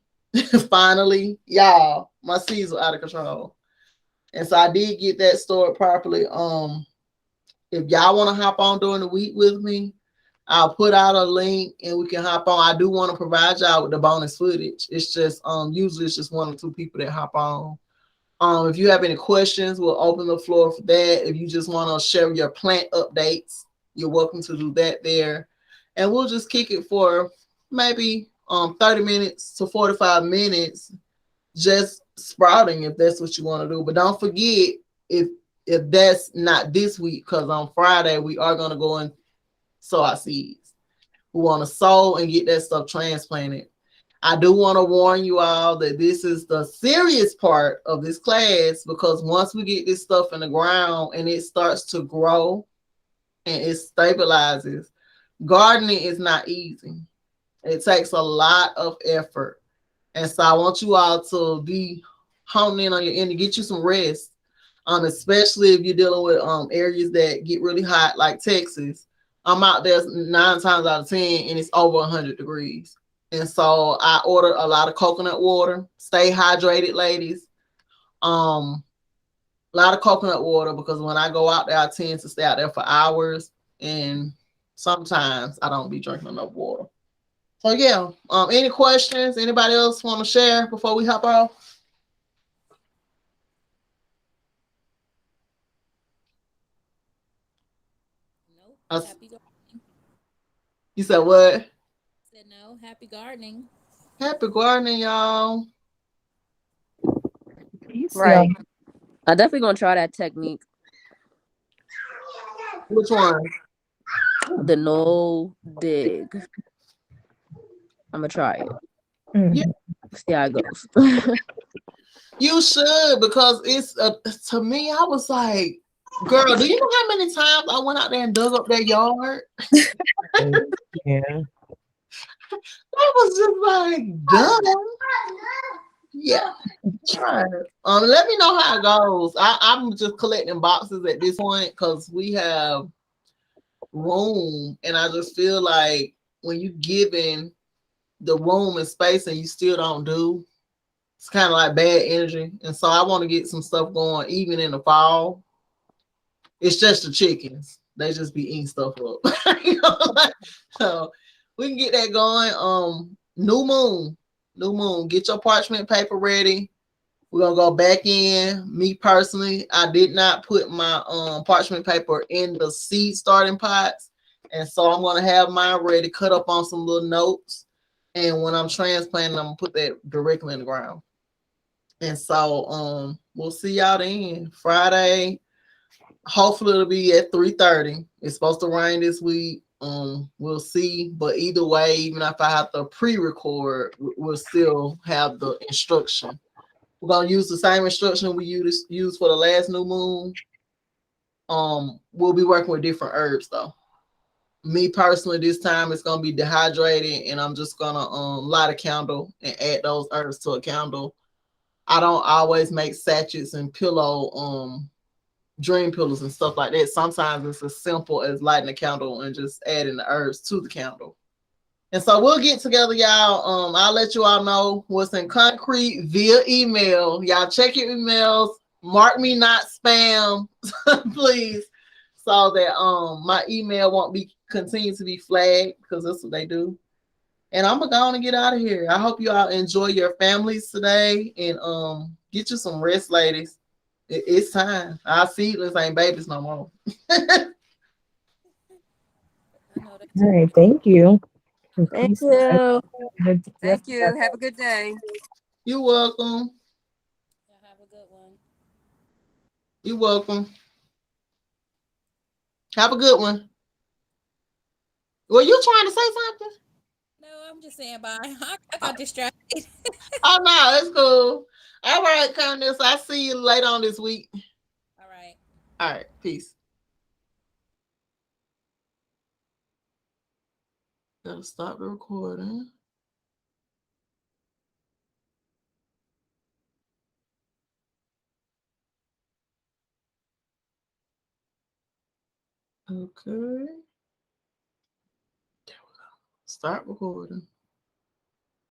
Finally, y'all, my seeds were out of control. And so I did get that stored properly. If y'all want to hop on during the week with me, I'll put out a link and we can hop on. I do want to provide y'all with the bonus footage. It's just usually it's just 1 or 2 people that hop on. If you have any questions, we'll open the floor for that. If you just want to share your plant updates, you're welcome to do that there. And we'll just kick it for maybe 30 minutes to 45 minutes, just sprouting if that's what you want to do. But don't forget, if that's not this week, because on Friday we are going to go and sow our seeds. We want to sow and get that stuff transplanted. I do want to warn you all that this is the serious part of this class, because once we get this stuff in the ground and it starts to grow and it stabilizes, gardening is not easy. It takes a lot of effort. And so I want you all to be honing in on your end to get you some rest, especially if you're dealing with areas that get really hot like Texas. I'm out there 9 times out of 10 and it's over 100 degrees. And so I order a lot of coconut water. Stay hydrated, ladies. A lot of coconut water, because when I go out there, I tend to stay out there for hours. And sometimes I don't be drinking enough water. So yeah, any questions? Anybody else want to share before we hop off? Nope. Happy gardening. You said what? I said no. Happy gardening. Happy gardening, y'all. Right. I definitely gonna try that technique. Which one? The no dig. I'm gonna try it. Yeah. See how it goes. You should, because it's to me, I was like, girl, do you know how many times I went out there and dug up that yard? Yeah. I was just like, done. Yeah. Try it. Let me know how it goes. I'm just collecting boxes at this point because we have room, and I just feel like when you given the room and space and you still don't do, it's kind of like bad energy. And so I want to get some stuff going even in the fall. It's just the chickens. They just be eating stuff up. You know? So we can get that going. New moon. Get your parchment paper ready. We're gonna go back in. Me personally, I did not put my parchment paper in the seed starting pots. And so I'm gonna have mine ready, cut up on some little notes. And when I'm transplanting, I'm gonna put that directly in the ground. And so we'll see y'all then. Friday. Hopefully it'll be at 3:30. It's supposed to rain this week. We'll see. But either way, even if I have to pre-record, we'll still have the instruction. We're gonna use the same instruction we used for the last new moon. We'll be working with different herbs though. Me personally, this time it's gonna be dehydrated, and I'm just gonna light a candle and add those herbs to a candle. I don't always make sachets and dream pillows and stuff like that. Sometimes it's as simple as lighting a candle and just adding the herbs to the candle. And so we'll get together, y'all. I'll let you all know what's in concrete via email. Y'all check your emails. Mark me not spam, please, so that my email won't be continue to be flagged, because that's what they do. And I'm gonna go on and get out of here. I hope you all enjoy your families today, and get you some rest, ladies. It's time. Our seedlings ain't babies no more. All right, thank you. Thank Peace. you. Yes. Thank you. Have a good day. You're welcome. Have a good one. You're welcome. Have a good one. Were you trying to say something? No, I'm just saying bye. I got distracted. Oh no, it's cool. All right, Candace. I'll see you later on this week. All right. All right, peace. Gotta stop the recording. Okay. There we go. Start recording.